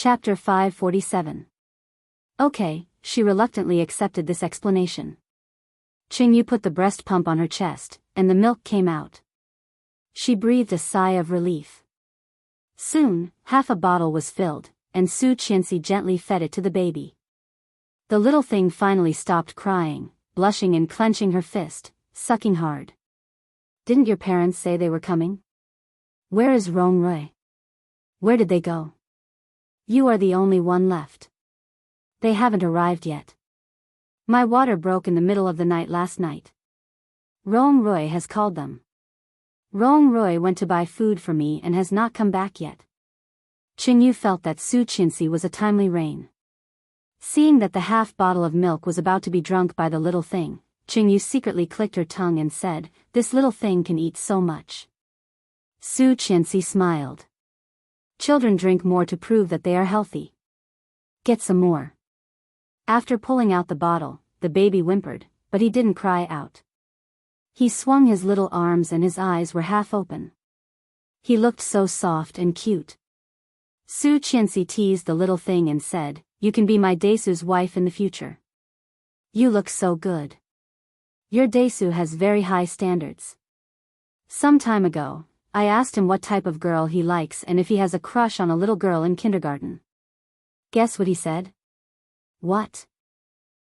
Chapter 547. Okay, she reluctantly accepted this explanation. Qingyu put the breast pump on her chest, and the milk came out. She breathed a sigh of relief. Soon, half a bottle was filled, and Su Qianxi gently fed it to the baby. The little thing finally stopped crying, blushing and clenching her fist, sucking hard. Didn't your parents say they were coming? Where is Rongrui? Where did they go? You are the only one left. They haven't arrived yet. My water broke in the middle of the night last night. Rongrui has called them. Rongrui went to buy food for me and has not come back yet. Qingyu felt that Su Qianxi was a timely rein. Seeing that the half bottle of milk was about to be drunk by the little thing, Qingyu secretly clicked her tongue and said, "This little thing can eat so much." Su Qianxi smiled. Children drink more to prove that they are healthy. Get some more. After pulling out the bottle, the baby whimpered, but he didn't cry out. He swung his little arms and his eyes were half open. He looked so soft and cute. Su Qianxi teased the little thing and said, "You can be my Daisu's wife in the future. You look so good. Your Daisu has very high standards." Some time ago, I asked him what type of girl he likes and if he has a crush on a little girl in kindergarten. Guess what he said? What?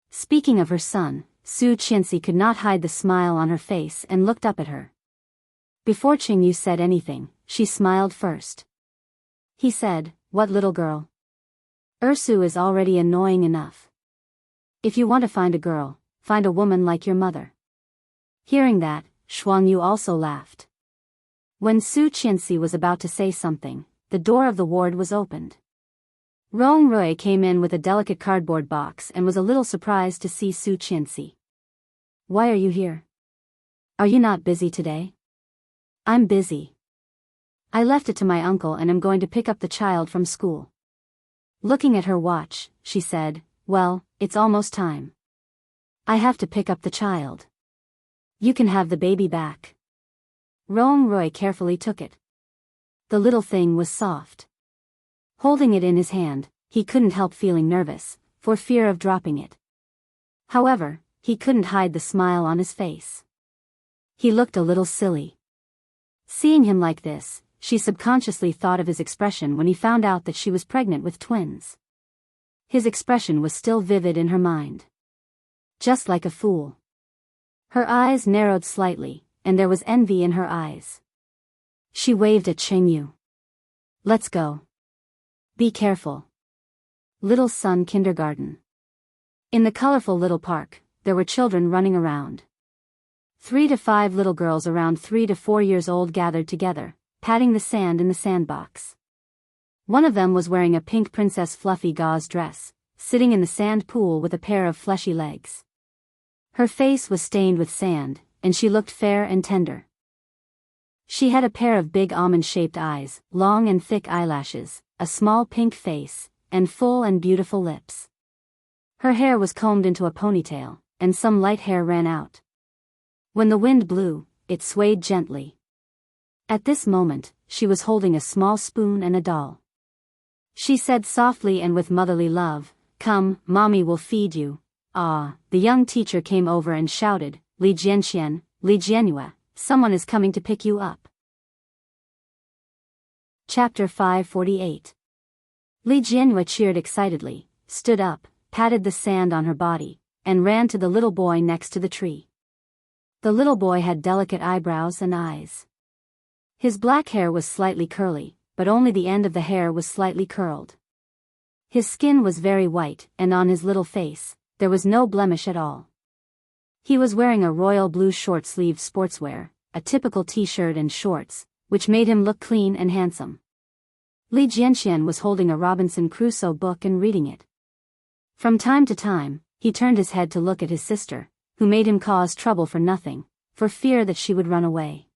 Speaking of her son, Su Qianxi could not hide the smile on her face and looked up at her. Before Qingyu said anything, she smiled first. He said, "What little girl? Ursu is already annoying enough. If you want to find a girl, find a woman like your mother." Hearing that, Shuangyu also laughed. When Su Qianxi was about to say something, the door of the ward was opened. Rongrui came in with a delicate cardboard box and was a little surprised to see Su Qianxi. "Why are you here? Are you not busy today?" "I'm busy. I left it to my uncle and am going to pick up the child from school." Looking at her watch, she said, "Well, it's almost time. I have to pick up the child. You can have the baby back." Rongrui carefully took it. The little thing was soft. Holding it in his hand, he couldn't help feeling nervous, for fear of dropping it. However, he couldn't hide the smile on his face. He looked a little silly. Seeing him like this, she subconsciously thought of his expression when he found out that she was pregnant with twins. His expression was still vivid in her mind. Just like a fool. Her eyes narrowed slightly, and there was envy in her eyes. She waved at Qingyu. "Let's go. Be careful. Little Sun Kindergarten." In the colorful little park, there were children running around. 3 to 5 little girls around 3 to 4 years old gathered together, patting the sand in the sandbox. One of them was wearing a pink princess fluffy gauze dress, sitting in the sand pool with a pair of fleshy legs. Her face was stained with sand, and she looked fair and tender. She had a pair of big almond-shaped eyes, long and thick eyelashes, a small pink face, and full and beautiful lips. Her hair was combed into a ponytail, and some light hair ran out. When the wind blew, it swayed gently. At this moment, she was holding a small spoon and a doll. She said softly and with motherly love, "Come, mommy will feed you." Ah, the young teacher came over and shouted, "Li Jianxian, Li Jianyue, someone is coming to pick you up." Chapter 548. Li Jianyue cheered excitedly, stood up, patted the sand on her body, and ran to the little boy next to the tree. The little boy had delicate eyebrows and eyes. His black hair was slightly curly, but only the end of the hair was slightly curled. His skin was very white, and on his little face, there was no blemish at all. He was wearing a royal blue short-sleeved sportswear, a typical t-shirt and shorts, which made him look clean and handsome. Li Jianxian was holding a Robinson Crusoe book and reading it. From time to time, he turned his head to look at his sister, who made him cause trouble for nothing, for fear that she would run away.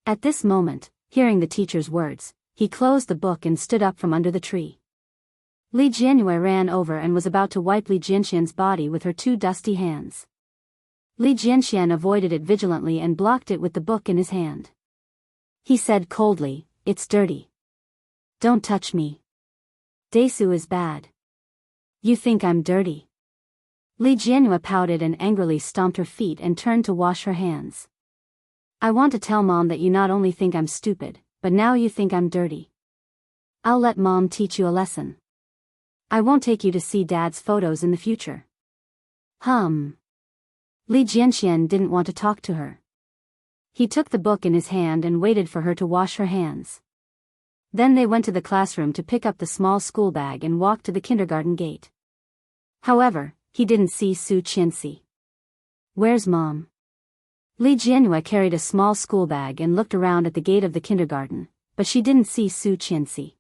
At this moment, hearing the teacher's words, he closed the book and stood up from under the tree. Li Jianyue ran over and was about to wipe Li Jianxian's body with her 2 dusty hands. Li Jianxian avoided it vigilantly and blocked it with the book in his hand. He said coldly, "It's dirty. Don't touch me." Daesu is bad. You think I'm dirty? Li Jianhua pouted and angrily stomped her feet and turned to wash her hands. I want to tell Mom that you not only think I'm stupid, but now you think I'm dirty. I'll let Mom teach you a lesson. I won't take you to see Dad's photos in the future. Li Jianxian didn't want to talk to her. He took the book in his hand and waited for her to wash her hands. Then they went to the classroom to pick up the small school bag and walked to the kindergarten gate. However, he didn't see Su Qianxi. Where's Mom? Li Jianhua carried a small school bag and looked around at the gate of the kindergarten, but she didn't see Su Qianxi.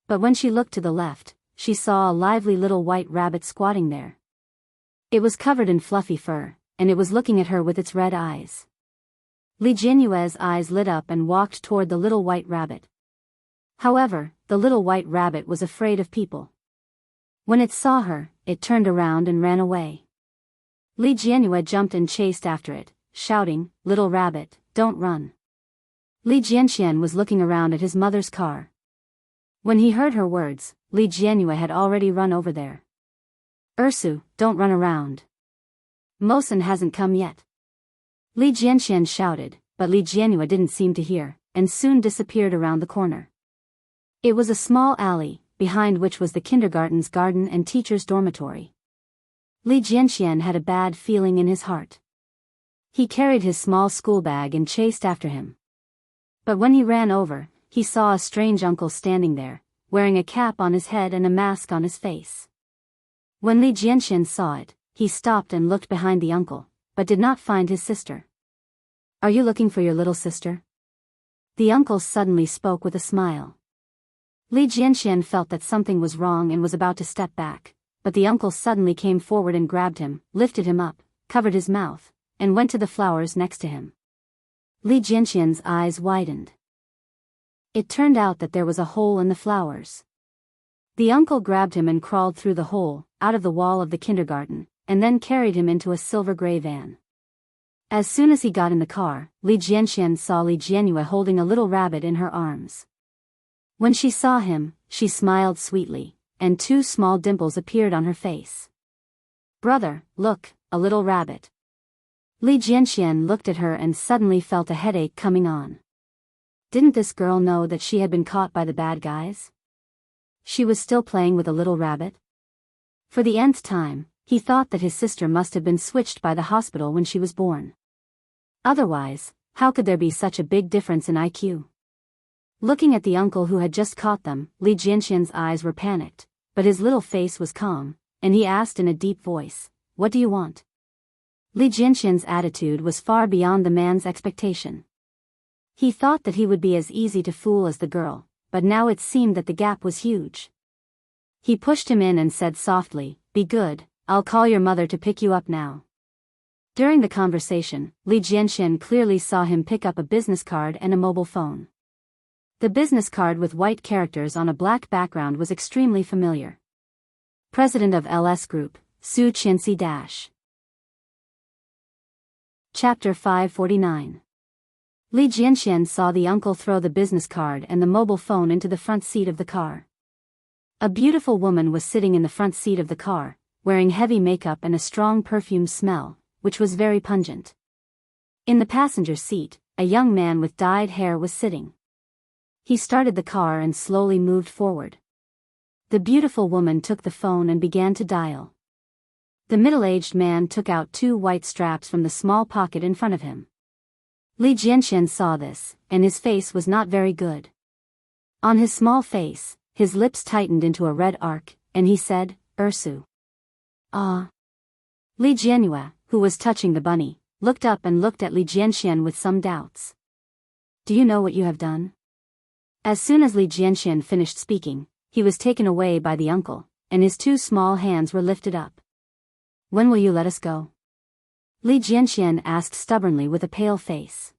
But when she looked to the left, she saw a lively little white rabbit squatting there. It was covered in fluffy fur, and it was looking at her with its red eyes. Li Jianhua's eyes lit up and walked toward the little white rabbit. However, the little white rabbit was afraid of people. When it saw her, it turned around and ran away. Li Jianhua jumped and chased after it, shouting, "Little rabbit, don't run." Li Jianxian was looking around at his mother's car. When he heard her words, Li Jianhua had already run over there. "Ursu, don't run around. Mosen hasn't come yet." Li Jianxian shouted, but Li Jianhua didn't seem to hear, and soon disappeared around the corner. It was a small alley, behind which was the kindergarten's garden and teacher's dormitory. Li Jianxian had a bad feeling in his heart. He carried his small school bag and chased after him. But when he ran over, he saw a strange uncle standing there, wearing a cap on his head and a mask on his face. When Li Jianxian saw it, he stopped and looked behind the uncle, but did not find his sister. "Are you looking for your little sister?" The uncle suddenly spoke with a smile. Li Jianxian felt that something was wrong and was about to step back, but the uncle suddenly came forward and grabbed him, lifted him up, covered his mouth, and went to the flowers next to him. Li Jianxian's eyes widened. It turned out that there was a hole in the flowers. The uncle grabbed him and crawled through the hole, out of the wall of the kindergarten, and then carried him into a silver gray van. As soon as he got in the car, Li Jianxian saw Li Jianhua holding a little rabbit in her arms. When she saw him, she smiled sweetly, and 2 small dimples appeared on her face. "Brother, look, a little rabbit." Li Jianxian looked at her and suddenly felt a headache coming on. Didn't this girl know that she had been caught by the bad guys? She was still playing with a little rabbit? For the nth time, he thought that his sister must have been switched by the hospital when she was born. Otherwise, how could there be such a big difference in IQ? Looking at the uncle who had just caught them, Li Jianxian's eyes were panicked, but his little face was calm, and he asked in a deep voice, "What do you want?" Li Jianxian's attitude was far beyond the man's expectation. He thought that he would be as easy to fool as the girl, but now it seemed that the gap was huge. He pushed him in and said softly, "Be good, I'll call your mother to pick you up now." During the conversation, Li Jianxian clearly saw him pick up a business card and a mobile phone. The business card with white characters on a black background was extremely familiar. President of LS Group, Su Qianxi. Chapter 549. Li Jianxian saw the uncle throw the business card and the mobile phone into the front seat of the car. A beautiful woman was sitting in the front seat of the car, wearing heavy makeup and a strong perfume smell, which was very pungent. In the passenger seat, a young man with dyed hair was sitting. He started the car and slowly moved forward. The beautiful woman took the phone and began to dial. The middle-aged man took out 2 white straps from the small pocket in front of him. Li Jianxian saw this, and his face was not very good. On his small face, his lips tightened into a red arc, and he said, "Ursu." "Ah." Li Jianhua, who was touching the bunny, looked up and looked at Li Jianxian with some doubts. "Do you know what you have done?" As soon as Li Jianxian finished speaking, he was taken away by the uncle, and his 2 small hands were lifted up. "When will you let us go?" Li Jianxian asked stubbornly with a pale face.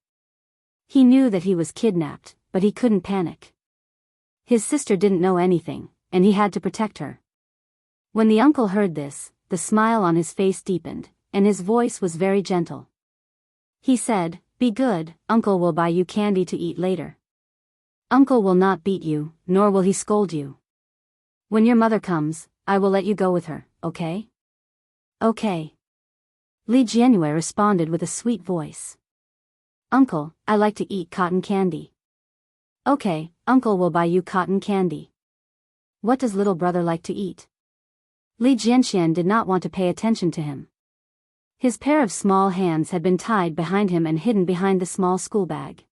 He knew that he was kidnapped, but he couldn't panic. His sister didn't know anything, and he had to protect her. When the uncle heard this, the smile on his face deepened, and his voice was very gentle. He said, "Be good, Uncle will buy you candy to eat later. Uncle will not beat you, nor will he scold you." When your mother comes, I will let you go with her, okay? Okay. Li Jianyu responded with a sweet voice. Uncle, I like to eat cotton candy. Okay, Uncle will buy you cotton candy. What does little brother like to eat? Li Jianxian did not want to pay attention to him. His pair of small hands had been tied behind him and hidden behind the small school bag.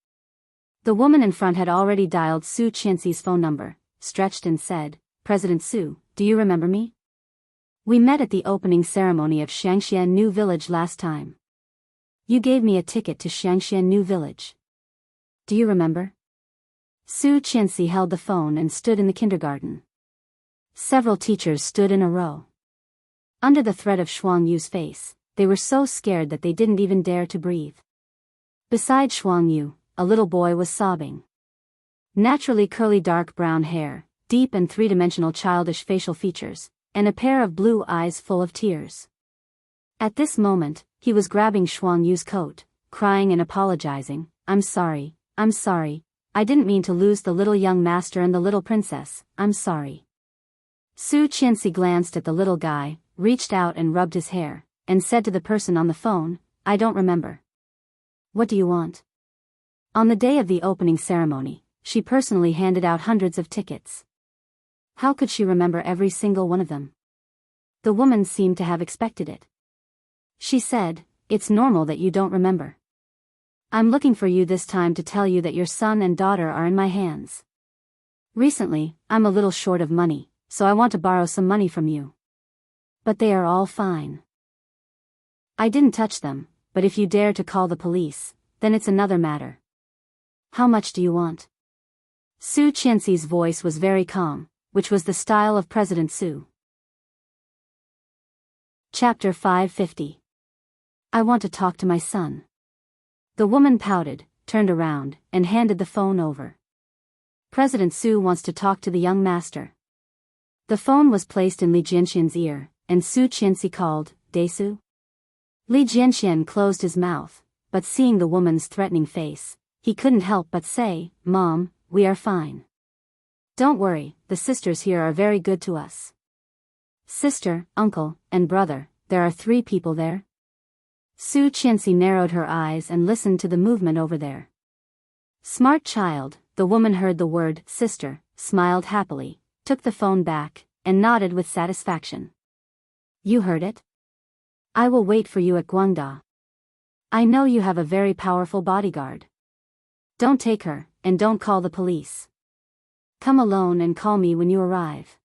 The woman in front had already dialed Su Qianxi's phone number, stretched and said, President Su, do you remember me? We met at the opening ceremony of Xiangxian New Village last time. You gave me a ticket to Xiangxian New Village. Do you remember? Su Qianxi held the phone and stood in the kindergarten. Several teachers stood in a row. Under the threat of Shuang Yu's face, they were so scared that they didn't even dare to breathe. Beside Shuang Yu, a little boy was sobbing. Naturally curly dark brown hair, deep and three-dimensional childish facial features, and a pair of blue eyes full of tears. At this moment, he was grabbing Shuang Yu's coat, crying and apologizing, I'm sorry, I didn't mean to lose the little young master and the little princess, I'm sorry. Su Qianxi glanced at the little guy, reached out and rubbed his hair, and said to the person on the phone, I don't remember. What do you want? On the day of the opening ceremony, she personally handed out hundreds of tickets. How could she remember every single one of them? The woman seemed to have expected it. She said, It's normal that you don't remember. I'm looking for you this time to tell you that your son and daughter are in my hands. Recently, I'm a little short of money, so I want to borrow some money from you. But they are all fine. I didn't touch them, but if you dare to call the police, then it's another matter. How much do you want? Su Qianxi's voice was very calm, which was the style of President Su. Chapter 550. I want to talk to my son. The woman pouted, turned around, and handed the phone over. President Su wants to talk to the young master. The phone was placed in Li Jianxian's ear, and Su Qianxi called, Desu? Li Jianxian closed his mouth, but seeing the woman's threatening face, he couldn't help but say, Mom, we are fine. Don't worry, the sisters here are very good to us. Sister, uncle, and brother, there are 3 people there? Su Qianxi narrowed her eyes and listened to the movement over there. Smart child, the woman heard the word, sister, smiled happily, took the phone back, and nodded with satisfaction. You heard it? I will wait for you at Guangda. I know you have a very powerful bodyguard. Don't take her, and don't call the police. Come alone and call me when you arrive.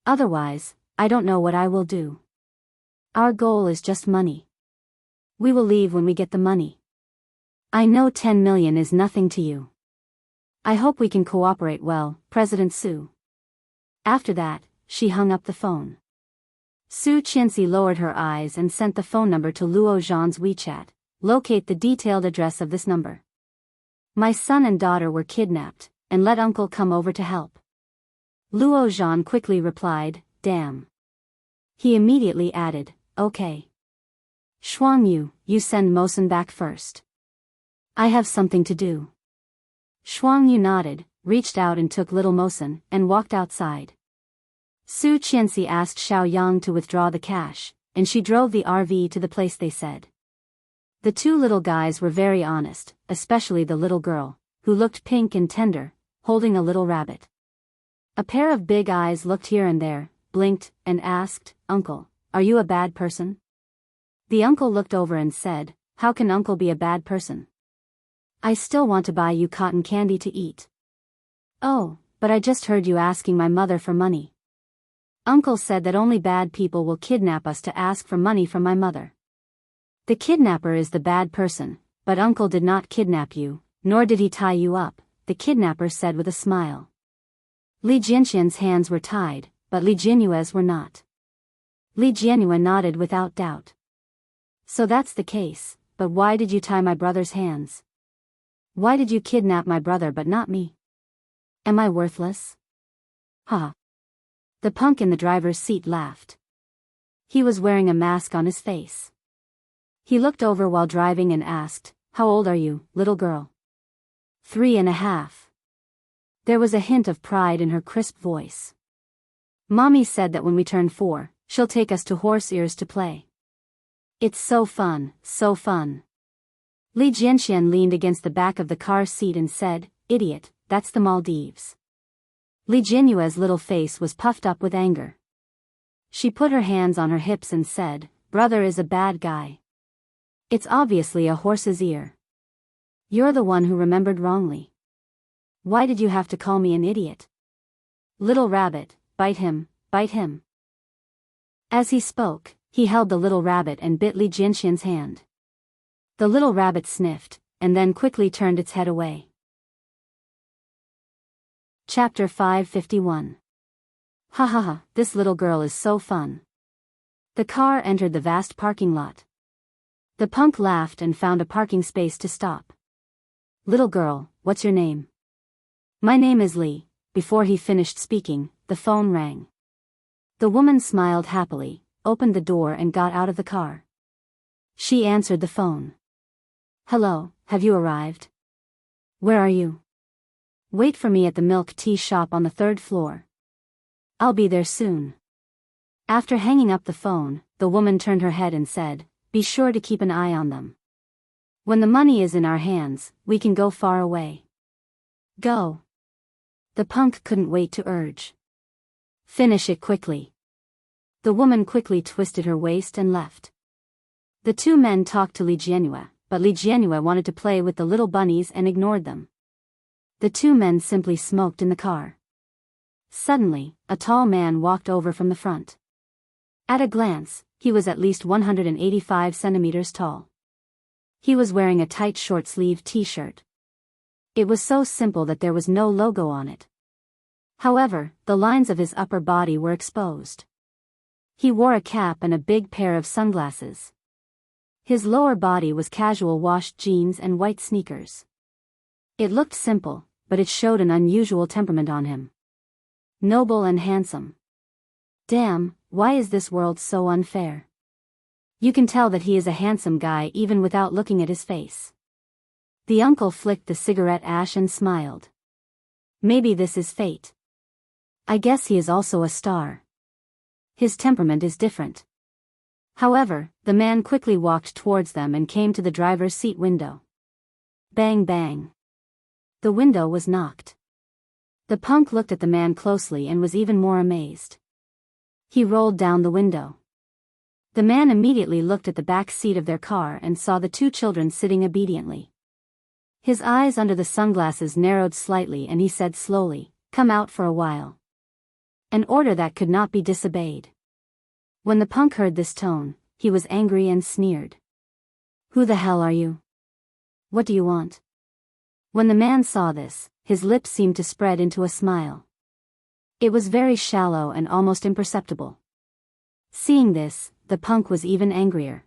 Otherwise, I don't know what I will do. Our goal is just money. We will leave when we get the money. I know 10 million is nothing to you. I hope we can cooperate well, President Su. After that, she hung up the phone. Su Qianxi lowered her eyes and sent the phone number to Luo Zhan's WeChat. Locate the detailed address of this number. My son and daughter were kidnapped, and let uncle come over to help. Luo Zhan quickly replied, damn. He immediately added, okay. Shuang Yu, you send Mosen back first. I have something to do. Shuang Yu nodded, reached out and took little Mosen, and walked outside. Su Qianxi asked Xiao Yang to withdraw the cash, and she drove the RV to the place they said. The 2 little guys were very honest, especially the little girl, who looked pink and tender, holding a little rabbit. A pair of big eyes looked here and there, blinked, and asked, Uncle, are you a bad person? The uncle looked over and said, How can uncle be a bad person? I still want to buy you cotton candy to eat. Oh, but I just heard you asking my mother for money. Uncle said that only bad people will kidnap us to ask for money from my mother. The kidnapper is the bad person, but uncle did not kidnap you, nor did he tie you up, the kidnapper said with a smile. Li Jianxian's hands were tied, but Li Jianyue's were not. Li Jianyue nodded without doubt. So that's the case, but why did you tie my brother's hands? Why did you kidnap my brother but not me? Am I worthless? Ha! The punk in the driver's seat laughed. He was wearing a mask on his face. He looked over while driving and asked, How old are you, little girl? 3.5. There was a hint of pride in her crisp voice. Mommy said that when we turn 4, she'll take us to Horse Ears to play. It's so fun, so fun. Li Jianxian leaned against the back of the car seat and said, Idiot, that's the Maldives. Li Jianyue's little face was puffed up with anger. She put her hands on her hips and said, Brother is a bad guy. It's obviously a horse's ear. You're the one who remembered wrongly. Why did you have to call me an idiot? Little rabbit, bite him, bite him. As he spoke, he held the little rabbit and bit Li Jianxian's hand. The little rabbit sniffed, and then quickly turned its head away. Chapter 551. Ha ha ha, this little girl is so fun. The car entered the vast parking lot. The punk laughed and found a parking space to stop. Little girl, what's your name? My name is Li. Before he finished speaking, the phone rang. The woman smiled happily, opened the door and got out of the car. She answered the phone. Hello, have you arrived? Where are you? Wait for me at the milk tea shop on the 3rd floor. I'll be there soon. After hanging up the phone, the woman turned her head and said, Be sure to keep an eye on them. When the money is in our hands, we can go far away. Go. The punk couldn't wait to urge. Finish it quickly. The woman quickly twisted her waist and left. The two men talked to Li Jianyue, but Li Jianyue wanted to play with the little bunnies and ignored them. The two men simply smoked in the car. Suddenly, a tall man walked over from the front. At a glance, he was at least 185 centimeters tall. He was wearing a tight short-sleeved t-shirt. It was so simple that there was no logo on it. However, the lines of his upper body were exposed. He wore a cap and a big pair of sunglasses. His lower body was casual washed jeans and white sneakers. It looked simple, but it showed an unusual temperament on him. Noble and handsome. Damn, why is this world so unfair? You can tell that he is a handsome guy even without looking at his face. The uncle flicked the cigarette ash and smiled. Maybe this is fate. I guess he is also a star. His temperament is different. However, the man quickly walked towards them and came to the driver's seat window. Bang bang. The window was knocked. The punk looked at the man closely and was even more amazed. He rolled down the window. The man immediately looked at the back seat of their car and saw the two children sitting obediently. His eyes under the sunglasses narrowed slightly and he said slowly, Come out for a while. An order that could not be disobeyed. When the punk heard this tone, he was angry and sneered. Who the hell are you? What do you want? When the man saw this, his lips seemed to spread into a smile. It was very shallow and almost imperceptible. Seeing this, the punk was even angrier.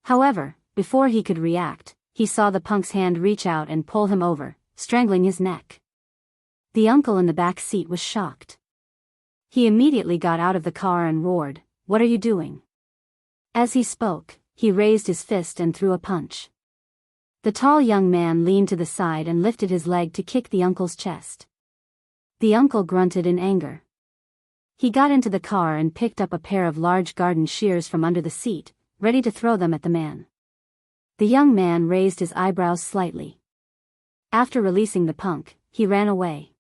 However, before he could react, he saw the punk's hand reach out and pull him over, strangling his neck. The uncle in the back seat was shocked. He immediately got out of the car and roared, What are you doing? As he spoke, he raised his fist and threw a punch. The tall young man leaned to the side and lifted his leg to kick the uncle's chest. The uncle grunted in anger. He got into the car and picked up a pair of large garden shears from under the seat, ready to throw them at the man. The young man raised his eyebrows slightly. After releasing the punk, he ran away.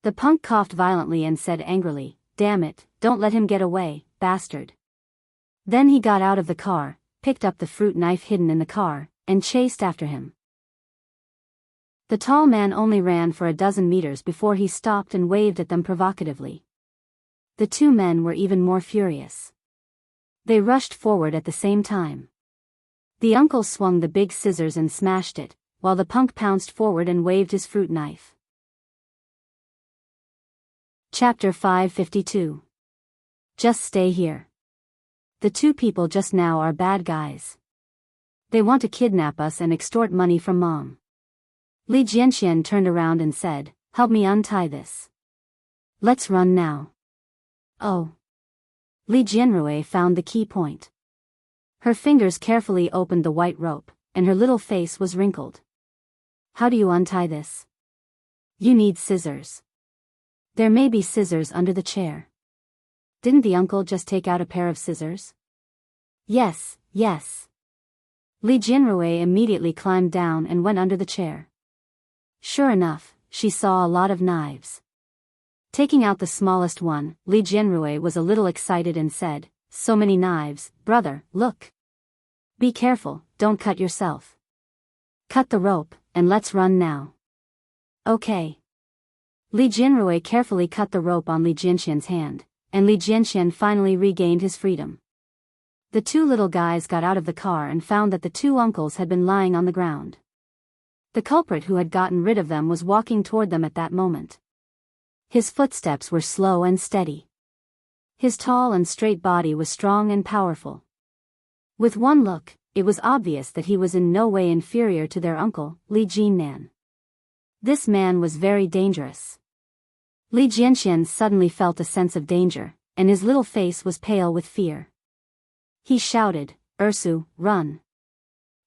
The punk coughed violently and said angrily, Damn it, don't let him get away, bastard. Then he got out of the car, picked up the fruit knife hidden in the car, and chased after him. The tall man only ran for a dozen meters before he stopped and waved at them provocatively. The two men were even more furious. They rushed forward at the same time. The uncle swung the big scissors and smashed it, while the punk pounced forward and waved his fruit knife. Chapter 552. Just stay here. The two people just now are bad guys. They want to kidnap us and extort money from Mom. Li Jianxian turned around and said, Help me untie this. Let's run now. Oh. Li Jianrui found the key point. Her fingers carefully opened the white rope, and her little face was wrinkled. How do you untie this? You need scissors. There may be scissors under the chair. Didn't the uncle just take out a pair of scissors? Yes, yes. Li Jinrui immediately climbed down and went under the chair. Sure enough, she saw a lot of knives. Taking out the smallest one, Li Jinrui was a little excited and said, "So many knives, brother, look. Be careful, don't cut yourself. Cut the rope, and let's run now." Okay. Li Jinrui carefully cut the rope on Li Jinxian's hand, and Li Jinxian finally regained his freedom. The two little guys got out of the car and found that the two uncles had been lying on the ground. The culprit who had gotten rid of them was walking toward them at that moment. His footsteps were slow and steady. His tall and straight body was strong and powerful. With one look, it was obvious that he was in no way inferior to their uncle, Li Jinnan. This man was very dangerous. Li Jinxian suddenly felt a sense of danger, and his little face was pale with fear. He shouted, "Ursu, run!"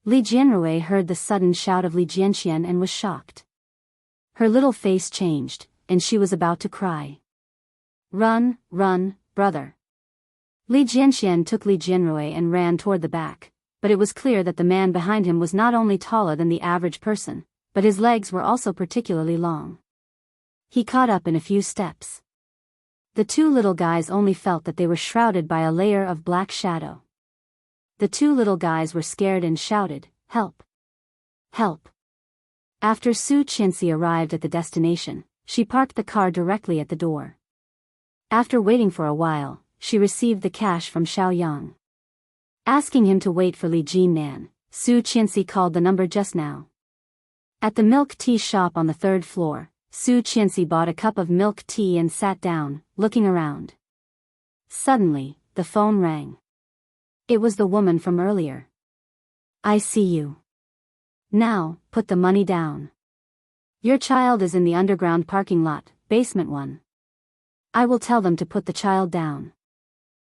Li Jinrui heard the sudden shout of Li Jinxian and was shocked. Her little face changed, and she was about to cry. "Run, run, brother!" Li Jinxian took Li Jinrui and ran toward the back, but it was clear that the man behind him was not only taller than the average person, but his legs were also particularly long. He caught up in a few steps. The two little guys only felt that they were shrouded by a layer of black shadow. The two little guys were scared and shouted, "Help! Help!" After Su Qinxi arrived at the destination, she parked the car directly at the door. After waiting for a while, she received the cash from Xiaoyang. Asking him to wait for Li Jinnan, Su Qinxi called the number just now. At the milk tea shop on the third floor, Su Qinxi bought a cup of milk tea and sat down, looking around. Suddenly, the phone rang. It was the woman from earlier. "I see you. Now, put the money down. Your child is in the underground parking lot, basement 1. I will tell them to put the child down.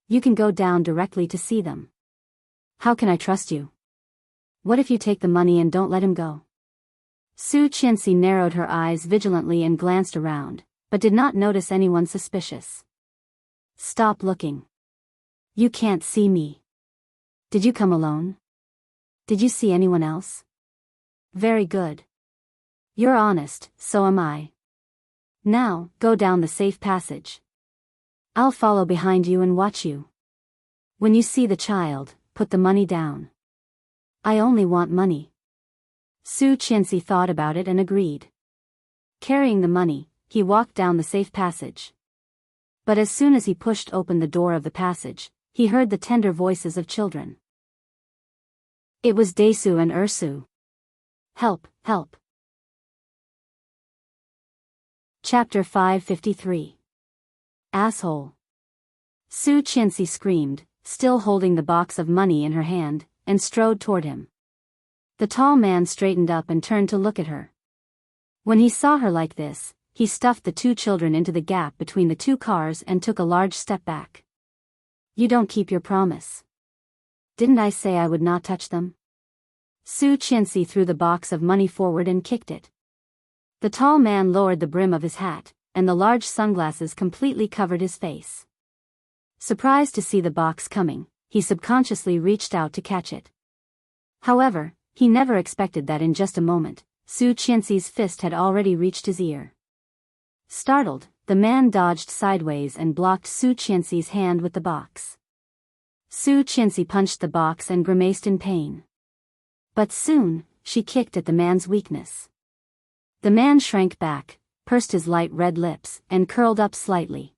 You can go down directly to see them. How can I trust you? What if you take the money and don't let him go?" Su Qinxi narrowed her eyes vigilantly and glanced around, but did not notice anyone suspicious. "Stop looking. You can't see me. Did you come alone? Did you see anyone else? Very good. You're honest, so am I. Now, go down the safe passage. I'll follow behind you and watch you. When you see the child, put the money down. I only want money." Su Qinxi thought about it and agreed. Carrying the money, he walked down the safe passage. But as soon as he pushed open the door of the passage, he heard the tender voices of children. It was Daesu and Ursu. "Help, help." Chapter 553. Asshole. Su Qinxi screamed, still holding the box of money in her hand, and strode toward him. The tall man straightened up and turned to look at her. When he saw her like this, he stuffed the two children into the gap between the two cars and took a large step back. "You don't keep your promise. Didn't I say I would not touch them?" Su Qinxi threw the box of money forward and kicked it. The tall man lowered the brim of his hat, and the large sunglasses completely covered his face. Surprised to see the box coming, he subconsciously reached out to catch it. However, he never expected that in just a moment, Su Qinxi's fist had already reached his ear. Startled, the man dodged sideways and blocked Su Qinxi's hand with the box. Su Qinxi punched the box and grimaced in pain. But soon, she kicked at the man's weakness. The man shrank back, pursed his light red lips, and curled up slightly.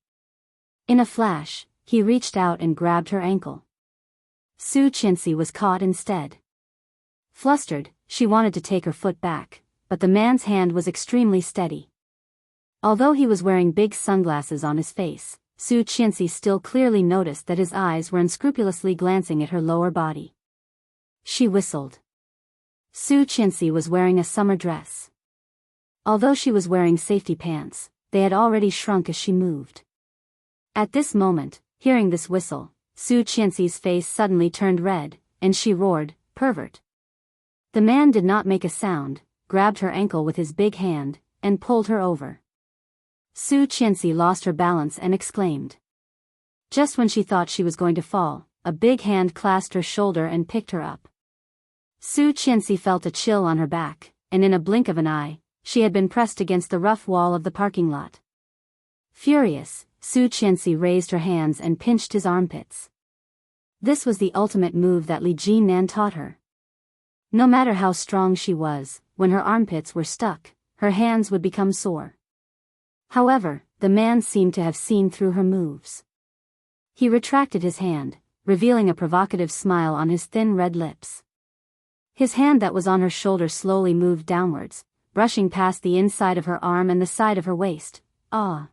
In a flash, he reached out and grabbed her ankle. Su Qinxi was caught instead. Flustered, she wanted to take her foot back, but the man's hand was extremely steady. Although he was wearing big sunglasses on his face, Su Qinxi still clearly noticed that his eyes were unscrupulously glancing at her lower body. She whistled. Su Qinxi was wearing a summer dress. Although she was wearing safety pants, they had already shrunk as she moved. At this moment, hearing this whistle, Su Qinxi's face suddenly turned red, and she roared, "Pervert!" The man did not make a sound, grabbed her ankle with his big hand, and pulled her over. Su Qinxi lost her balance and exclaimed. Just when she thought she was going to fall, a big hand clasped her shoulder and picked her up. Su Qianxi felt a chill on her back, and in a blink of an eye, she had been pressed against the rough wall of the parking lot. Furious, Su Qianxi raised her hands and pinched his armpits. This was the ultimate move that Li Jinnan taught her. No matter how strong she was, when her armpits were stuck, her hands would become sore. However, the man seemed to have seen through her moves. He retracted his hand, revealing a provocative smile on his thin red lips. His hand that was on her shoulder slowly moved downwards, brushing past the inside of her arm and the side of her waist. Ah!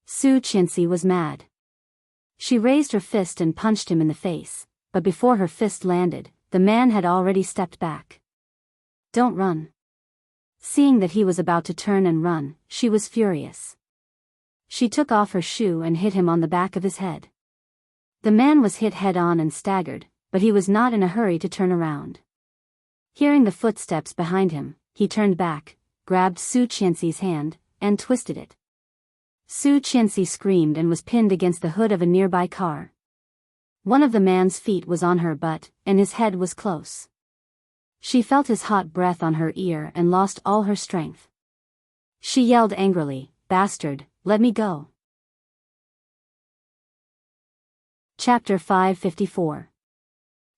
Su Qianxi was mad. She raised her fist and punched him in the face, but before her fist landed, the man had already stepped back. Don't run. Seeing that he was about to turn and run, she was furious. She took off her shoe and hit him on the back of his head. The man was hit head-on and staggered, but he was not in a hurry to turn around. Hearing the footsteps behind him, he turned back, grabbed Su Qianxi's hand, and twisted it. Su Qianxi screamed and was pinned against the hood of a nearby car. One of the man's feet was on her butt, and his head was close. She felt his hot breath on her ear and lost all her strength. She yelled angrily, "Bastard, let me go." Chapter 554.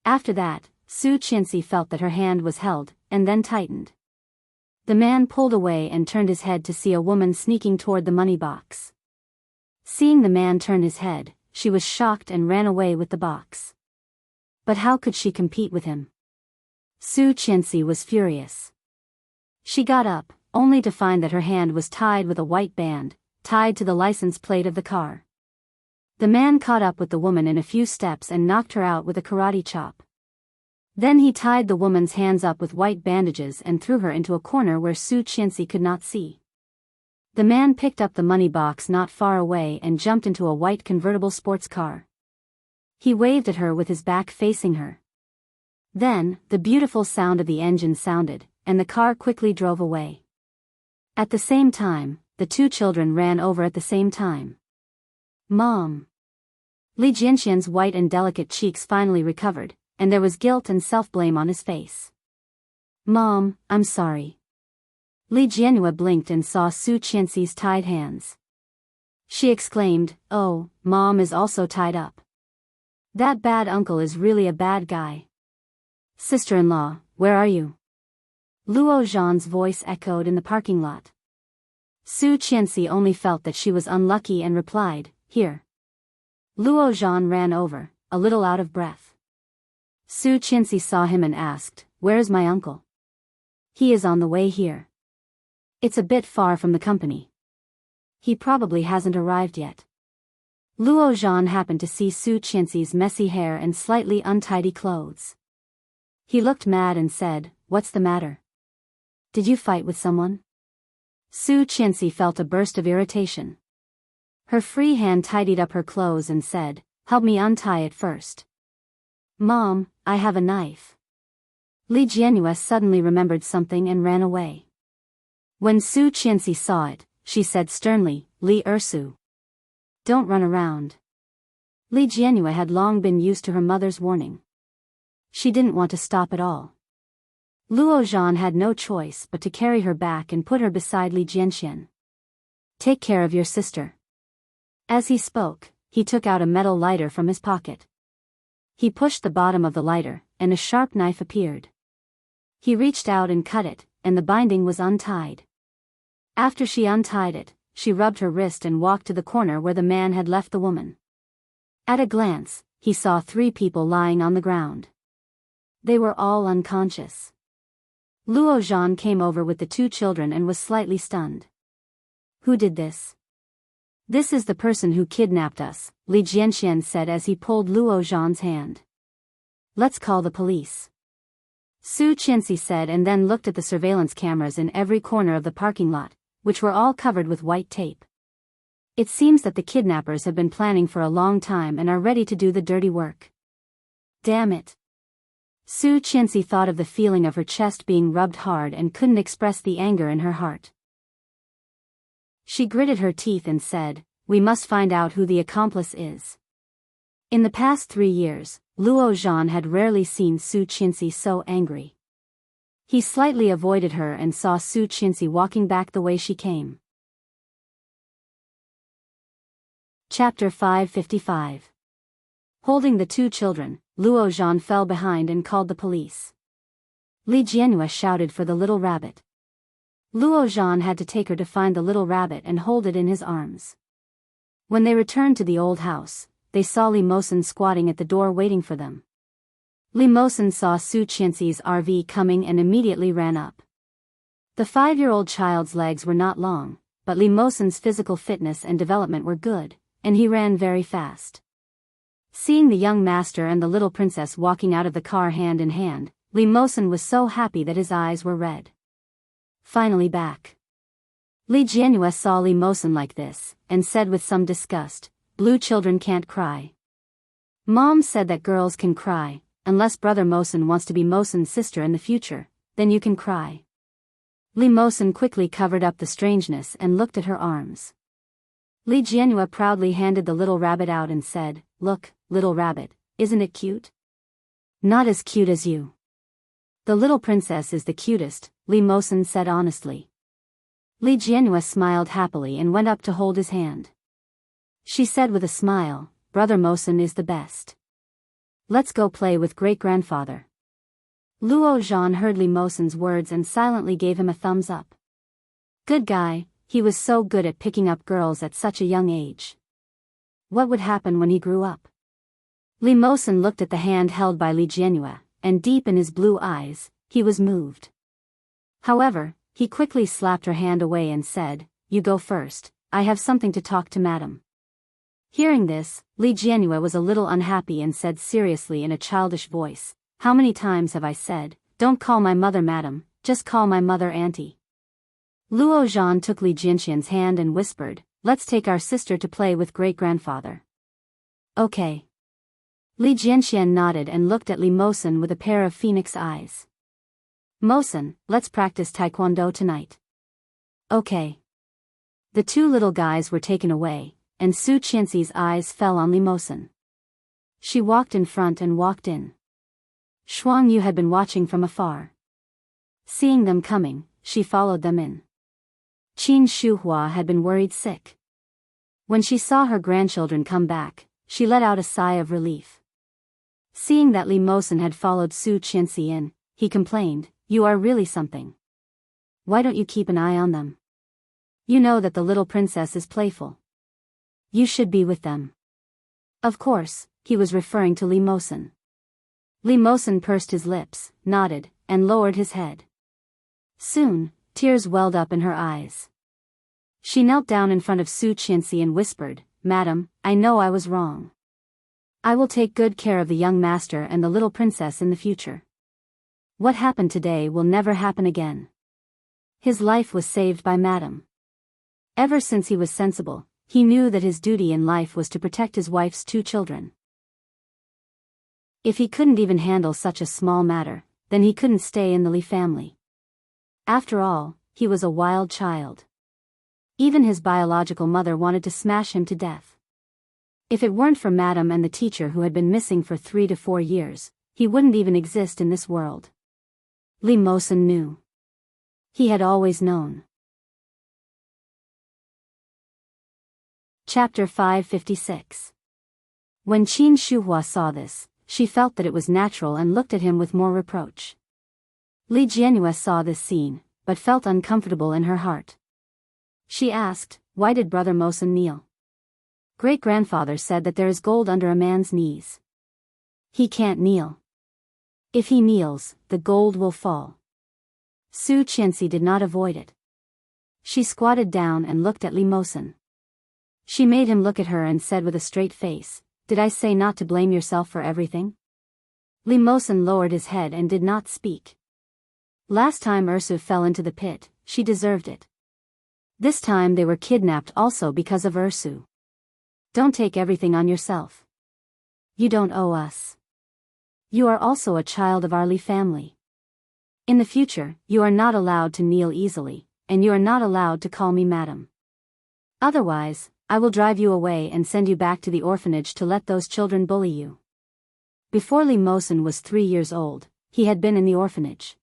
After that, Su Qianxi felt that her hand was held, and then tightened. The man pulled away and turned his head to see a woman sneaking toward the money box. Seeing the man turn his head, she was shocked and ran away with the box. But how could she compete with him? Su Qianxi was furious. She got up, only to find that her hand was tied with a white band, tied to the license plate of the car. The man caught up with the woman in a few steps and knocked her out with a karate chop. Then he tied the woman's hands up with white bandages and threw her into a corner where Su Qianxi could not see. The man picked up the money box not far away and jumped into a white convertible sports car. He waved at her with his back facing her. Then, the beautiful sound of the engine sounded, and the car quickly drove away. At the same time, the two children ran over at the same time. Mom! Li Jinxian's white and delicate cheeks finally recovered, and there was guilt and self-blame on his face. Mom, I'm sorry. Li Jianhua blinked and saw Su Qianxi's tied hands. She exclaimed, "Oh, Mom is also tied up. That bad uncle is really a bad guy. Sister-in-law, where are you?" Luo Zhan's voice echoed in the parking lot. Su Qianxi only felt that she was unlucky and replied, "Here." Luo Zhan ran over, a little out of breath. Su Qianxi saw him and asked, "Where is my uncle?" "He is on the way here. It's a bit far from the company. He probably hasn't arrived yet." Luo Zhan happened to see Su Qianxi's messy hair and slightly untidy clothes. He looked mad and said, "What's the matter? Did you fight with someone?" Su Qianxi felt a burst of irritation. Her free hand tidied up her clothes and said, "Help me untie it first." "Mom, I have a knife." Li Jianhua suddenly remembered something and ran away. When Su Qianxi saw it, she said sternly, "Li Ersu, don't run around." Li Jianhua had long been used to her mother's warning. She didn't want to stop at all. Luo Zhan had no choice but to carry her back and put her beside Li Jianxian. "Take care of your sister." As he spoke, he took out a metal lighter from his pocket. He pushed the bottom of the lighter, and a sharp knife appeared. He reached out and cut it, and the binding was untied. After she untied it, she rubbed her wrist and walked to the corner where the man had left the woman. At a glance, he saw 3 people lying on the ground. They were all unconscious. Luo Zhan came over with the 2 children and was slightly stunned. "Who did this?" "This is the person who kidnapped us," Li Jianxian said as he pulled Luo Zhan's hand. "Let's call the police," Su Qianxi said, and then looked at the surveillance cameras in every corner of the parking lot, which were all covered with white tape. It seems that the kidnappers have been planning for a long time and are ready to do the dirty work. Damn it. Su Qianxi thought of the feeling of her chest being rubbed hard and couldn't express the anger in her heart. She gritted her teeth and said, "We must find out who the accomplice is." In the past 3 years, Luo Zhan had rarely seen Su Qinxi so angry. He slightly avoided her and saw Su Qinxi walking back the way she came. Chapter 555. Holding the 2 children, Luo Zhan fell behind and called the police. Li Jianhua shouted for the little rabbit. Luo Zhan had to take her to find the little rabbit and hold it in his arms. When they returned to the old house, they saw Li Mosen squatting at the door waiting for them. Li Mosen saw Su Qinxi's RV coming and immediately ran up. The 5-year-old child's legs were not long, but Li Mosen's physical fitness and development were good, and he ran very fast. Seeing the young master and the little princess walking out of the car hand in hand, Li Mosen was so happy that his eyes were red. Finally back. Li Jianhua saw Li Mosen like this, and said with some disgust, "Blue children can't cry. Mom said that girls can cry, unless Brother Mosen wants to be Mosen's sister in the future, then you can cry." Li Mosen quickly covered up the strangeness and looked at her arms. Li Jianhua proudly handed the little rabbit out and said, "Look, little rabbit, isn't it cute?" "Not as cute as you." "The little princess is the cutest," Li Mosen said honestly. Li Jianhua smiled happily and went up to hold his hand. She said with a smile, "Brother Mosen is the best. Let's go play with great-grandfather." Luo Zhan heard Li Mosen's words and silently gave him a thumbs up. Good guy, he was so good at picking up girls at such a young age. What would happen when he grew up? Li Mosen looked at the hand held by Li Jianhua, and deep in his blue eyes, he was moved. However, he quickly slapped her hand away and said, "You go first, I have something to talk to madam." Hearing this, Li Jianhua was a little unhappy and said seriously in a childish voice, "How many times have I said, don't call my mother madam, just call my mother auntie?" Luo Zhan took Li Jianxian's hand and whispered, "Let's take our sister to play with great-grandfather." "Okay." Li Jianxian nodded and looked at Li Mosen with a pair of phoenix eyes. "Mosen, let's practice taekwondo tonight." "Okay." The 2 little guys were taken away, and Su Qinxi's eyes fell on Li Mosen. She walked in front and walked in. Shuang Yu had been watching from afar. Seeing them coming, she followed them in. Qin Shuhua had been worried sick. When she saw her grandchildren come back, she let out a sigh of relief. Seeing that Li Mosen had followed Su Qinxi in, he complained, "You are really something. Why don't you keep an eye on them? You know that the little princess is playful. You should be with them." Of course, he was referring to Li Mosen. Li Mosen pursed his lips, nodded, and lowered his head. Soon, tears welled up in her eyes. She knelt down in front of Su Qinxi and whispered, "Madam, I know I was wrong. I will take good care of the young master and the little princess in the future. What happened today will never happen again." His life was saved by Madam. Ever since he was sensible, he knew that his duty in life was to protect his wife's 2 children. If he couldn't even handle such a small matter, then he couldn't stay in the Li family. After all, he was a wild child. Even his biological mother wanted to smash him to death. If it weren't for Madam and the teacher who had been missing for 3 to 4 years, he wouldn't even exist in this world. Li Mosen knew. He had always known. Chapter 556. When Qin Shuhua saw this, she felt that it was natural and looked at him with more reproach. Li Jianhua saw this scene, but felt uncomfortable in her heart. She asked, "Why did Brother Mosen kneel?" "Great-grandfather said that there is gold under a man's knees. He can't kneel. If he kneels, the gold will fall." Su Qinxi did not avoid it. She squatted down and looked at Li Mosen. She made him look at her and said with a straight face, "Did I say not to blame yourself for everything?" Li Mosen lowered his head and did not speak. Last time Ursu fell into the pit, she deserved it. This time they were kidnapped also because of Ursu. Don't take everything on yourself. You don't owe us. You are also a child of our Li family. In the future, you are not allowed to kneel easily, and you are not allowed to call me madam. Otherwise, I will drive you away and send you back to the orphanage to let those children bully you. Before Li Mosen was 3 years old, he had been in the orphanage.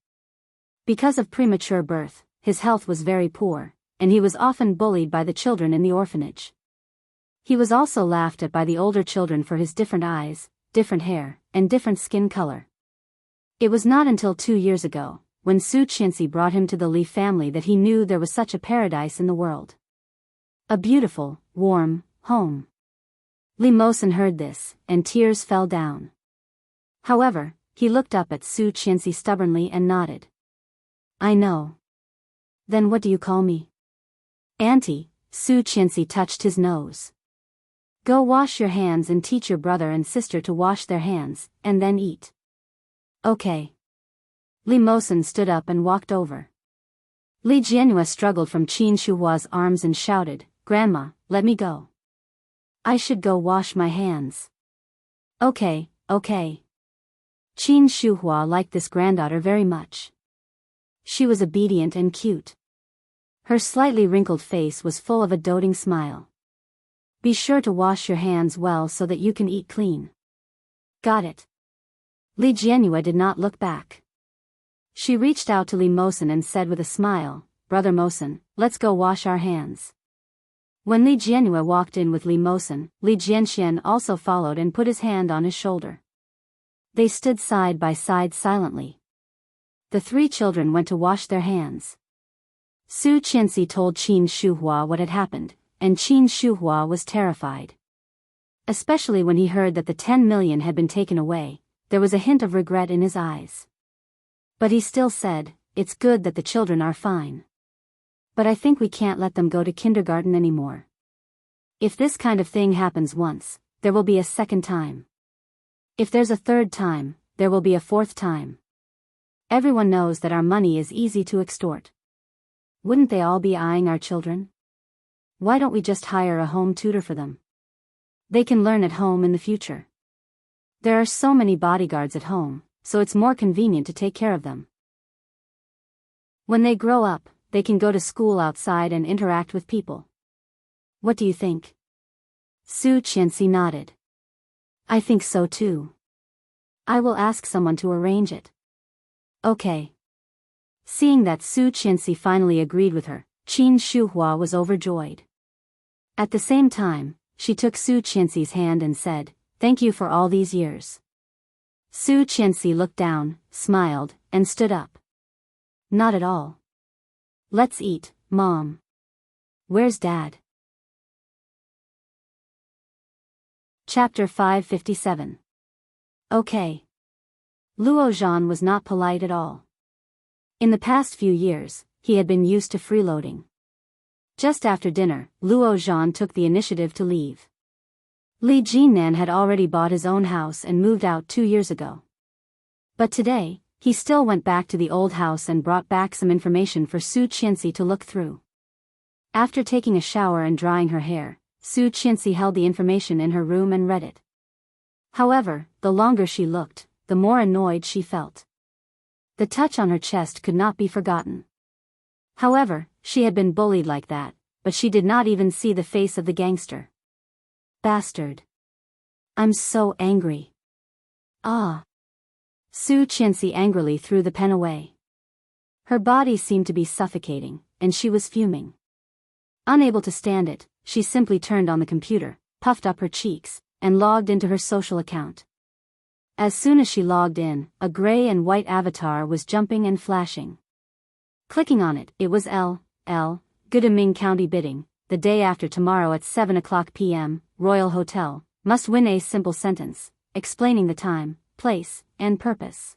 Because of premature birth, his health was very poor, and he was often bullied by the children in the orphanage. He was also laughed at by the older children for his different eyes, different hair, and different skin color. It was not until 2 years ago, when Su Qianxi brought him to the Li family, that he knew there was such a paradise in the world. A beautiful, warm home. Li Mosen heard this, and tears fell down. However, he looked up at Su Qianxi stubbornly and nodded. I know. Then what do you call me? Auntie. Su Qianxi touched his nose. Go wash your hands and teach your brother and sister to wash their hands, and then eat. Okay. Li Mosen stood up and walked over. Li Jianhua struggled from Qin Shuhua's arms and shouted, Grandma, let me go. I should go wash my hands. Okay. Qin Shuhua liked this granddaughter very much. She was obedient and cute. Her slightly wrinkled face was full of a doting smile. Be sure to wash your hands well so that you can eat clean. Got it. Li Jianhua did not look back. She reached out to Li Mosen and said with a smile, Brother Mosen, let's go wash our hands. When Li Jianhua walked in with Li Mosen, Li Jianxian also followed and put his hand on his shoulder. They stood side by side silently. The 3 children went to wash their hands. Su Qianxi told Qin Shuhua what had happened, and Qin Shuhua was terrified. Especially when he heard that the 10 million had been taken away, there was a hint of regret in his eyes. But he still said, it's good that the children are fine. But I think we can't let them go to kindergarten anymore. If this kind of thing happens once, there will be a second time. If there's a third time, there will be a fourth time. Everyone knows that our money is easy to extort. Wouldn't they all be eyeing our children? Why don't we just hire a home tutor for them? They can learn at home in the future. There are so many bodyguards at home, so it's more convenient to take care of them. When they grow up, they can go to school outside and interact with people. What do you think? Su Qianxi nodded. I think so too. I will ask someone to arrange it. Okay. Seeing that Su Qianxi finally agreed with her, Qin Shuhua was overjoyed. At the same time, she took Su Qianxi's hand and said, Thank you for all these years. Su Qianxi looked down, smiled, and stood up. Not at all. Let's eat, Mom. Where's Dad? Chapter 557. Okay. Luo Zhan was not polite at all. In the past few years, he had been used to freeloading. Just after dinner, Luo Zhan took the initiative to leave. Li Jinan had already bought his own house and moved out 2 years ago. But today, he still went back to the old house and brought back some information for Su Qianxi to look through. After taking a shower and drying her hair, Su Qianxi held the information in her room and read it. However, the longer she looked, the more annoyed she felt. The touch on her chest could not be forgotten. However, she had been bullied like that, but she did not even see the face of the gangster. Bastard. I'm so angry. Ah. Su Qianxi angrily threw the pen away. Her body seemed to be suffocating, and she was fuming. Unable to stand it, she simply turned on the computer, puffed up her cheeks, and logged into her social account. As soon as she logged in, a gray and white avatar was jumping and flashing. Clicking on it, it was Godalming County bidding, the day after tomorrow at 7:00 p.m., Royal Hotel, must win a simple sentence, explaining the time, place, and purpose.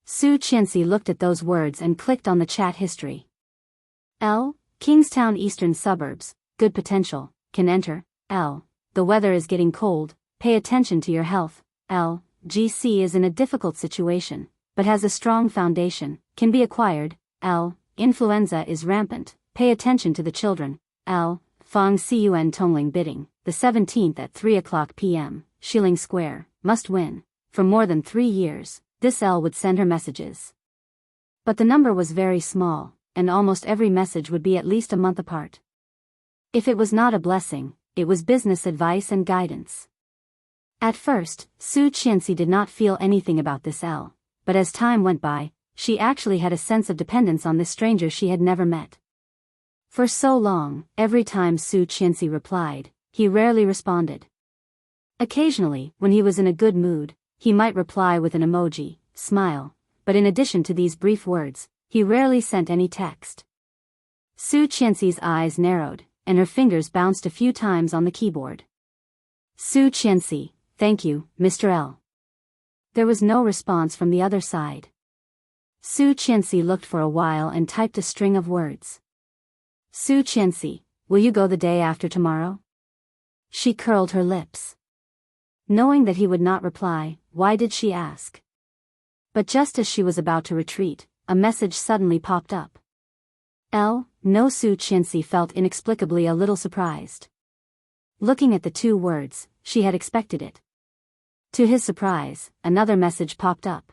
Su Qianxi looked at those words and clicked on the chat history. Kingstown Eastern Suburbs, good potential, can enter. The weather is getting cold, pay attention to your health. GC is in a difficult situation, but has a strong foundation, can be acquired. Influenza is rampant, pay attention to the children. Fang Cun Tongling bidding, the 17th at 3:00 p.m., Shilling Square, must win. For more than 3 years, this would send her messages. But the number was very small, and almost every message would be at least a month apart. If it was not a blessing, it was business advice and guidance. At first, Su Qianxi did not feel anything about this L, but as time went by, she actually had a sense of dependence on this stranger she had never met. For so long, every time Su Qianxi replied, he rarely responded. Occasionally, when he was in a good mood, he might reply with an emoji, smile, but in addition to these brief words, he rarely sent any text. Su Qianxi's eyes narrowed, and her fingers bounced a few times on the keyboard. Su Qianxi, thank you, Mr. L. There was no response from the other side. Su Qianxi looked for a while and typed a string of words. Su Qianxi, will you go the day after tomorrow? She curled her lips. Knowing that he would not reply, why did she ask? But just as she was about to retreat, a message suddenly popped up. L, no. Su Qianxi felt inexplicably a little surprised. Looking at the two words, she had expected it. To his surprise, another message popped up.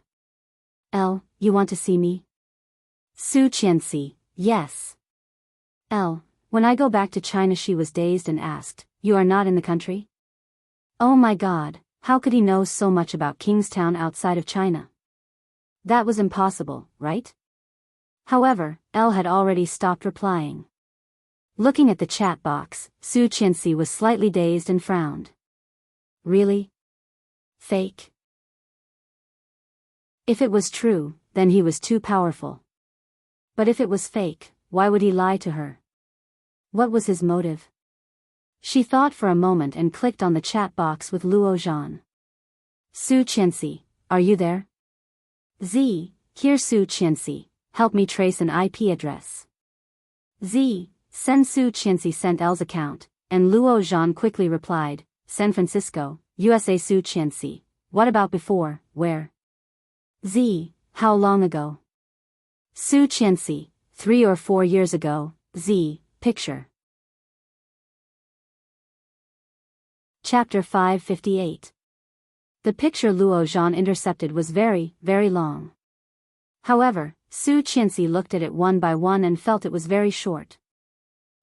L, you want to see me? Su Qianxi, yes. L, when I go back to China. She was dazed and asked, you are not in the country? Oh my God, how could he know so much about Kingstown outside of China? That was impossible, right? However, L had already stopped replying. Looking at the chat box, Su Qianxi was slightly dazed and frowned. Really? Fake? If it was true, then he was too powerful. But if it was fake, why would he lie to her? What was his motive? She thought for a moment and clicked on the chat box with Luo Zhan. Su Qianxi, are you there? Z, here. Su Qianxi, help me trace an IP address. Z, send. Su Qianxi sent L's account, and Luo Zhan quickly replied, San Francisco, USA. Su Qianxi, what about before, where? Z, how long ago? Su Qianxi, 3 or 4 years ago. Z, picture. Chapter 558. The picture Luo Zhan intercepted was very, very long. However, Su Qianxi looked at it one by one and felt it was very short.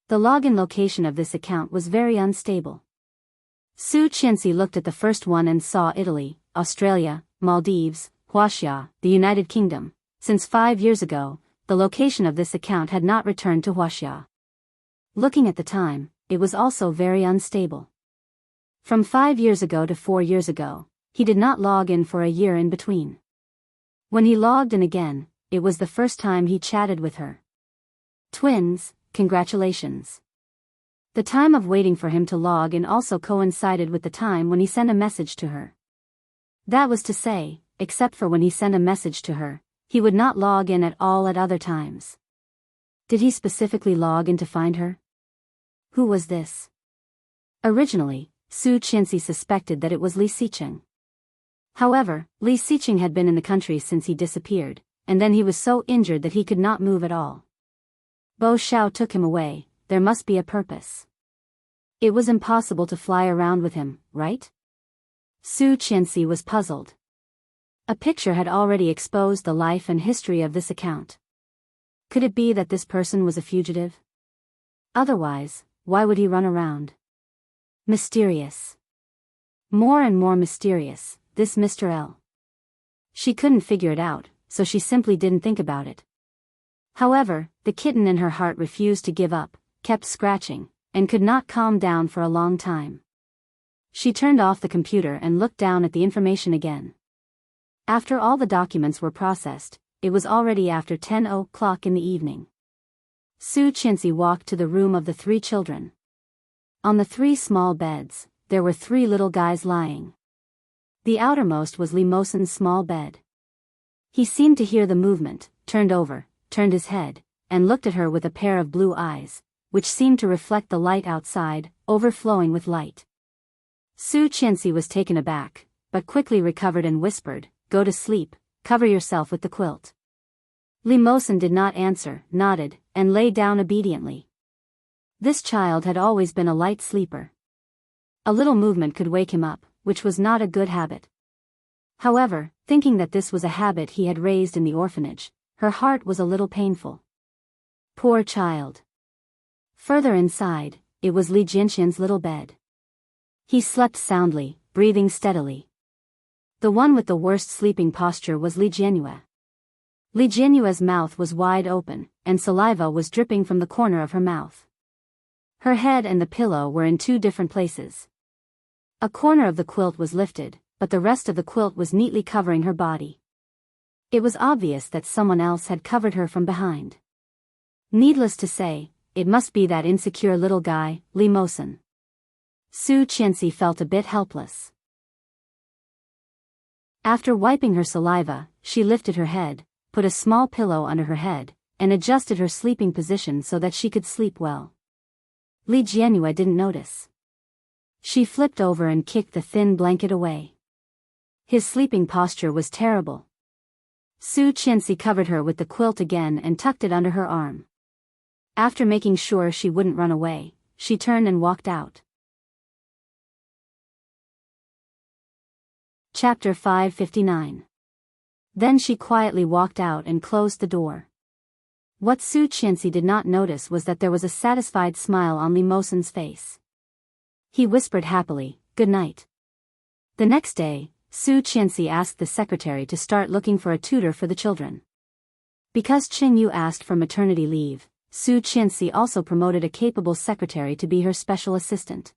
The login location of this account was very unstable. Su Qianxi looked at the first one and saw Italy, Australia, Maldives, Huaxia, the United Kingdom. Since 5 years ago, the location of this account had not returned to Huaxia. Looking at the time, it was also very unstable. From 5 years ago to 4 years ago, he did not log in for a year in between. When he logged in again, it was the first time he chatted with her. Twins, congratulations. The time of waiting for him to log in also coincided with the time when he sent a message to her. That was to say, except for when he sent a message to her, he would not log in at all at other times. Did he specifically log in to find her? Who was this? Originally, Su Qianxi suspected that it was Li Xiqing. However, Li Xiqing had been in the country since he disappeared, and then he was so injured that he could not move at all. Bo Xiao took him away. There must be a purpose. It was impossible to fly around with him, right? Su Qianxi was puzzled. A picture had already exposed the life and history of this account. Could it be that this person was a fugitive? Otherwise, why would he run around? Mysterious. More and more mysterious, this Mr. L. She couldn't figure it out, so she simply didn't think about it. However, the kitten in her heart refused to give up, kept scratching, and could not calm down for a long time. She turned off the computer and looked down at the information again. After all the documents were processed, it was already after 10 o'clock in the evening. Su Qianxi walked to the room of the 3 children. On the 3 small beds, there were 3 little guys lying. The outermost was Li Mosen's small bed. He seemed to hear the movement, turned over, turned his head, and looked at her with a pair of blue eyes, which seemed to reflect the light outside, overflowing with light. Su Qianxi was taken aback, but quickly recovered and whispered, "Go to sleep, cover yourself with the quilt." Li Mosen did not answer, nodded, and lay down obediently. This child had always been a light sleeper. A little movement could wake him up, which was not a good habit. However, thinking that this was a habit he had raised in the orphanage, her heart was a little painful. Poor child. Further inside, it was Li Jianxian's little bed. He slept soundly, breathing steadily. The one with the worst sleeping posture was Li Jianyue. Li Jianyue's mouth was wide open, and saliva was dripping from the corner of her mouth. Her head and the pillow were in two different places. A corner of the quilt was lifted, but the rest of the quilt was neatly covering her body. It was obvious that someone else had covered her from behind. Needless to say, it must be that insecure little guy, Li Mosen. Su Qianxi felt a bit helpless. After wiping her saliva, she lifted her head, put a small pillow under her head, and adjusted her sleeping position so that she could sleep well. Li Jianyue didn't notice. She flipped over and kicked the thin blanket away. His sleeping posture was terrible. Su Qianxi covered her with the quilt again and tucked it under her arm. After making sure she wouldn't run away, she turned and walked out. Chapter 559. Then she quietly walked out and closed the door. What Su Qianxi did not notice was that there was a satisfied smile on Li Mosen's face. He whispered happily, "Good night." The next day, Su Qianxi asked the secretary to start looking for a tutor for the children. Because Qing Yu asked for maternity leave, Su Qianxi also promoted a capable secretary to be her special assistant.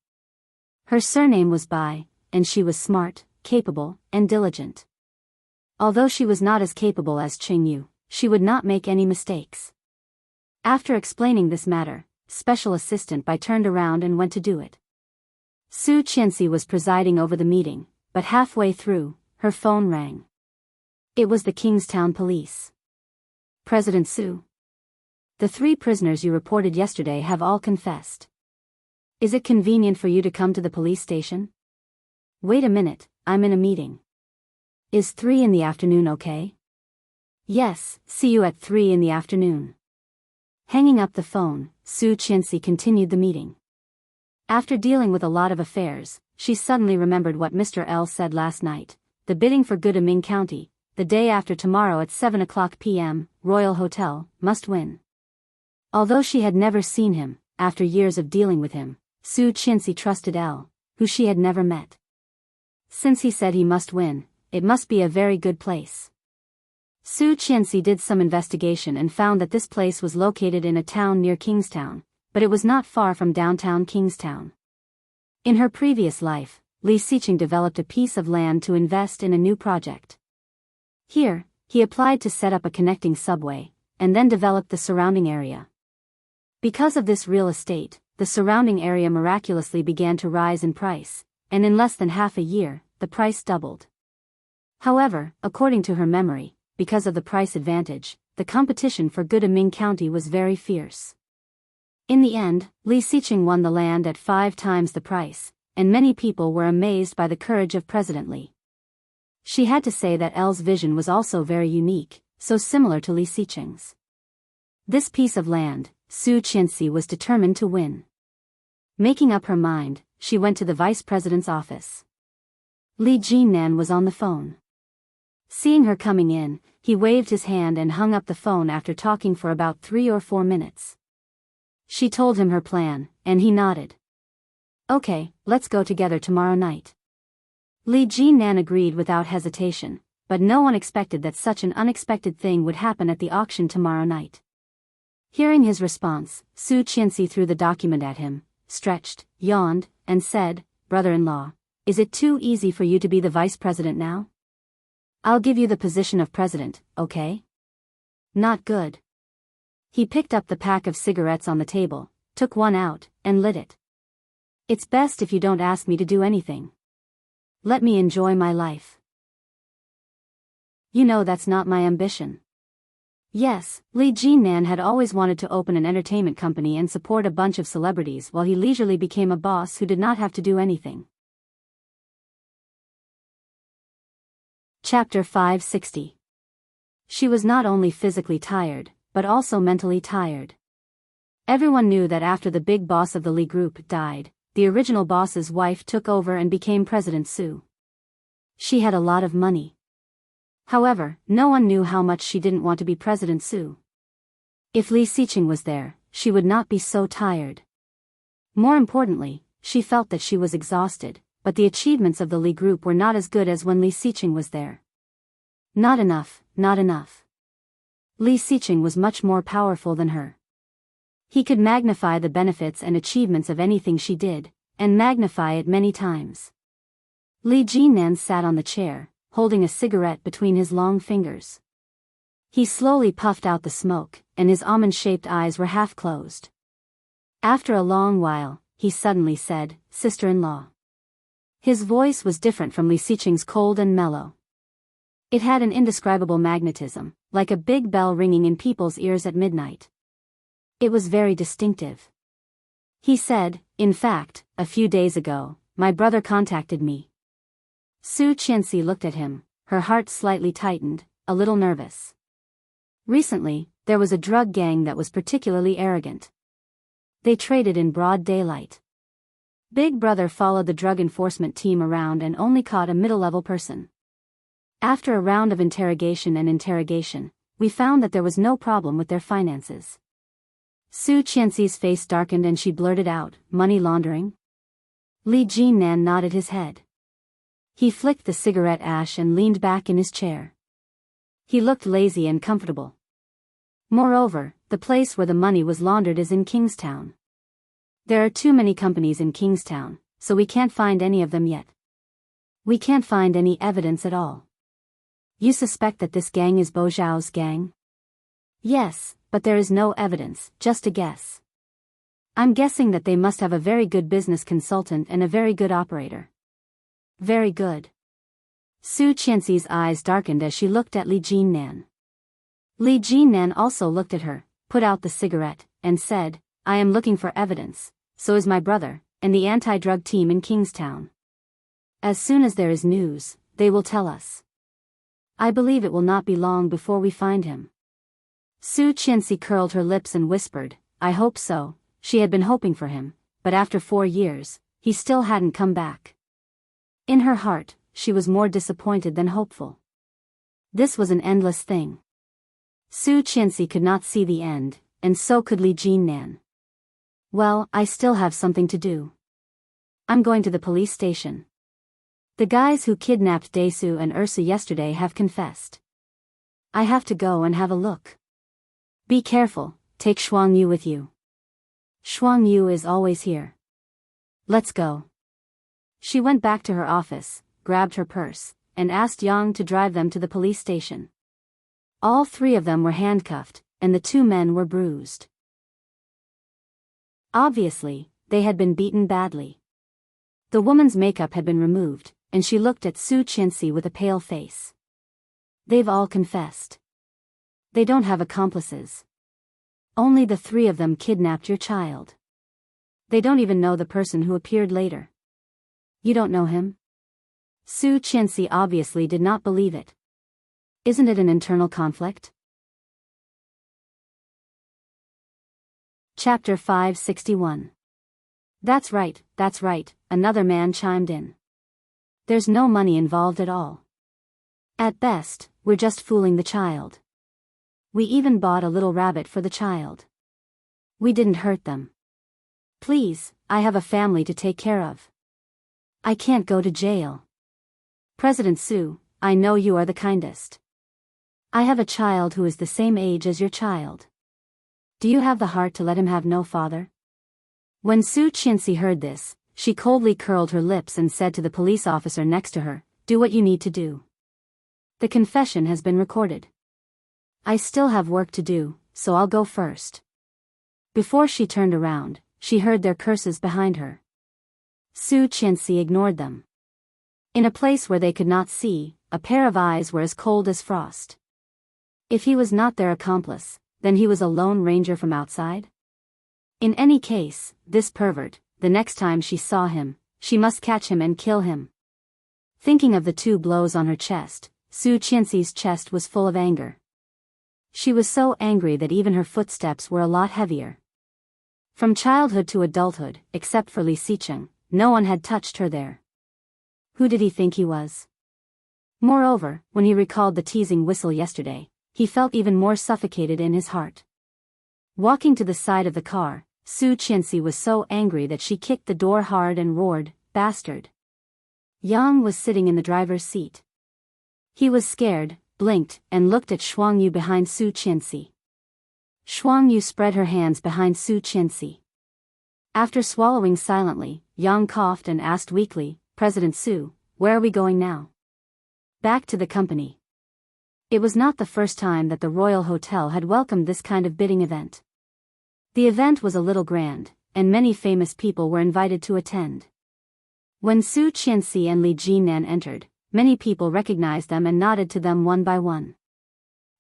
Her surname was Bai, and she was smart, capable, and diligent. Although she was not as capable as Qing Yu, she would not make any mistakes. After explaining this matter, Special Assistant Bai turned around and went to do it. Su Qianxi was presiding over the meeting, but halfway through, her phone rang. It was the Kingstown police. "President Su. The 3 prisoners you reported yesterday have all confessed. Is it convenient for you to come to the police station?" "Wait a minute, I'm in a meeting." "Is 3 in the afternoon okay?" "Yes, see you at 3 in the afternoon." Hanging up the phone, Su Qianxi continued the meeting. After dealing with a lot of affairs, she suddenly remembered what Mr. L said last night: the bidding for Godalming County, the day after tomorrow at 7:00 p.m., Royal Hotel, must win. Although she had never seen him, after years of dealing with him, Su Qianxi trusted L, who she had never met. Since he said he must win, it must be a very good place. Su Qianxi did some investigation and found that this place was located in a town near Kingstown, but it was not far from downtown Kingstown. In her previous life, Li Xiqing developed a piece of land to invest in a new project. Here, he applied to set up a connecting subway, and then developed the surrounding area. Because of this real estate, the surrounding area miraculously began to rise in price, and in less than half a year, the price doubled. However, according to her memory, because of the price advantage, the competition for Godalming County was very fierce. In the end, Li Xiqing won the land at 5 times the price, and many people were amazed by the courage of President Li. She had to say that L's vision was also very unique, so similar to Li Xiqing's. This piece of land, Su Qianxi was determined to win. Making up her mind, she went to the vice president's office. Li Jinan was on the phone. Seeing her coming in, he waved his hand and hung up the phone after talking for about 3 or 4 minutes. She told him her plan, and he nodded. "Okay, let's go together tomorrow night." Li Jinan agreed without hesitation, but no one expected that such an unexpected thing would happen at the auction tomorrow night. Hearing his response, Su Qianxi threw the document at him, stretched, yawned, and said, "Brother-in-law, is it too easy for you to be the vice president now? I'll give you the position of president, okay?" "Not good." He picked up the pack of cigarettes on the table, took one out, and lit it. "It's best if you don't ask me to do anything. Let me enjoy my life. You know that's not my ambition." Yes, Li Jinan had always wanted to open an entertainment company and support a bunch of celebrities while he leisurely became a boss who did not have to do anything. Chapter 560. She was not only physically tired, but also mentally tired. Everyone knew that after the big boss of the Li Group died, the original boss's wife took over and became President Su. She had a lot of money. However, no one knew how much she didn't want to be President Su. If Li Xiqing was there, she would not be so tired. More importantly, she felt that she was exhausted, but the achievements of the Li group were not as good as when Li Xiqing was there. Not enough, not enough. Li Xiqing was much more powerful than her. He could magnify the benefits and achievements of anything she did, and magnify it many times. Li Jinan sat on the chair, holding a cigarette between his long fingers. He slowly puffed out the smoke, and his almond-shaped eyes were half closed. After a long while, he suddenly said, "Sister-in-law." His voice was different from Li Xiqing's cold and mellow. It had an indescribable magnetism, like a big bell ringing in people's ears at midnight. It was very distinctive. He said, "In fact, a few days ago, my brother contacted me." Su Qianxi looked at him, her heart slightly tightened, a little nervous. Recently, there was a drug gang that was particularly arrogant. They traded in broad daylight. Big Brother followed the drug enforcement team around and only caught a middle-level person. After a round of interrogation, we found that there was no problem with their finances. Su Qianxi's face darkened and she blurted out, "Money laundering?" Li Jinan nodded his head. He flicked the cigarette ash and leaned back in his chair. He looked lazy and comfortable. Moreover, the place where the money was laundered is in Kingstown. There are too many companies in Kingstown, so we can't find any of them yet. We can't find any evidence at all. You suspect that this gang is Bo Zhao's gang? Yes, but there is no evidence, just a guess. I'm guessing that they must have a very good business consultant and a very good operator. Very good. Su Qianxi's eyes darkened as she looked at Li Jinan. Li Jinan also looked at her, put out the cigarette, and said, "I am looking for evidence, so is my brother, and the anti-drug team in Kingstown. As soon as there is news, they will tell us. I believe it will not be long before we find him." Su Qianxi curled her lips and whispered, "I hope so." She had been hoping for him, but after 4 years, he still hadn't come back. In her heart, she was more disappointed than hopeful. This was an endless thing. Su Qianxi could not see the end, and so could Li Jinan. "Well, I still have something to do. I'm going to the police station. The guys who kidnapped Daesu and Ursa yesterday have confessed. I have to go and have a look. Be careful, take Shuang Yu with you. Shuang Yu is always here. Let's go." She went back to her office, grabbed her purse, and asked Yang to drive them to the police station. All 3 of them were handcuffed, and the 2 men were bruised. Obviously, they had been beaten badly. The woman's makeup had been removed, and she looked at Su Qianxi with a pale face. "They've all confessed. They don't have accomplices. Only the 3 of them kidnapped your child. They don't even know the person who appeared later." "You don't know him?" Su Qianxi obviously did not believe it. Isn't it an internal conflict? Chapter 561. That's right, another man chimed in. "There's no money involved at all. At best, we're just fooling the child. We even bought a little rabbit for the child. We didn't hurt them. Please, I have a family to take care of. I can't go to jail. President Su, I know you are the kindest. I have a child who is the same age as your child. Do you have the heart to let him have no father?" When Su Qianxi heard this, she coldly curled her lips and said to the police officer next to her, "Do what you need to do. The confession has been recorded. I still have work to do, so I'll go first." Before she turned around, she heard their curses behind her. Su Qianxi ignored them. In a place where they could not see, a pair of eyes were as cold as frost. If he was not their accomplice, then he was a lone ranger from outside? In any case, this pervert, the next time she saw him, she must catch him and kill him. Thinking of the 2 blows on her chest, Su Qianxi's chest was full of anger. She was so angry that even her footsteps were a lot heavier. From childhood to adulthood, except for Li Xiqing, no one had touched her there. Who did he think he was? Moreover, when he recalled the teasing whistle yesterday, he felt even more suffocated in his heart. Walking to the side of the car, Su Qianxi was so angry that she kicked the door hard and roared, "Bastard!" Yang was sitting in the driver's seat. He was scared, blinked, and looked at Shuangyu behind Su Qianxi. Shuangyu spread her hands behind Su Qianxi. After swallowing silently, Yang coughed and asked weakly, "President Su, where are we going now?" "Back to the company." It was not the first time that the Royal Hotel had welcomed this kind of bidding event. The event was a little grand, and many famous people were invited to attend. When Su Qianxi and Li Jinan entered, many people recognized them and nodded to them one by one.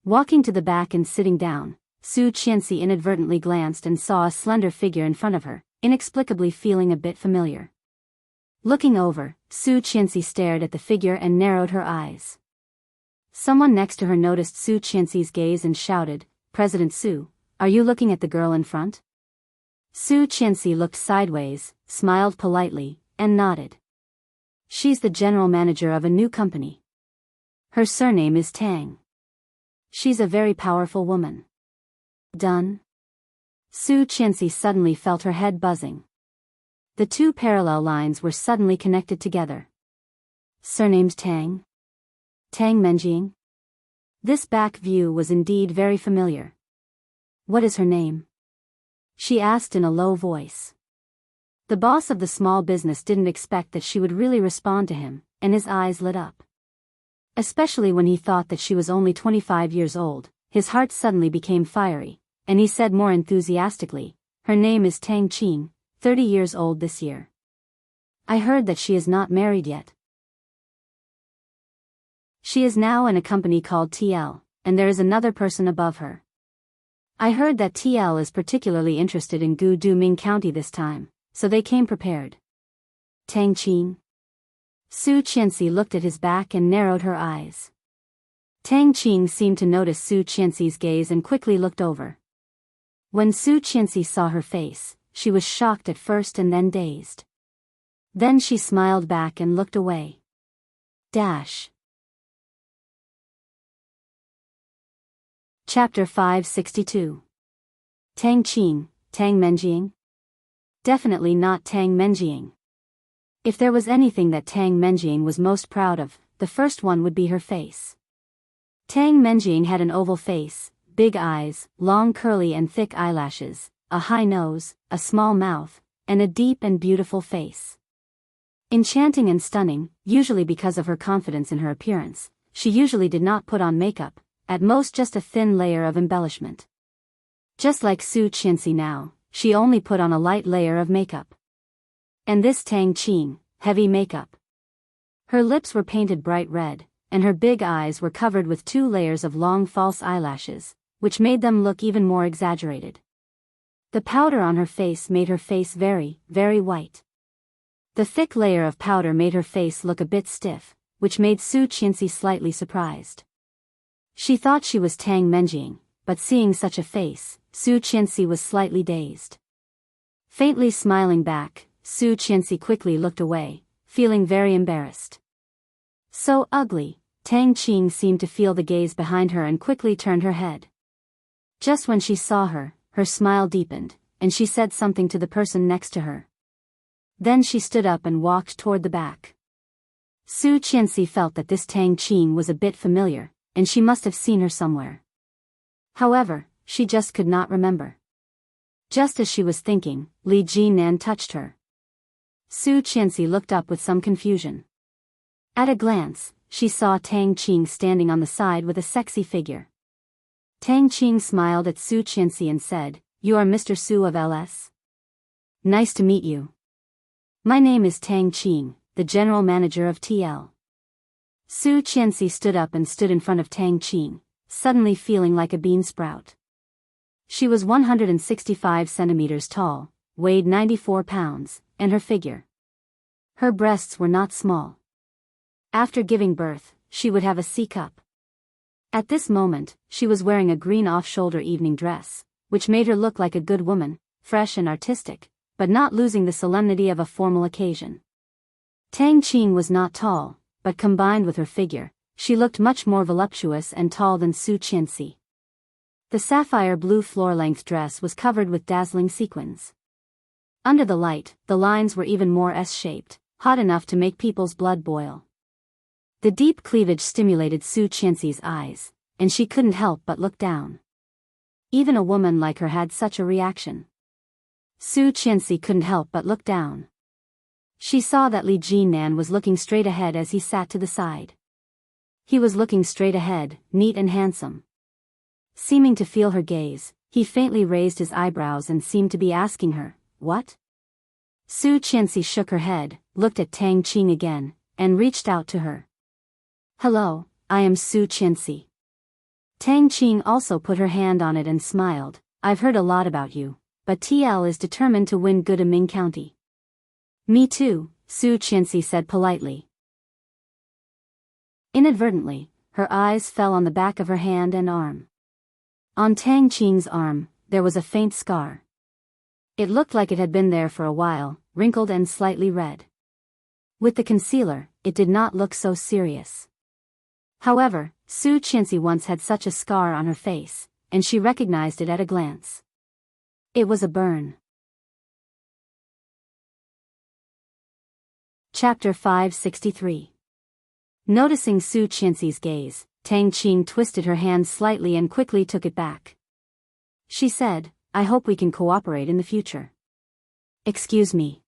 Walking to the back and sitting down, Su Qianxi inadvertently glanced and saw a slender figure in front of her, inexplicably feeling a bit familiar. Looking over, Su Qianxi stared at the figure and narrowed her eyes. Someone next to her noticed Su Qianxi's gaze and shouted, "President Su, are you looking at the girl in front?" Su Qianxi looked sideways, smiled politely, and nodded. "She's the general manager of a new company. Her surname is Tang. She's a very powerful woman." "Done?" Su Qianxi suddenly felt her head buzzing. The two parallel lines were suddenly connected together. Surnamed Tang? Tang Menjing? This back view was indeed very familiar. "What is her name?" she asked in a low voice. The boss of the small business didn't expect that she would really respond to him, and his eyes lit up. Especially when he thought that she was only 25 years old, his heart suddenly became fiery, and he said more enthusiastically, "Her name is Tang Qing, 30 years old this year. I heard that she is not married yet. She is now in a company called TL, and there is another person above her. I heard that TL is particularly interested in Gudoming County this time, so they came prepared." "Tang Qing?" Su Qianxi looked at his back and narrowed her eyes. Tang Qing seemed to notice Su Qianxi's gaze and quickly looked over. When Su Qianxi saw her face, she was shocked at first and then dazed. Then she smiled back and looked away. Chapter 562. Tang Qing, Tang Menjing? Definitely not Tang Menjing. If there was anything that Tang Menjing was most proud of, the first one would be her face. Tang Menjing had an oval face, big eyes, long curly and thick eyelashes, a high nose, a small mouth, and a deep and beautiful face. Enchanting and stunning, usually because of her confidence in her appearance, she usually did not put on makeup, at most just a thin layer of embellishment. Just like Su Qianxi now, she only put on a light layer of makeup. And this Tang Qing, heavy makeup. Her lips were painted bright red, and her big eyes were covered with 2 layers of long false eyelashes, which made them look even more exaggerated. The powder on her face made her face very, very white. The thick layer of powder made her face look a bit stiff, which made Su Qianxi slightly surprised. She thought she was Tang Menjing, but seeing such a face, Su Qianxi was slightly dazed. Faintly smiling back, Su Qianxi quickly looked away, feeling very embarrassed. So ugly, Tang Qing seemed to feel the gaze behind her and quickly turned her head. Just when she saw her, her smile deepened, and she said something to the person next to her. Then she stood up and walked toward the back. Su Qianxi felt that this Tang Qing was a bit familiar, and she must have seen her somewhere. However, she just could not remember. Just as she was thinking, Li Jinan touched her. Su Qianxi looked up with some confusion. At a glance, she saw Tang Qing standing on the side with a sexy figure. Tang Qing smiled at Su Qianxi and said, "You are Mr. Su of LS? Nice to meet you. My name is Tang Qing, the general manager of TL." Su Qianxi stood up and stood in front of Tang Qing, suddenly feeling like a bean sprout. She was 165 centimeters tall, weighed 94 pounds, and her figure. Her breasts were not small. After giving birth, she would have a C-cup. At this moment, she was wearing a green off-shoulder evening dress, which made her look like a good woman, fresh and artistic, but not losing the solemnity of a formal occasion. Tang Qing was not tall, but combined with her figure, she looked much more voluptuous and tall than Su Qianxi. The sapphire blue floor-length dress was covered with dazzling sequins. Under the light, the lines were even more S-shaped, hot enough to make people's blood boil. The deep cleavage stimulated Su Qianxi's eyes, and she couldn't help but look down. Even a woman like her had such a reaction. Su Qianxi couldn't help but look down. She saw that Li Jinan was looking straight ahead as he sat to the side. He was looking straight ahead, neat and handsome. Seeming to feel her gaze, he faintly raised his eyebrows and seemed to be asking her, "What?" Su Qianxi shook her head, looked at Tang Qing again, and reached out to her. "Hello, I am Su Qianxi." Tang Qing also put her hand on it and smiled. "I've heard a lot about you, but TL is determined to win Gudaming County." "Me too," Su Qianxi said politely. Inadvertently, her eyes fell on the back of her hand and arm. On Tang Qing's arm, there was a faint scar. It looked like it had been there for a while, wrinkled and slightly red. With the concealer, it did not look so serious. However, Su Qianxi once had such a scar on her face, and she recognized it at a glance. It was a burn. Chapter 563. Noticing Su Qianxi's gaze, Tang Qing twisted her hand slightly and quickly took it back. She said, "I hope we can cooperate in the future." "Excuse me."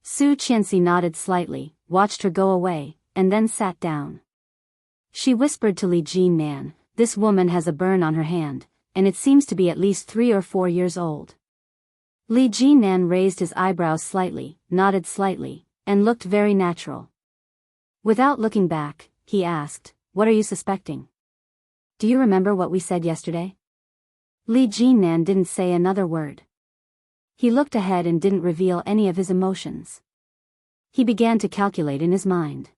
Su Qianxi nodded slightly, watched her go away, and then sat down. She whispered to Li Jinan, "This woman has a burn on her hand, and it seems to be at least 3 or 4 years old." Li Jinan raised his eyebrows slightly, nodded slightly, and looked very natural. Without looking back, he asked, "What are you suspecting? Do you remember what we said yesterday?" Li Jinan didn't say another word. He looked ahead and didn't reveal any of his emotions. He began to calculate in his mind.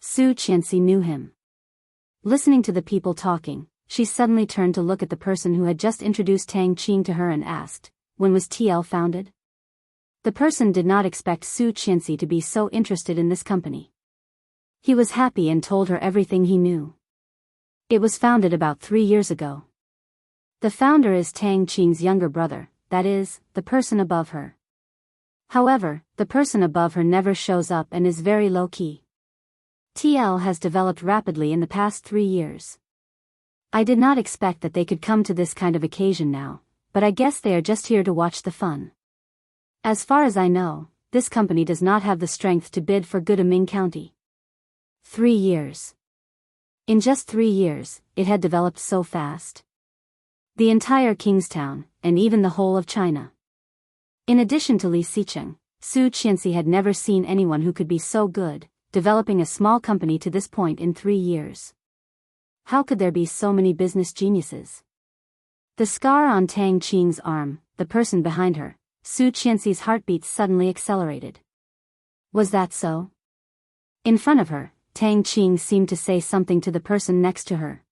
Su Qianxi knew him. Listening to the people talking, she suddenly turned to look at the person who had just introduced Tang Qing to her and asked, "When was TL founded?" The person did not expect Su Qianxi to be so interested in this company. He was happy and told her everything he knew. "It was founded about 3 years ago. The founder is Tang Qing's younger brother, that is, the person above her. However, the person above her never shows up and is very low-key. TL has developed rapidly in the past 3 years. I did not expect that they could come to this kind of occasion now, but I guess they are just here to watch the fun. As far as I know, this company does not have the strength to bid for Gudaming County." 3 years. In just 3 years, it had developed so fast. The entire Kingstown, and even the whole of China. In addition to Li Xicheng, Su Qianxi had never seen anyone who could be so good, developing a small company to this point in 3 years. How could there be so many business geniuses? The scar on Tang Qing's arm, the person behind her, Su Qianxi's heartbeat suddenly accelerated. Was that so? In front of her, Tang Qing seemed to say something to the person next to her.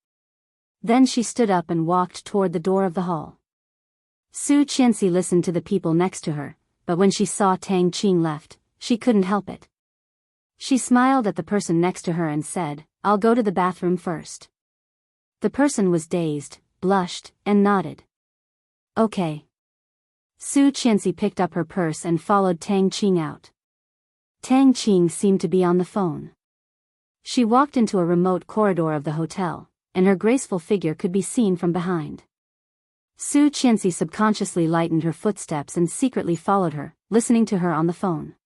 Then she stood up and walked toward the door of the hall. Su Qianxi listened to the people next to her, but when she saw Tang Qing left, she couldn't help it. She smiled at the person next to her and said, "I'll go to the bathroom first." The person was dazed, blushed, and nodded. "Okay." Su Qianxi picked up her purse and followed Tang Qing out. Tang Qing seemed to be on the phone. She walked into a remote corridor of the hotel, and her graceful figure could be seen from behind. Su Qianxi subconsciously lightened her footsteps and secretly followed her, listening to her on the phone.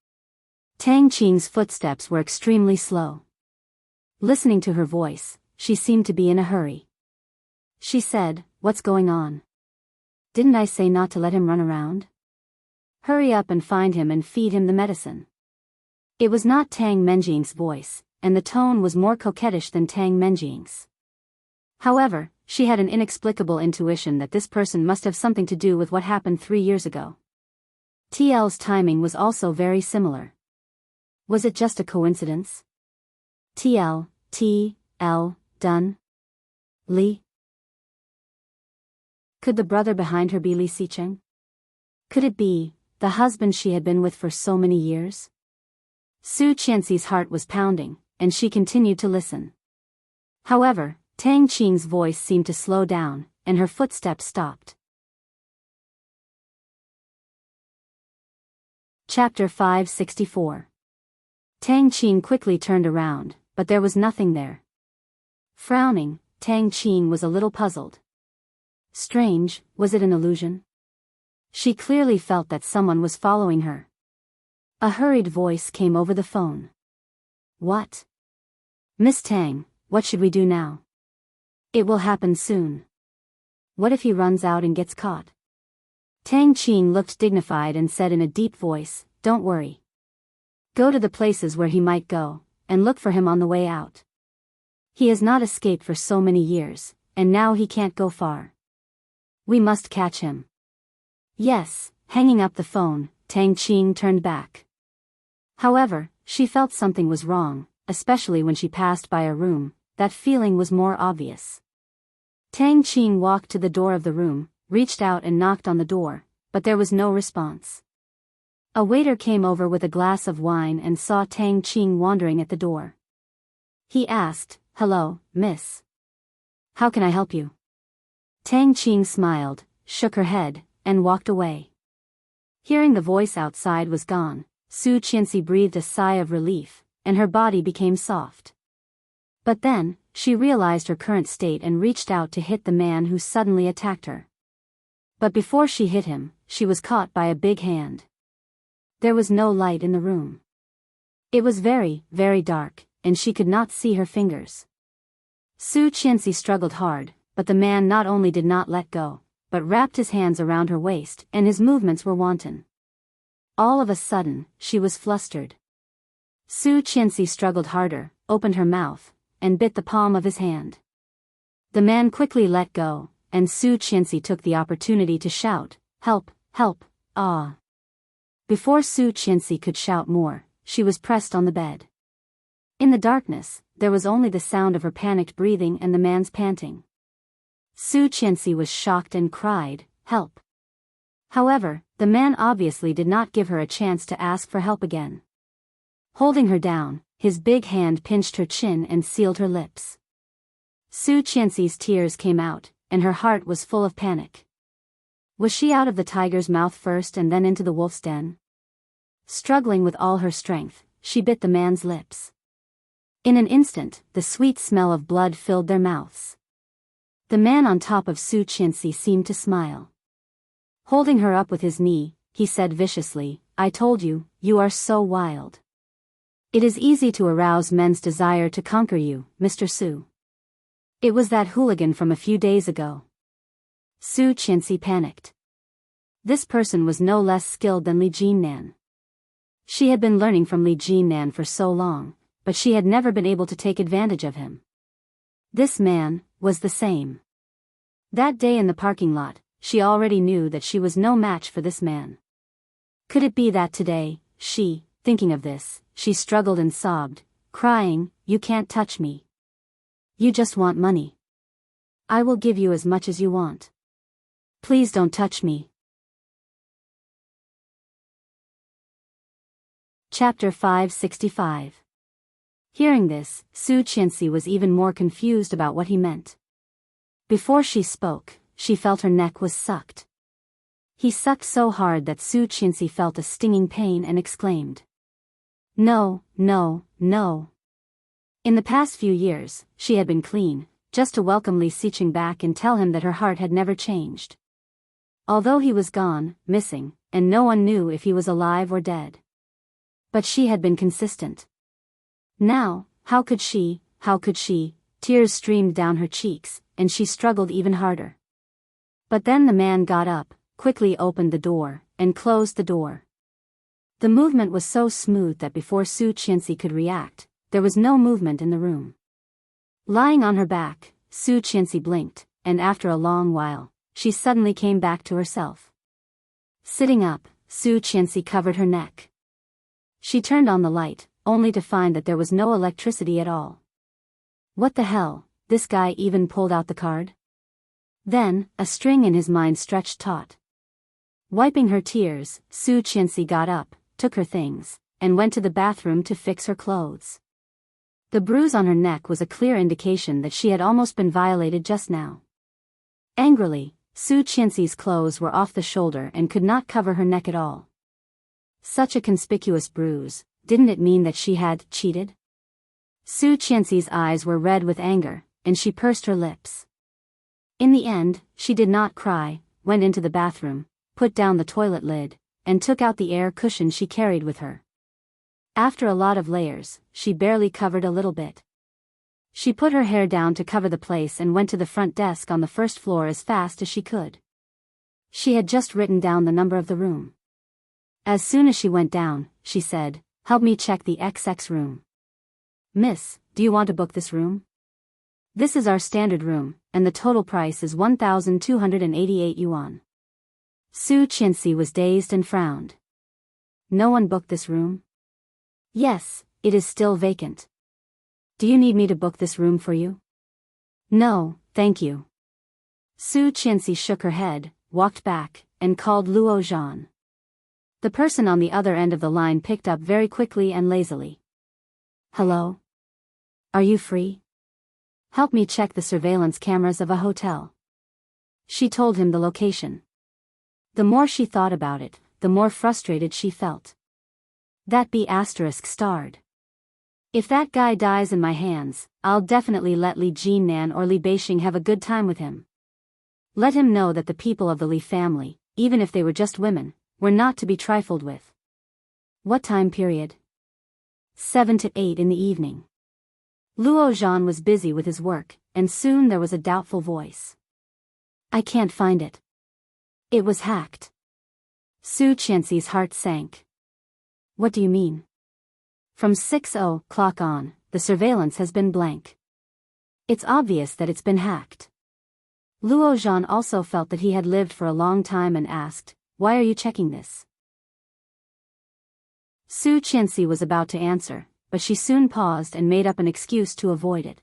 Tang Qing's footsteps were extremely slow. Listening to her voice, she seemed to be in a hurry. She said, "What's going on? Didn't I say not to let him run around? Hurry up and find him and feed him the medicine." It was not Tang Menjing's voice, and the tone was more coquettish than Tang Menjing's. However, she had an inexplicable intuition that this person must have something to do with what happened 3 years ago. TL's timing was also very similar. Was it just a coincidence? TL, done? Li? Could the brother behind her be Li Xicheng? Could it be the husband she had been with for so many years? Su Qianxi's heart was pounding, and she continued to listen. However, Tang Qing's voice seemed to slow down, and her footsteps stopped. Chapter 564. Tang Qing quickly turned around, but there was nothing there. Frowning, Tang Qing was a little puzzled. Strange, was it an illusion? She clearly felt that someone was following her. A hurried voice came over the phone. What? Miss Tang, what should we do now? It will happen soon. What if he runs out and gets caught? Tang Qing looked dignified and said in a deep voice, Don't worry. Go to the places where he might go, and look for him on the way out. He has not escaped for so many years, and now he can't go far. We must catch him. Yes, hanging up the phone, Tang Qing turned back. However, she felt something was wrong, especially when she passed by a room. That feeling was more obvious. Tang Qing walked to the door of the room, reached out and knocked on the door, but there was no response. A waiter came over with a glass of wine and saw Tang Qing wandering at the door. He asked, Hello, miss. How can I help you? Tang Qing smiled, shook her head, and walked away. Hearing the voice outside was gone, Su Qianxi breathed a sigh of relief, and her body became soft. But then, she realized her current state and reached out to hit the man who suddenly attacked her. But before she hit him, she was caught by a big hand. There was no light in the room. It was very, very dark, and she could not see her fingers. Su Qianxi struggled hard, but the man not only did not let go, but wrapped his hands around her waist, and his movements were wanton. All of a sudden, she was flustered. Su Qianxi struggled harder, opened her mouth, and bit the palm of his hand. The man quickly let go, and Su Qianxi took the opportunity to shout, Help, help, ah. Before Su Qianxi could shout more, she was pressed on the bed. In the darkness, there was only the sound of her panicked breathing and the man's panting. Su Qianxi was shocked and cried, Help. However, the man obviously did not give her a chance to ask for help again. Holding her down, his big hand pinched her chin and sealed her lips. Su Qianxi's tears came out, and her heart was full of panic. Was she out of the tiger's mouth first and then into the wolf's den? Struggling with all her strength, she bit the man's lips. In an instant, the sweet smell of blood filled their mouths. The man on top of Su Qianxi seemed to smile. Holding her up with his knee, he said viciously, I told you, you are so wild. It is easy to arouse men's desire to conquer you, Mr. Su. It was that hooligan from a few days ago. Su Qianxi panicked. This person was no less skilled than Li Jinnan. She had been learning from Li Jinnan for so long, but she had never been able to take advantage of him. This man was the same. That day in the parking lot, she already knew that she was no match for this man. Could it be that today, thinking of this, she struggled and sobbed, crying, You can't touch me. You just want money. I will give you as much as you want. Please don't touch me. Chapter 565. Hearing this, Su Qianxi was even more confused about what he meant. Before she spoke, she felt her neck was sucked. He sucked so hard that Su Qianxi felt a stinging pain and exclaimed. No, no, no. In the past few years, she had been clean, just to welcome Li Xiqing back and tell him that her heart had never changed. Although he was gone, missing, and no one knew if he was alive or dead. But she had been consistent. Now, how could she, tears streamed down her cheeks, and she struggled even harder. But then the man got up, quickly opened the door, and closed the door. The movement was so smooth that before Su Qianxi could react, there was no movement in the room. Lying on her back, Su Qianxi blinked, and after a long while, she suddenly came back to herself. Sitting up, Su Qianxi covered her neck. She turned on the light, only to find that there was no electricity at all. What the hell, this guy even pulled out the card? Then, a string in his mind stretched taut. Wiping her tears, Su Qianxi got up, took her things, and went to the bathroom to fix her clothes. The bruise on her neck was a clear indication that she had almost been violated just now. Angrily, Su Qianxi's clothes were off the shoulder and could not cover her neck at all. Such a conspicuous bruise, didn't it mean that she had cheated? Su Qianxi's eyes were red with anger, and she pursed her lips. In the end, she did not cry, went into the bathroom, put down the toilet lid, and took out the air cushion she carried with her. After a lot of layers, she barely covered a little bit. She put her hair down to cover the place and went to the front desk on the first floor as fast as she could. She had just written down the number of the room. As soon as she went down, she said, "Help me check the XX room." "Miss, do you want to book this room? This is our standard room, and the total price is 1,288 yuan. Su Qianxi was dazed and frowned. "No one booked this room?" "Yes, it is still vacant." "Do you need me to book this room for you?" "No, thank you." Su Qianxi shook her head, walked back, and called Luo Zhan. The person on the other end of the line picked up very quickly and lazily. "Hello? Are you free? Help me check the surveillance cameras of a hotel." She told him the location. The more she thought about it, the more frustrated she felt. That B** starred. If that guy dies in my hands, I'll definitely let Li Jinnan or Li Beixing have a good time with him. Let him know that the people of the Li family, even if they were just women, were not to be trifled with. What time period? 7 to 8 in the evening. Luo Zhan was busy with his work, and soon there was a doubtful voice. "I can't find it. It was hacked." Su Qianxi's heart sank. "What do you mean?" "From 6:00 on, the surveillance has been blank. It's obvious that it's been hacked." Luo Zhan also felt that he had lived for a long time and asked, "Why are you checking this?" Su Qianxi was about to answer, but she soon paused and made up an excuse to avoid it.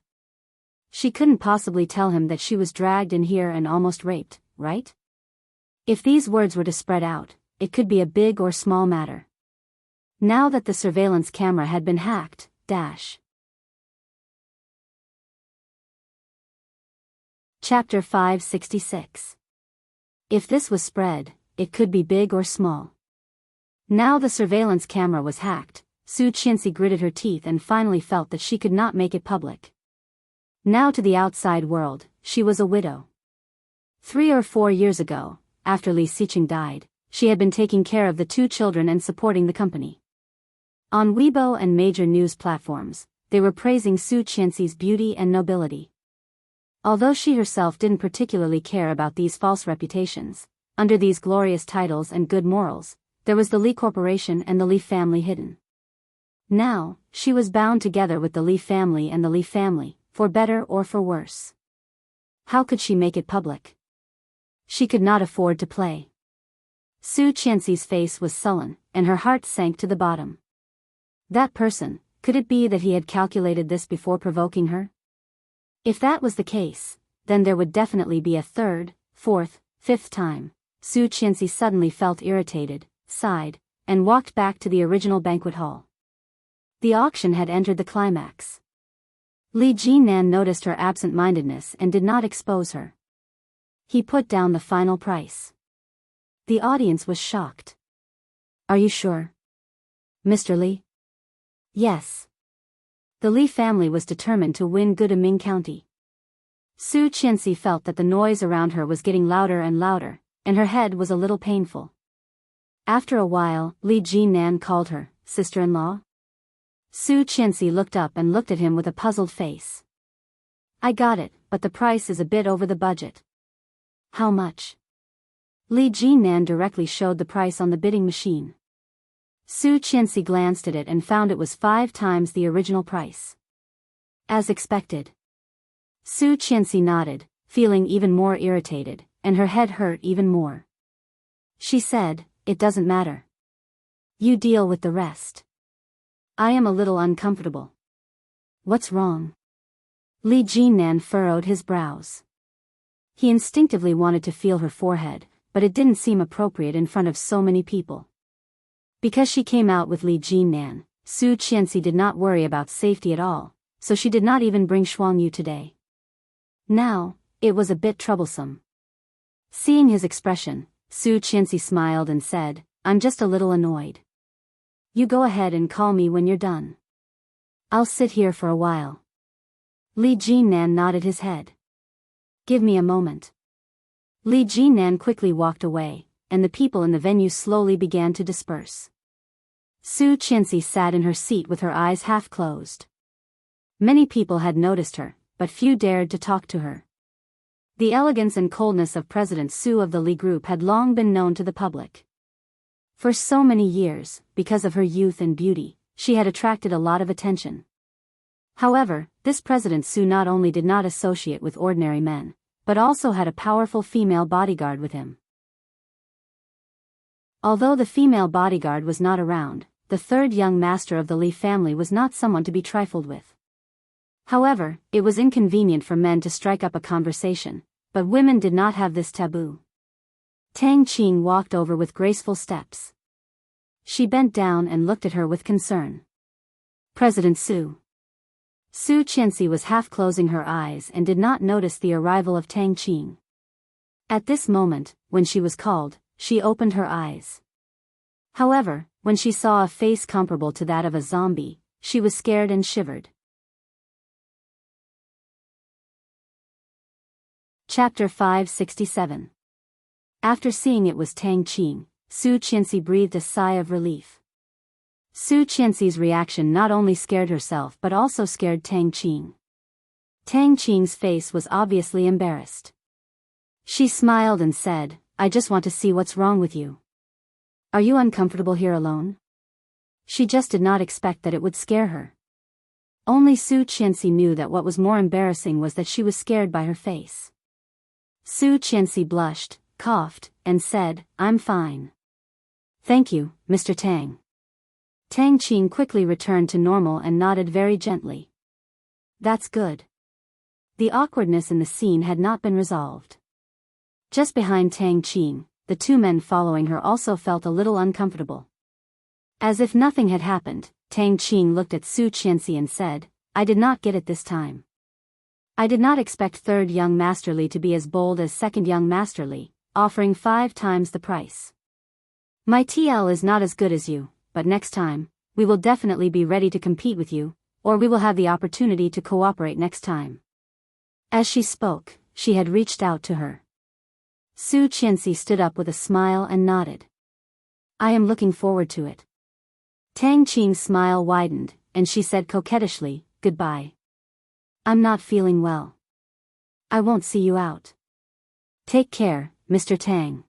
She couldn't possibly tell him that she was dragged in here and almost raped, right? If these words were to spread out, it could be a big or small matter. Now that the surveillance camera had been hacked, Chapter 566. If this was spread, it could be big or small. Now the surveillance camera was hacked, Su Qianxi gritted her teeth and finally felt that she could not make it public. Now to the outside world, she was a widow. 3 or 4 years ago, after Li Xiqing died, she had been taking care of the 2 children and supporting the company. On Weibo and major news platforms, they were praising Su Qianxi's beauty and nobility. Although she herself didn't particularly care about these false reputations, under these glorious titles and good morals, there was the Li Corporation and the Li family hidden. Now, she was bound together with the Li family and the Li family, for better or for worse. How could she make it public? She could not afford to play. Su Qianxi's face was sullen, and her heart sank to the bottom. That person, could it be that he had calculated this before provoking her? If that was the case, then there would definitely be a 3rd, 4th, 5th time. Su Qianxi suddenly felt irritated, sighed, and walked back to the original banquet hall. The auction had entered the climax. Li Jinnan noticed her absent-mindedness and did not expose her. He put down the final price. The audience was shocked. "Are you sure, Mr. Li?" "Yes." The Li family was determined to win Gudaming County. Su Qianxi felt that the noise around her was getting louder and louder, and her head was a little painful. After a while, Li Jinnan called her sister-in-law. Su Qianxi looked up and looked at him with a puzzled face. "I got it, but the price is a bit over the budget." "How much?" Li Jinnan directly showed the price on the bidding machine. Su Qianxi glanced at it and found it was 5 times the original price. As expected. Su Qianxi nodded, feeling even more irritated, and her head hurt even more. She said, "It doesn't matter. You deal with the rest. I am a little uncomfortable." "What's wrong?" Li Jinnan furrowed his brows. He instinctively wanted to feel her forehead, but it didn't seem appropriate in front of so many people. Because she came out with Li Jinnan, Su Qianxi did not worry about safety at all, so she did not even bring Shuangyu today. Now, it was a bit troublesome. Seeing his expression, Su Qianxi smiled and said, "I'm just a little annoyed. You go ahead and call me when you're done. I'll sit here for a while. Li Jinnan nodded his head. Give me a moment. Li Jinnan quickly walked away, and the people in the venue slowly began to disperse. Su Qianxi sat in her seat with her eyes half closed. Many people had noticed her, but few dared to talk to her. The elegance and coldness of President Su of the Li Group had long been known to the public. For so many years, because of her youth and beauty, she had attracted a lot of attention. However, this President Su not only did not associate with ordinary men, but also had a powerful female bodyguard with him. Although the female bodyguard was not around, the third young master of the Li family was not someone to be trifled with. However, it was inconvenient for men to strike up a conversation, but women did not have this taboo. Tang Qing walked over with graceful steps. She bent down and looked at her with concern. President Su. Su Qianxi was half closing her eyes and did not notice the arrival of Tang Qing. At this moment, when she was called, she opened her eyes. However, when she saw a face comparable to that of a zombie, she was scared and shivered. Chapter 567. After seeing it was Tang Qing, Su Qianxi breathed a sigh of relief. Su Qianxi's reaction not only scared herself but also scared Tang Qing. Tang Qing's face was obviously embarrassed. She smiled and said, I just want to see what's wrong with you. Are you uncomfortable here alone? She just did not expect that it would scare her. Only Su Qianxi knew that what was more embarrassing was that she was scared by her face. Su Qianxi blushed, coughed, and said, I'm fine. Thank you, Mr. Tang. Tang Qing quickly returned to normal and nodded very gently. That's good. The awkwardness in the scene had not been resolved. Just behind Tang Qing, the two men following her also felt a little uncomfortable. As if nothing had happened, Tang Qing looked at Su Qianxi and said, I did not get it this time. I did not expect third young Master Li to be as bold as second young Master Li, offering 5 times the price. My TL is not as good as you, but next time, we will definitely be ready to compete with you, or we will have the opportunity to cooperate next time. As she spoke, she had reached out to her. Su Qianxi stood up with a smile and nodded. I am looking forward to it. Tang Qing's smile widened, and she said coquettishly, Goodbye. I'm not feeling well. I won't see you out. Take care, Mr. Tang.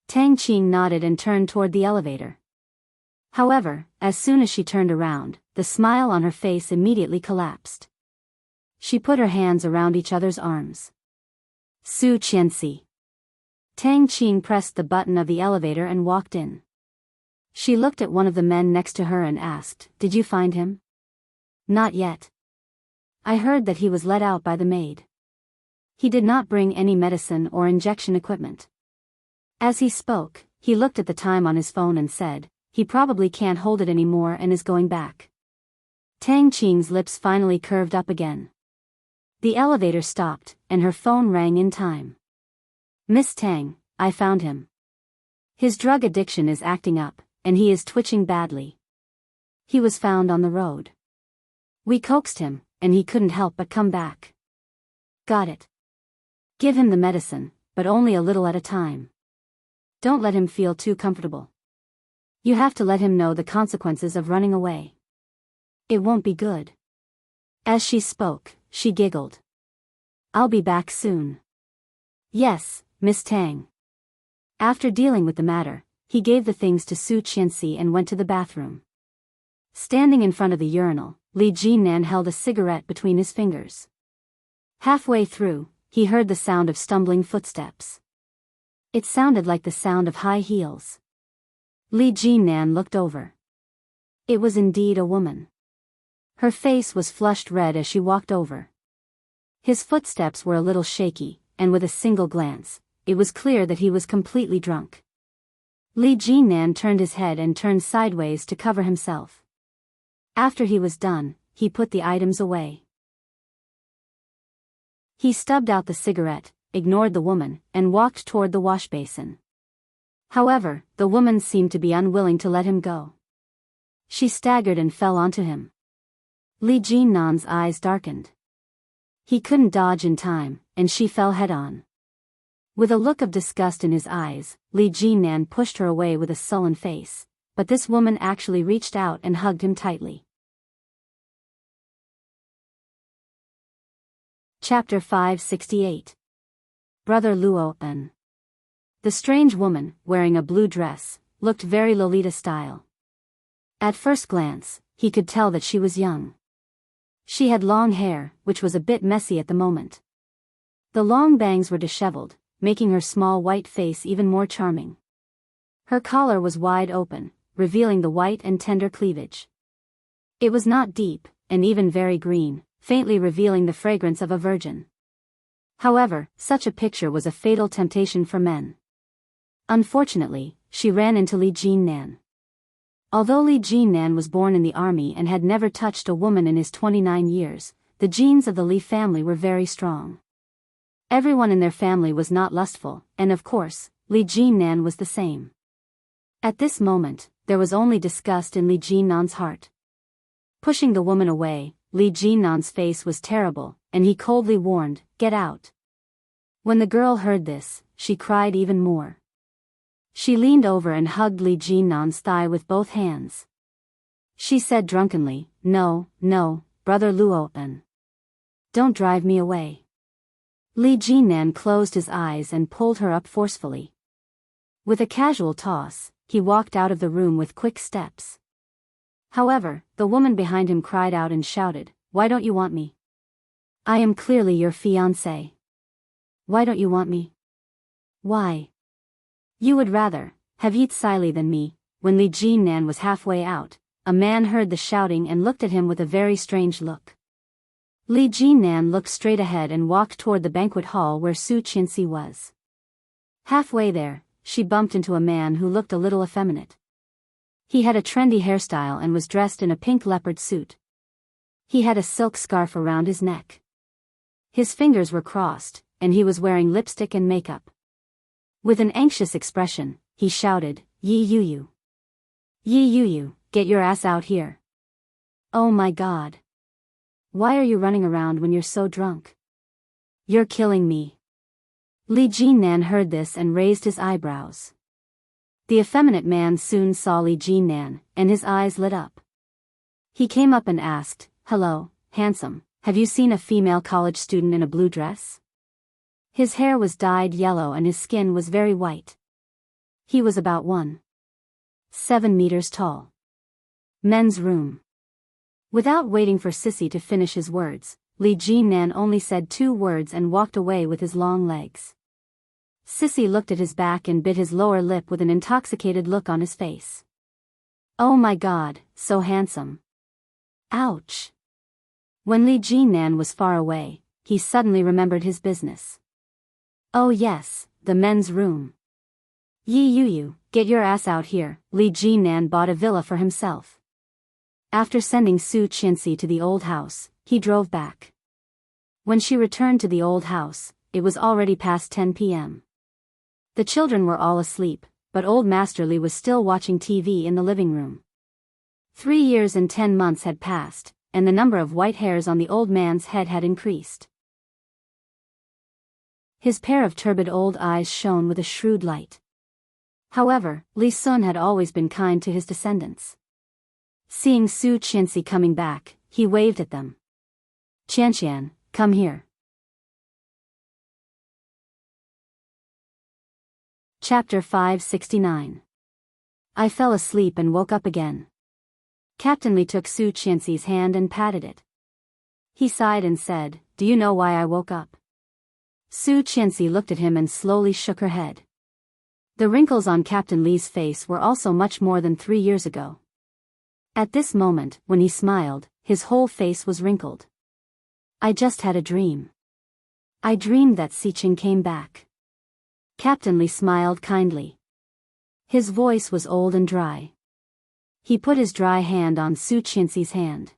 Tang Qing nodded and turned toward the elevator. However, as soon as she turned around, the smile on her face immediately collapsed. She put her hands around each other's arms. Su Qianxi. Tang Qing pressed the button of the elevator and walked in. She looked at one of the men next to her and asked, Did you find him? Not yet. I heard that he was let out by the maid. He did not bring any medicine or injection equipment. As he spoke, he looked at the time on his phone and said, He probably can't hold it anymore and is going back. Tang Qing's lips finally curved up again. The elevator stopped, and her phone rang in time. Miss Tang, I found him. His drug addiction is acting up, and he is twitching badly. He was found on the road. We coaxed him, and he couldn't help but come back. Got it. Give him the medicine, but only a little at a time. Don't let him feel too comfortable. You have to let him know the consequences of running away. It won't be good. As she spoke, she giggled. I'll be back soon. Yes, Miss Tang. After dealing with the matter, he gave the things to Su Qianxi and went to the bathroom. Standing in front of the urinal, Li Jinnan held a cigarette between his fingers. Halfway through, he heard the sound of stumbling footsteps. It sounded like the sound of high heels. Li Jinnan looked over. It was indeed a woman. Her face was flushed red as she walked over. His footsteps were a little shaky, and with a single glance, it was clear that he was completely drunk. Li Jinnan turned his head and turned sideways to cover himself. After he was done, he put the items away. He stubbed out the cigarette, ignored the woman, and walked toward the wash basin. However, the woman seemed to be unwilling to let him go. She staggered and fell onto him. Li Jinnan's eyes darkened. He couldn't dodge in time, and she fell head-on. With a look of disgust in his eyes, Li Jinnan pushed her away with a sullen face, but this woman actually reached out and hugged him tightly. Chapter 568. Brother Luo-en. The strange woman, wearing a blue dress, looked very Lolita style. At first glance, he could tell that she was young. She had long hair, which was a bit messy at the moment. The long bangs were disheveled, making her small white face even more charming. Her collar was wide open, revealing the white and tender cleavage. It was not deep, and even very green, faintly revealing the fragrance of a virgin. However, such a picture was a fatal temptation for men. Unfortunately, she ran into Li Jinnan. Although Li Jinnan was born in the army and had never touched a woman in his 29 years, the genes of the Li family were very strong. Everyone in their family was not lustful, and of course, Li Jinnan was the same. At this moment, there was only disgust in Li Jinnan's heart. Pushing the woman away, Li Jinnan's face was terrible, and he coldly warned, "Get out." When the girl heard this, she cried even more. She leaned over and hugged Li Jinnan's thigh with both hands. She said drunkenly, "No, no, Brother Luo-en. Don't drive me away." Li Jinnan closed his eyes and pulled her up forcefully. With a casual toss, he walked out of the room with quick steps. However, the woman behind him cried out and shouted, "Why don't you want me? I am clearly your fiancé. Why don't you want me? Why? You would rather have Yi Tsili than me." When Li Jinnan was halfway out, a man heard the shouting and looked at him with a very strange look. Li Jinnan looked straight ahead and walked toward the banquet hall where Su Qianxi was. Halfway there, she bumped into a man who looked a little effeminate. He had a trendy hairstyle and was dressed in a pink leopard suit. He had a silk scarf around his neck. His fingers were crossed, and he was wearing lipstick and makeup. With an anxious expression, he shouted, "Yi Yuyu. Yi Yuyu, get your ass out here. Oh my god. Why are you running around when you're so drunk? You're killing me." Li Jinnan heard this and raised his eyebrows. The effeminate man soon saw Li Jinnan, and his eyes lit up. He came up and asked, "Hello, handsome, have you seen a female college student in a blue dress?" His hair was dyed yellow and his skin was very white. He was about 1.7 meters tall. Men's room. Without waiting for Sissy to finish his words, Li Jinnan only said 2 words and walked away with his long legs. Sissy looked at his back and bit his lower lip with an intoxicated look on his face. Oh my god, so handsome. Ouch. When Li Jinnan was far away, he suddenly remembered his business. Oh yes, the men's room. Yi Yuyu, get your ass out here. Li Jinnan bought a villa for himself. After sending Su Qianxi to the old house, he drove back. When she returned to the old house, it was already past 10 p.m. The children were all asleep, but old Master Li was still watching TV in the living room. 3 years and 10 months had passed, and the number of white hairs on the old man's head had increased. His pair of turbid old eyes shone with a shrewd light. However, Li Sun had always been kind to his descendants. Seeing Su Qianxi coming back, he waved at them. "Qianqian, come here." Chapter 569. I fell asleep and woke up again. Captain Li took Su Qianxi's hand and patted it. He sighed and said, "Do you know why I woke up?" Su Qianxi looked at him and slowly shook her head. The wrinkles on Captain Li's face were also much more than 3 years ago. At this moment, when he smiled, his whole face was wrinkled. "I just had a dream. I dreamed that Xiqing came back." Captain Li smiled kindly. His voice was old and dry. He put his dry hand on Su Qianxi's hand.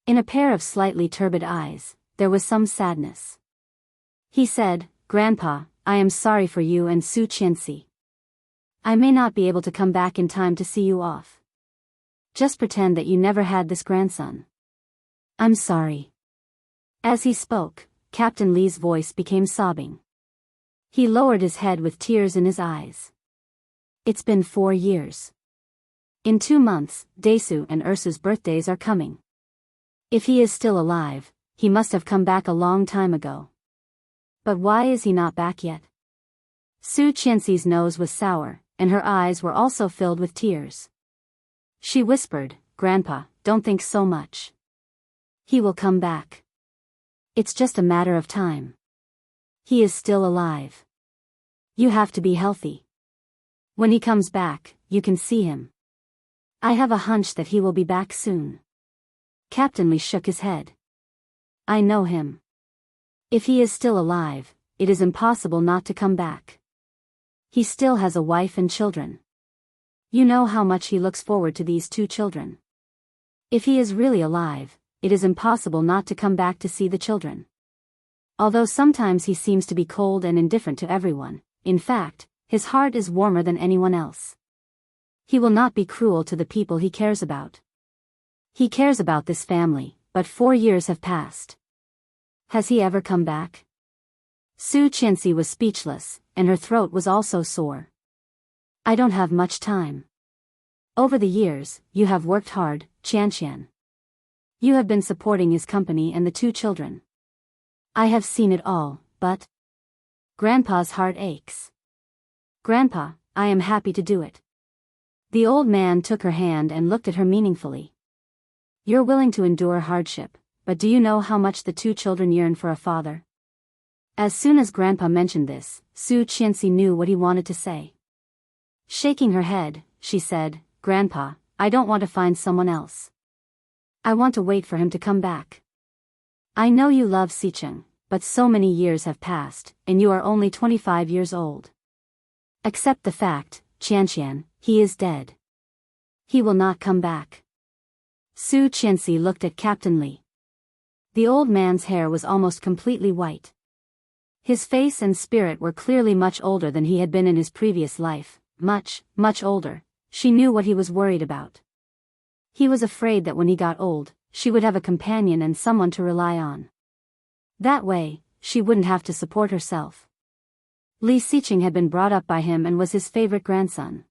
In a pair of slightly turbid eyes, there was some sadness. He said, "Grandpa, I am sorry for you and Su Qianxi. I may not be able to come back in time to see you off." Just pretend that you never had this grandson. I'm sorry. As he spoke, Captain Lee's voice became sobbing. He lowered his head with tears in his eyes. It's been 4 years. In 2 months, Daesu and Ursu's birthdays are coming. If he is still alive, he must have come back a long time ago. But why is he not back yet? Su Qianxi's nose was sour, and her eyes were also filled with tears. She whispered, Grandpa, don't think so much. He will come back. It's just a matter of time. He is still alive. You have to be healthy. When he comes back, you can see him. I have a hunch that he will be back soon. Captain Lee shook his head. I know him. If he is still alive, it is impossible not to come back. He still has a wife and children. You know how much he looks forward to these 2 children. If he is really alive, it is impossible not to come back to see the children. Although sometimes he seems to be cold and indifferent to everyone, in fact, his heart is warmer than anyone else. He will not be cruel to the people he cares about. He cares about this family, but 4 years have passed. Has he ever come back? Su Qianxi was speechless, and her throat was also sore. I don't have much time. Over the years, you have worked hard, Qianqian. You have been supporting his company and the 2 children. I have seen it all, but... Grandpa's heart aches. Grandpa, I am happy to do it. The old man took her hand and looked at her meaningfully. You're willing to endure hardship, but do you know how much the 2 children yearn for a father? As soon as Grandpa mentioned this, Su Qianxi knew what he wanted to say. Shaking her head, she said, Grandpa, I don't want to find someone else. I want to wait for him to come back. I know you love Xicheng, but so many years have passed, and you are only 25 years old. Accept the fact, Qianqian, he is dead. He will not come back. Su Qianxi looked at Captain Li. The old man's hair was almost completely white. His face and spirit were clearly much older than he had been in his previous life, much, much older. She knew what he was worried about. He was afraid that when he got old, she would have a companion and someone to rely on. That way, she wouldn't have to support herself. Li Xicheng had been brought up by him and was his favorite grandson.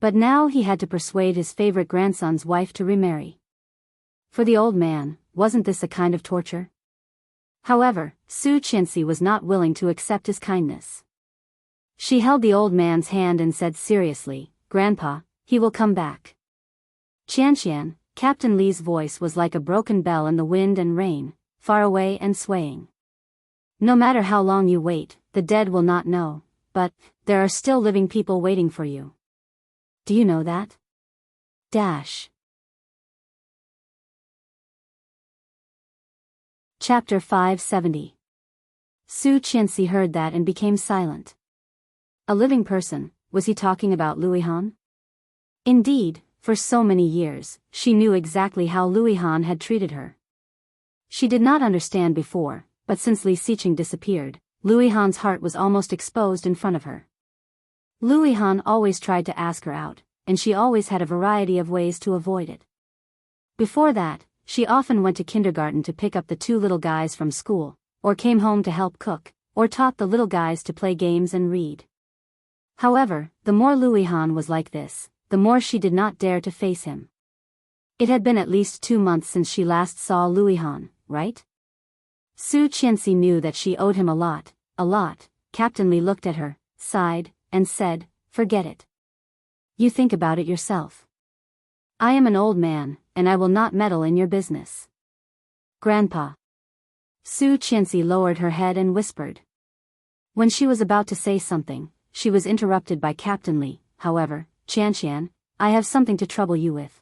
But now he had to persuade his favorite grandson's wife to remarry. For the old man, wasn't this a kind of torture? However, Su Qianxi was not willing to accept his kindness. She held the old man's hand and said seriously, Grandpa, he will come back. Qianqian, Captain Li's voice was like a broken bell in the wind and rain, far away and swaying. No matter how long you wait, the dead will not know, but there are still living people waiting for you. Do you know that? Chapter 570. Su Qianxi heard that and became silent. A living person, was he talking about Louis Han? Indeed, for so many years, she knew exactly how Louis Han had treated her. She did not understand before, but since Li Xicheng disappeared, Louis Han's heart was almost exposed in front of her. Louis Han always tried to ask her out, and she always had a variety of ways to avoid it. Before that, she often went to kindergarten to pick up the 2 little guys from school, or came home to help cook, or taught the little guys to play games and read. However, the more Louis Han was like this, the more she did not dare to face him. It had been at least 2 months since she last saw Louis Han, right? Su Qianxi knew that she owed him a lot. Captain Li looked at her, sighed, and said, forget it. You think about it yourself. I am an old man, and I will not meddle in your business. Grandpa. Su Qianxi lowered her head and whispered. When she was about to say something, she was interrupted by Captain Li. However, Qianqian, I have something to trouble you with.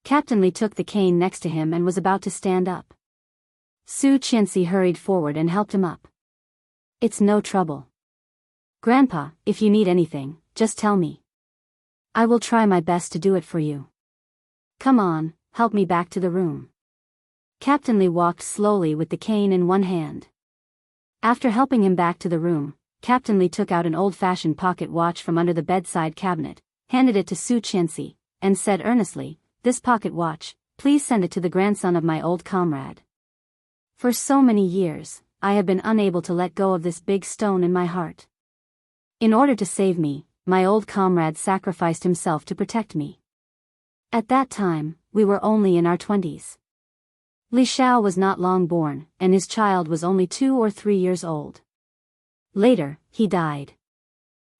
Captain Li took the cane next to him and was about to stand up. Su Qianxi hurried forward and helped him up. It's no trouble. Grandpa, if you need anything, just tell me. I will try my best to do it for you. Come on, help me back to the room. Captain Li walked slowly with the cane in one hand. After helping him back to the room, Captain Li took out an old-fashioned pocket watch from under the bedside cabinet, handed it to Su Qianxi, and said earnestly, "This pocket watch, please send it to the grandson of my old comrade. For so many years, I have been unable to let go of this big stone in my heart. In order to save me, my old comrade sacrificed himself to protect me. At that time, we were only in our 20s. Li Xiao was not long born, and his child was only 2 or 3 years old. Later, he died.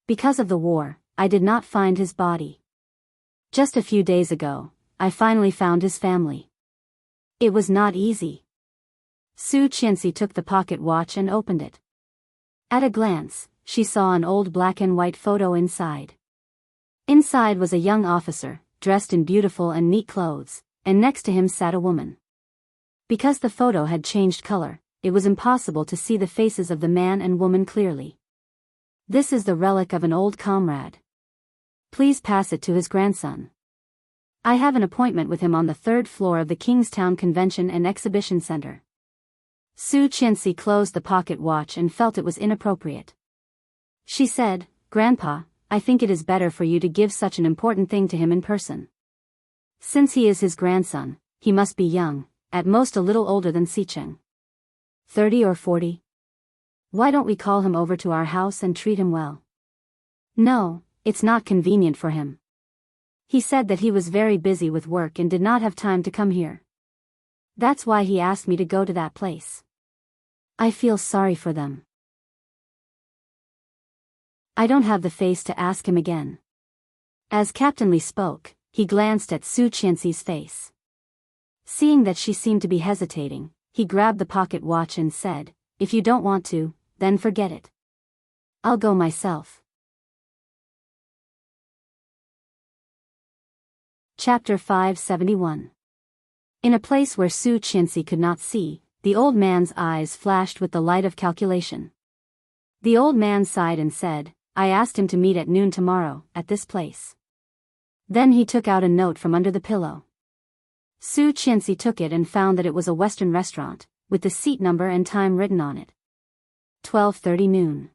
Because of the war, I did not find his body. Just a few days ago, I finally found his family. It was not easy." Su Qianxi took the pocket watch and opened it. At a glance, she saw an old black and white photo inside. Inside was a young officer, dressed in beautiful and neat clothes, and next to him sat a woman. Because the photo had changed color, it was impossible to see the faces of the man and woman clearly. "This is the relic of an old comrade. Please pass it to his grandson. I have an appointment with him on the 3rd floor of the Kingstown Convention and Exhibition Center." Su Qianxi closed the pocket watch and felt it was inappropriate. She said, "Grandpa, I think it is better for you to give such an important thing to him in person. Since he is his grandson, he must be young, at most a little older than Xicheng. 30 or 40? Why don't we call him over to our house and treat him well?" "No, it's not convenient for him. He said that he was very busy with work and did not have time to come here. That's why he asked me to go to that place. I feel sorry for them. I don't have the face to ask him again." As Captain Li spoke, he glanced at Su Qianxi's face. Seeing that she seemed to be hesitating, he grabbed the pocket watch and said, "If you don't want to, then forget it. I'll go myself." Chapter 571. In a place where Su Qianxi could not see, the old man's eyes flashed with the light of calculation. The old man sighed and said, "I asked him to meet at noon tomorrow, at this place." Then he took out a note from under the pillow. Su Qianxi took it and found that it was a Western restaurant, with the seat number and time written on it. 12:30 noon.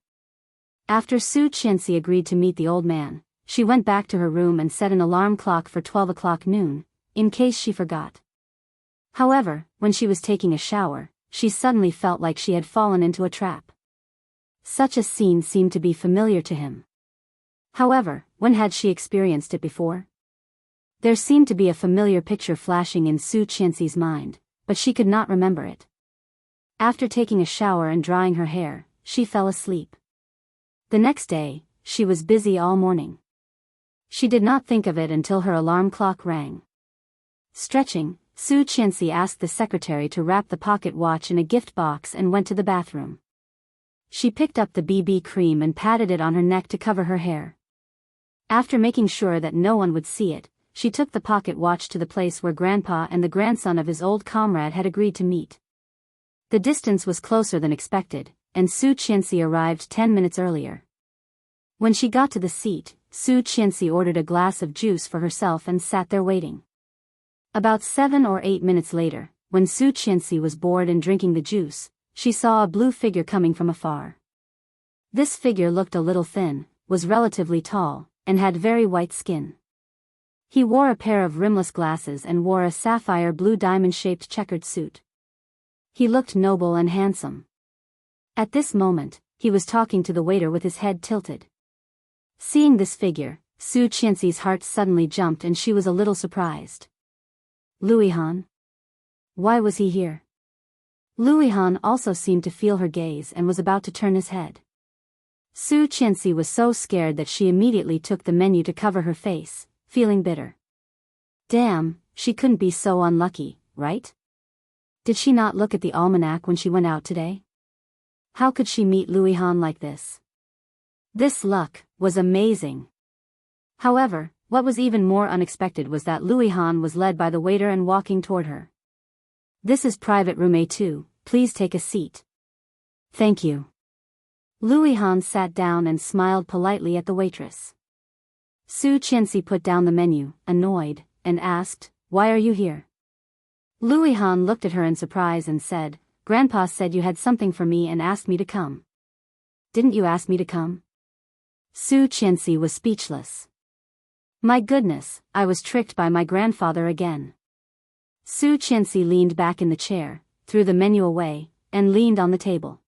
After Su Qianxi agreed to meet the old man, she went back to her room and set an alarm clock for 12 o'clock noon, in case she forgot. However, when she was taking a shower, she suddenly felt like she had fallen into a trap. Such a scene seemed to be familiar to him. However, when had she experienced it before? There seemed to be a familiar picture flashing in Su Qianxi's mind, but she could not remember it. After taking a shower and drying her hair, she fell asleep. The next day, she was busy all morning. She did not think of it until her alarm clock rang. Stretching, Su Qianxi asked the secretary to wrap the pocket watch in a gift box and went to the bathroom. She picked up the BB cream and patted it on her neck to cover her hair. After making sure that no one would see it, she took the pocket watch to the place where Grandpa and the grandson of his old comrade had agreed to meet. The distance was closer than expected, and Su Qianxi arrived 10 minutes earlier. When she got to the seat, Su Qianxi ordered a glass of juice for herself and sat there waiting. About 7 or 8 minutes later, when Su Qianxi was bored and drinking the juice, she saw a blue figure coming from afar. This figure looked a little thin, was relatively tall, and had very white skin. He wore a pair of rimless glasses and wore a sapphire blue diamond-shaped checkered suit. He looked noble and handsome. At this moment, he was talking to the waiter with his head tilted. Seeing this figure, Su Qianxi's heart suddenly jumped and she was a little surprised. Louis Han? Why was he here? Louis Han also seemed to feel her gaze and was about to turn his head. Su Qianxi was so scared that she immediately took the menu to cover her face, feeling bitter. Damn, she couldn't be so unlucky, right? Did she not look at the almanac when she went out today? How could she meet Louis Han like this? This luck was amazing. However, what was even more unexpected was that Louis Han was led by the waiter and walking toward her. This is private room A2, please take a seat. Thank you. Louis Han sat down and smiled politely at the waitress. Su Qianxi put down the menu, annoyed, and asked, "Why are you here?" Louis Han looked at her in surprise and said, "Grandpa said you had something for me and asked me to come." "Didn't you ask me to come?" Su Qianxi was speechless. My goodness, I was tricked by my grandfather again. Su Qianxi leaned back in the chair, threw the menu away, and leaned on the table.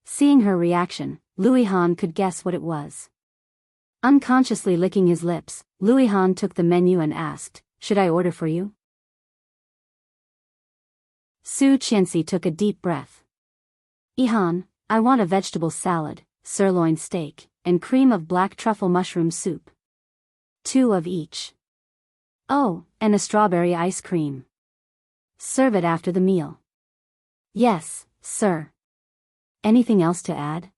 Seeing her reaction, Louis Han could guess what it was. Unconsciously licking his lips, Louis Han took the menu and asked, "Should I order for you?" Su Qianxi took a deep breath. "Han, I want a vegetable salad, sirloin steak, and cream of black truffle mushroom soup. 2 of each. Oh, and a strawberry ice cream. Serve it after the meal." "Yes, sir." "Anything else to add?"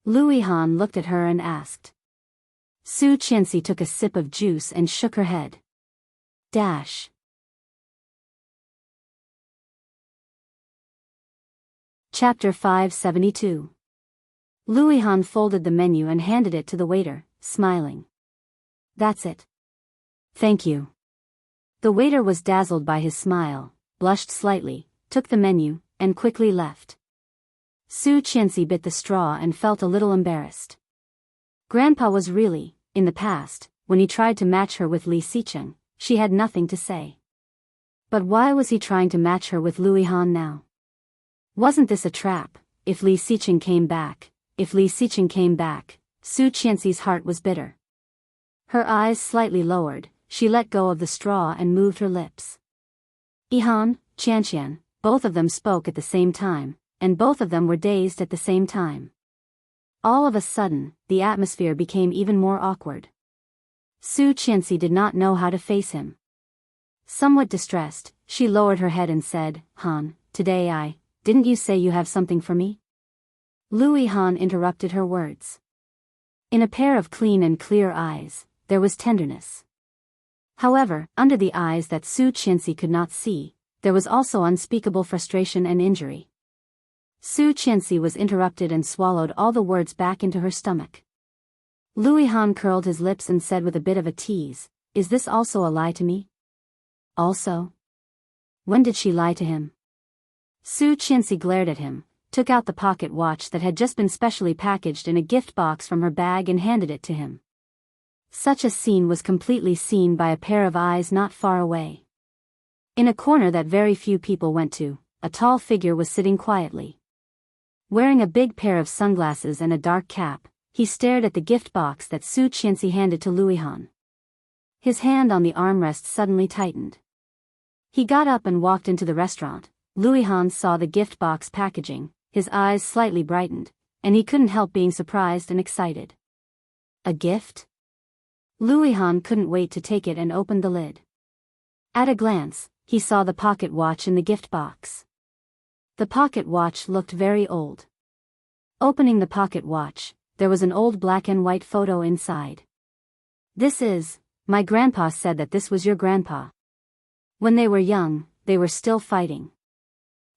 Louis Han looked at her and asked. Su Qianxi took a sip of juice and shook her head. Dash. Chapter 572. Louis Han folded the menu and handed it to the waiter, smiling. "That's it. Thank you." The waiter was dazzled by his smile, blushed slightly, took the menu, and quickly left. Su Qianxi bit the straw and felt a little embarrassed. Grandpa was really, in the past, when he tried to match her with Li Xicheng, she had nothing to say. But why was he trying to match her with Louis Han now? Wasn't this a trap? If Li Xicheng came back, Su Qianxi's heart was bitter. Her eyes slightly lowered, she let go of the straw and moved her lips. "Han, Qianqian," both of them spoke at the same time, and both of them were dazed at the same time. All of a sudden, the atmosphere became even more awkward. Su Qianxi did not know how to face him. Somewhat distressed, she lowered her head and said, "Han, today didn't you say you have something for me?" Louis Han interrupted her words. In a pair of clean and clear eyes, there was tenderness. However, under the eyes that Su Qianxi could not see, there was also unspeakable frustration and injury. Su Qianxi was interrupted and swallowed all the words back into her stomach. Louis Han curled his lips and said with a bit of a tease, "Is this also a lie to me?" "Also? When did she lie to him?" Su Qianxi glared at him, took out the pocket watch that had just been specially packaged in a gift box from her bag and handed it to him. Such a scene was completely seen by a pair of eyes not far away. In a corner that very few people went to, a tall figure was sitting quietly. Wearing a big pair of sunglasses and a dark cap, he stared at the gift box that Su Qianxi handed to Louis Han. His hand on the armrest suddenly tightened. He got up and walked into the restaurant. Louis Han saw the gift box packaging, his eyes slightly brightened, and he couldn't help being surprised and excited. A gift? Louis Han couldn't wait to take it and opened the lid. At a glance, he saw the pocket watch in the gift box. The pocket watch looked very old. Opening the pocket watch, there was an old black and white photo inside. "This is, my grandpa said that this was your grandpa. When they were young, they were still fighting.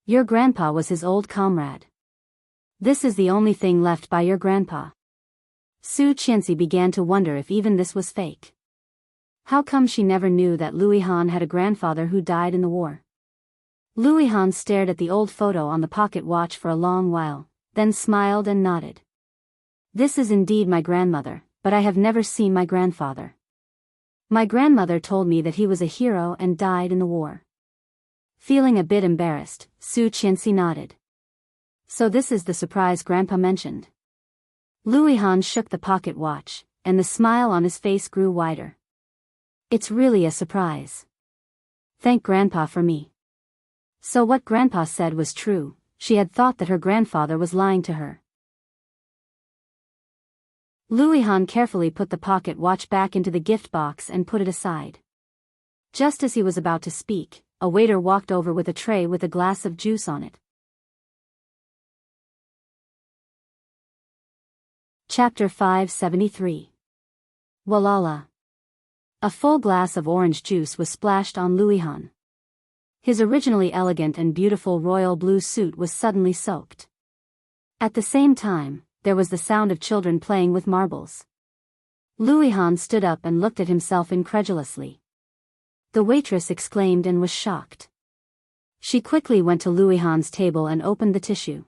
Your grandpa was his old comrade. This is the only thing left by your grandpa." Su Qianxi began to wonder if even this was fake. How come she never knew that Louis Han had a grandfather who died in the war? Louis Han stared at the old photo on the pocket watch for a long while, then smiled and nodded. "This is indeed my grandmother, but I have never seen my grandfather. My grandmother told me that he was a hero and died in the war." Feeling a bit embarrassed, Su Qianxi nodded. "So this is the surprise Grandpa mentioned." Louis Han shook the pocket watch, and the smile on his face grew wider. "It's really a surprise. Thank Grandpa for me." So what Grandpa said was true. She had thought that her grandfather was lying to her. Louis Han carefully put the pocket watch back into the gift box and put it aside. Just as he was about to speak, a waiter walked over with a tray with a glass of juice on it. Chapter 573. Walala. A full glass of orange juice was splashed on Louis Han. His originally elegant and beautiful royal blue suit was suddenly soaked. At the same time, there was the sound of children playing with marbles. Louis Han stood up and looked at himself incredulously. The waitress exclaimed and was shocked. She quickly went to Louis Han's table and opened the tissue.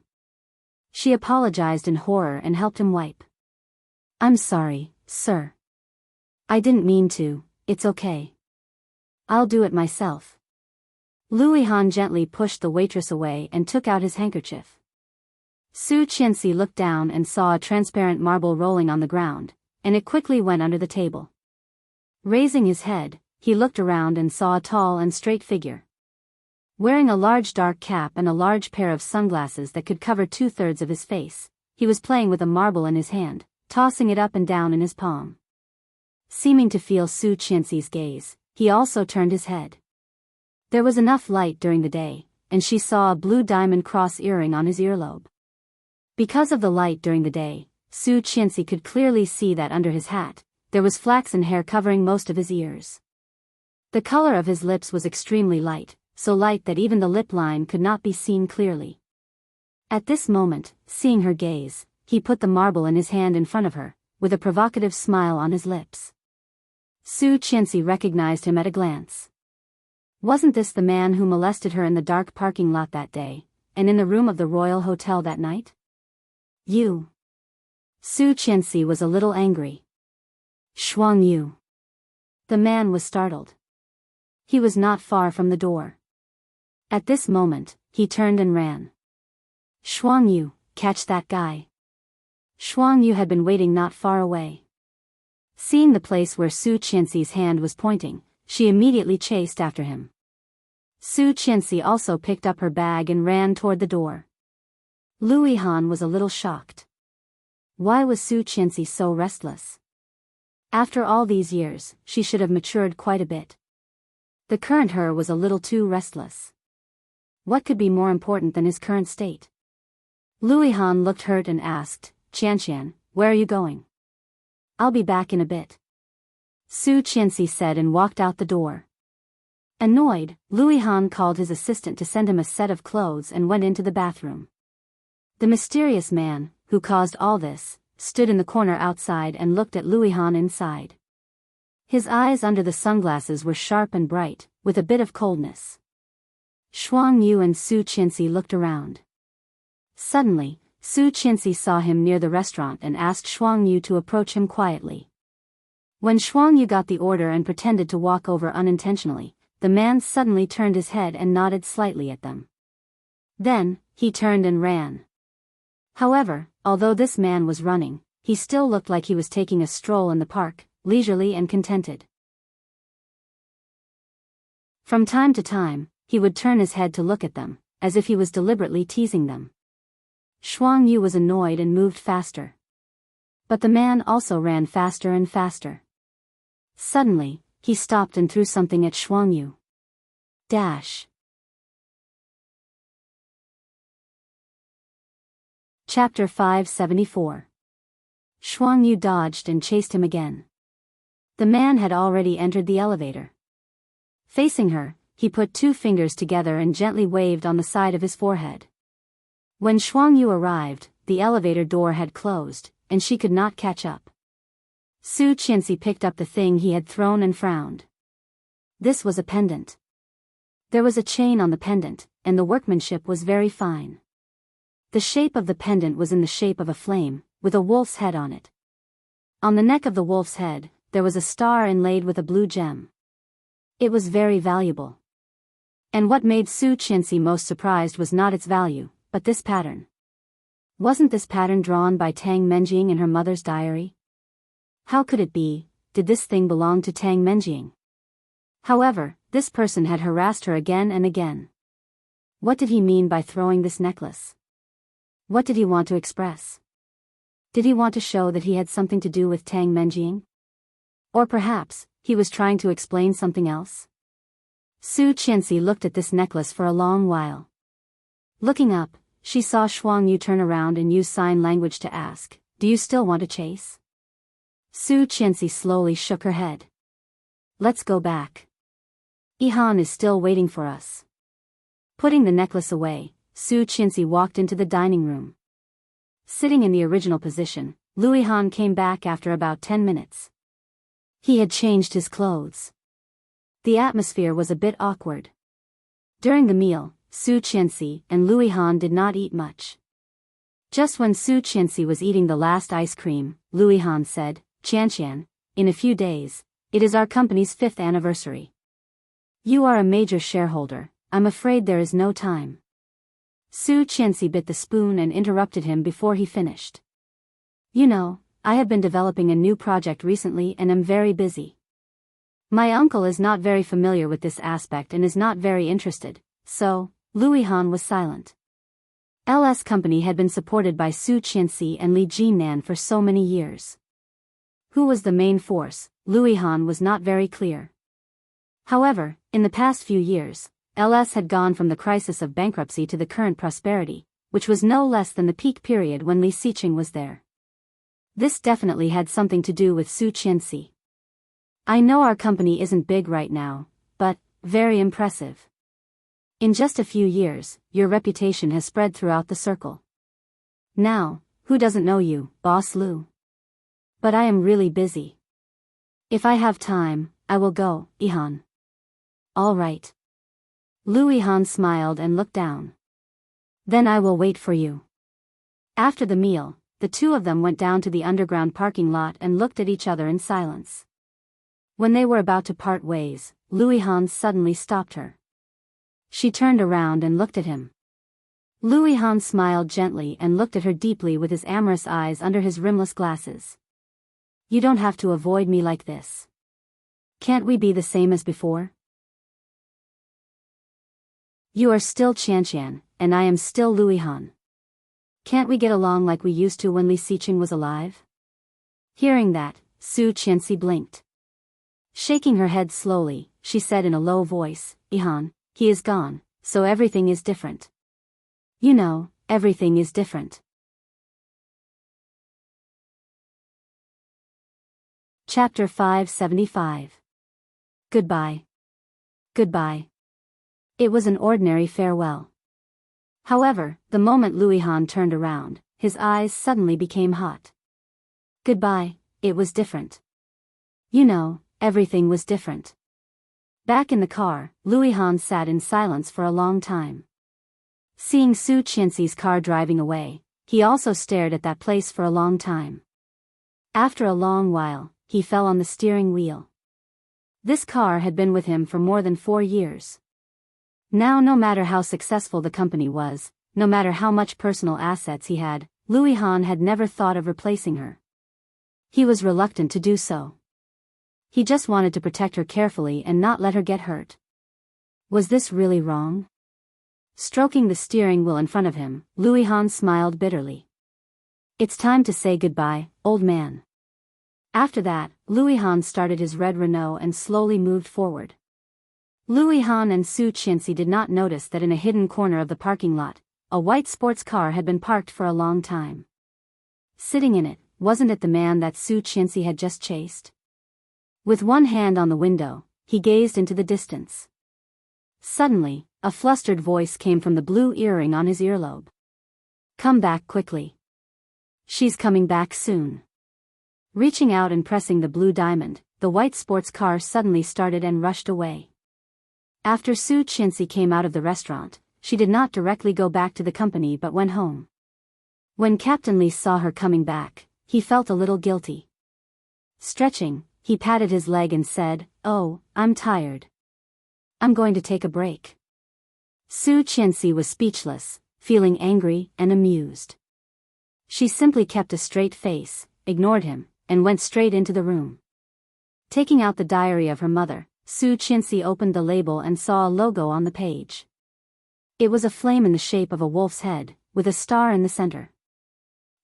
She apologized in horror and helped him wipe. "I'm sorry, sir." I didn't mean to, it's okay. I'll do it myself. Louis Han gently pushed the waitress away and took out his handkerchief. Su Qianxi looked down and saw a transparent marble rolling on the ground, and it quickly went under the table. Raising his head, he looked around and saw a tall and straight figure. Wearing a large dark cap and a large pair of sunglasses that could cover 2/3 of his face, he was playing with a marble in his hand, tossing it up and down in his palm. Seeming to feel Su Qianxi's gaze, he also turned his head. There was enough light during the day, and she saw a blue diamond cross earring on his earlobe. Because of the light during the day, Su Qianxi could clearly see that under his hat, there was flaxen hair covering most of his ears. The color of his lips was extremely light, so light that even the lip line could not be seen clearly. At this moment, seeing her gaze, he put the marble in his hand in front of her, with a provocative smile on his lips. Su Qianxi recognized him at a glance. Wasn't this the man who molested her in the dark parking lot that day, and in the room of the Royal Hotel that night? You. Su Qianxi was a little angry. Shuang Yu. The man was startled. He was not far from the door. At this moment, he turned and ran. Shuang Yu, catch that guy. Shuang Yu had been waiting not far away. Seeing the place where Su Qianxi's hand was pointing, she immediately chased after him. Su Qianxi also picked up her bag and ran toward the door. Louis Han was a little shocked. Why was Su Qianxi so restless? After all these years, she should have matured quite a bit. The current her was a little too restless. What could be more important than his current state? Louis Han looked hurt and asked, Qianqian, where are you going? I'll be back in a bit. Su Qianxi said and walked out the door. Annoyed, Louis Han called his assistant to send him a set of clothes and went into the bathroom. The mysterious man, who caused all this, stood in the corner outside and looked at Louis Han inside. His eyes under the sunglasses were sharp and bright, with a bit of coldness. Shuang Yu and Su Qianxi looked around. Suddenly, Su Qianxi saw him near the restaurant and asked Shuang Yu to approach him quietly. When Shuang Yu got the order and pretended to walk over unintentionally, the man suddenly turned his head and nodded slightly at them. Then, he turned and ran. However, although this man was running, he still looked like he was taking a stroll in the park, leisurely and contented. From time to time, he would turn his head to look at them, as if he was deliberately teasing them. Shuang Yu was annoyed and moved faster. But the man also ran faster and faster. Suddenly, he stopped and threw something at Shuang Yu. Dash. Chapter 574. Shuang Yu dodged and chased him again. The man had already entered the elevator. Facing her, he put 2 fingers together and gently waved on the side of his forehead. When Shuang Yu arrived, the elevator door had closed, and she could not catch up. Su Qianxi picked up the thing he had thrown and frowned. This was a pendant. There was a chain on the pendant, and the workmanship was very fine. The shape of the pendant was in the shape of a flame, with a wolf's head on it. On the neck of the wolf's head, there was a star inlaid with a blue gem. It was very valuable. And what made Su Qianxi most surprised was not its value, but this pattern. Wasn't this pattern drawn by Tang Menjing in her mother's diary? How could it be? Did this thing belong to Tang Menjing? However, this person had harassed her again and again. What did he mean by throwing this necklace? What did he want to express? Did he want to show that he had something to do with Tang Menjing? Or perhaps, he was trying to explain something else? Su Qianxi looked at this necklace for a long while. Looking up, she saw Shuang Yu turn around and use sign language to ask, "Do you still want to chase?" Su Qianxi slowly shook her head. "Let's go back. Ihan is still waiting for us." Putting the necklace away, Su Qianxi walked into the dining room. Sitting in the original position, Louis Han came back after about 10 minutes. He had changed his clothes. The atmosphere was a bit awkward. During the meal, Su Qianxi and Louis Han did not eat much. Just when Su Qianxi was eating the last ice cream, Louis Han said, "Qianqian, in a few days, it is our company's 5th anniversary. You are a major shareholder, I'm afraid there is no time. Su Qianxi bit the spoon and interrupted him before he finished. You know, I have been developing a new project recently and am very busy. My uncle is not very familiar with this aspect and is not very interested, so, Louis Han was silent. LS Company had been supported by Su Qianxi and Li Jinnan for so many years. Who was the main force, Louis Han was not very clear. However, in the past few years, LS had gone from the crisis of bankruptcy to the current prosperity, which was no less than the peak period when Li Xiqing was there. This definitely had something to do with Su Qianxi. I know our company isn't big right now, but very impressive. In just a few years, your reputation has spread throughout the circle. Now, who doesn't know you, Boss Lu? But I am really busy. If I have time, I will go, Ihan. All right. Louis Han smiled and looked down. Then I will wait for you. After the meal, the two of them went down to the underground parking lot and looked at each other in silence. When they were about to part ways, Louis Han suddenly stopped her. She turned around and looked at him. Louis Han smiled gently and looked at her deeply with his amorous eyes under his rimless glasses. You don't have to avoid me like this. Can't we be the same as before? You are still Qianqian, and I am still Louis Han. Can't we get along like we used to when Li Xiqing was alive? Hearing that, Su Qianxi blinked. Shaking her head slowly, she said in a low voice, Ihan, he is gone, so everything is different. You know, everything is different. Chapter 575. Goodbye. Goodbye. It was an ordinary farewell. However, the moment Louis Han turned around, his eyes suddenly became hot. Goodbye, it was different. You know, everything was different. Back in the car, Louis Han sat in silence for a long time. Seeing Su Qianxi's car driving away, he also stared at that place for a long time. After a long while, he fell on the steering wheel. This car had been with him for more than 4 years. Now, no matter how successful the company was, no matter how much personal assets he had, Louis Han had never thought of replacing her. He was reluctant to do so. He just wanted to protect her carefully and not let her get hurt. Was this really wrong? Stroking the steering wheel in front of him, Louis Han smiled bitterly. It's time to say goodbye, old man. After that, Louis Han started his red Renault and slowly moved forward. Louis Han and Su Qianxi did not notice that in a hidden corner of the parking lot, a white sports car had been parked for a long time. Sitting in it, wasn't it the man that Su Qianxi had just chased? With one hand on the window, he gazed into the distance. Suddenly, a flustered voice came from the blue earring on his earlobe. Come back quickly. She's coming back soon. Reaching out and pressing the blue diamond, the white sports car suddenly started and rushed away. After Su Qianxi came out of the restaurant, she did not directly go back to the company but went home. When Captain Li saw her coming back, he felt a little guilty. Stretching, he patted his leg and said, "Oh, I'm tired. I'm going to take a break." Su Qianxi was speechless, feeling angry and amused. She simply kept a straight face, ignored him, and went straight into the room. Taking out the diary of her mother, Su Qianxi opened the label and saw a logo on the page. It was a flame in the shape of a wolf's head, with a star in the center.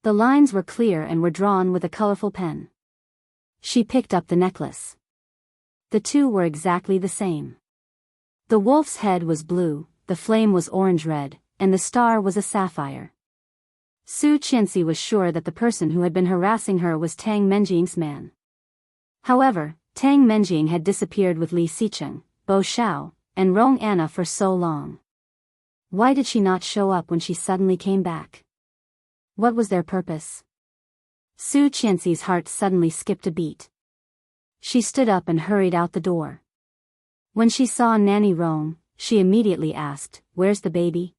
The lines were clear and were drawn with a colorful pen. She picked up the necklace. The two were exactly the same. The wolf's head was blue, the flame was orange-red, and the star was a sapphire. Su Qianxi was sure that the person who had been harassing her was Tang Menjing's man. However, Tang Menjing had disappeared with Li Xiqing, Bo Xiao, and Rong Anna for so long. Why did she not show up when she suddenly came back? What was their purpose? Su Qianxi's heart suddenly skipped a beat. She stood up and hurried out the door. When she saw Nanny Rong, she immediately asked, "Where's the baby?"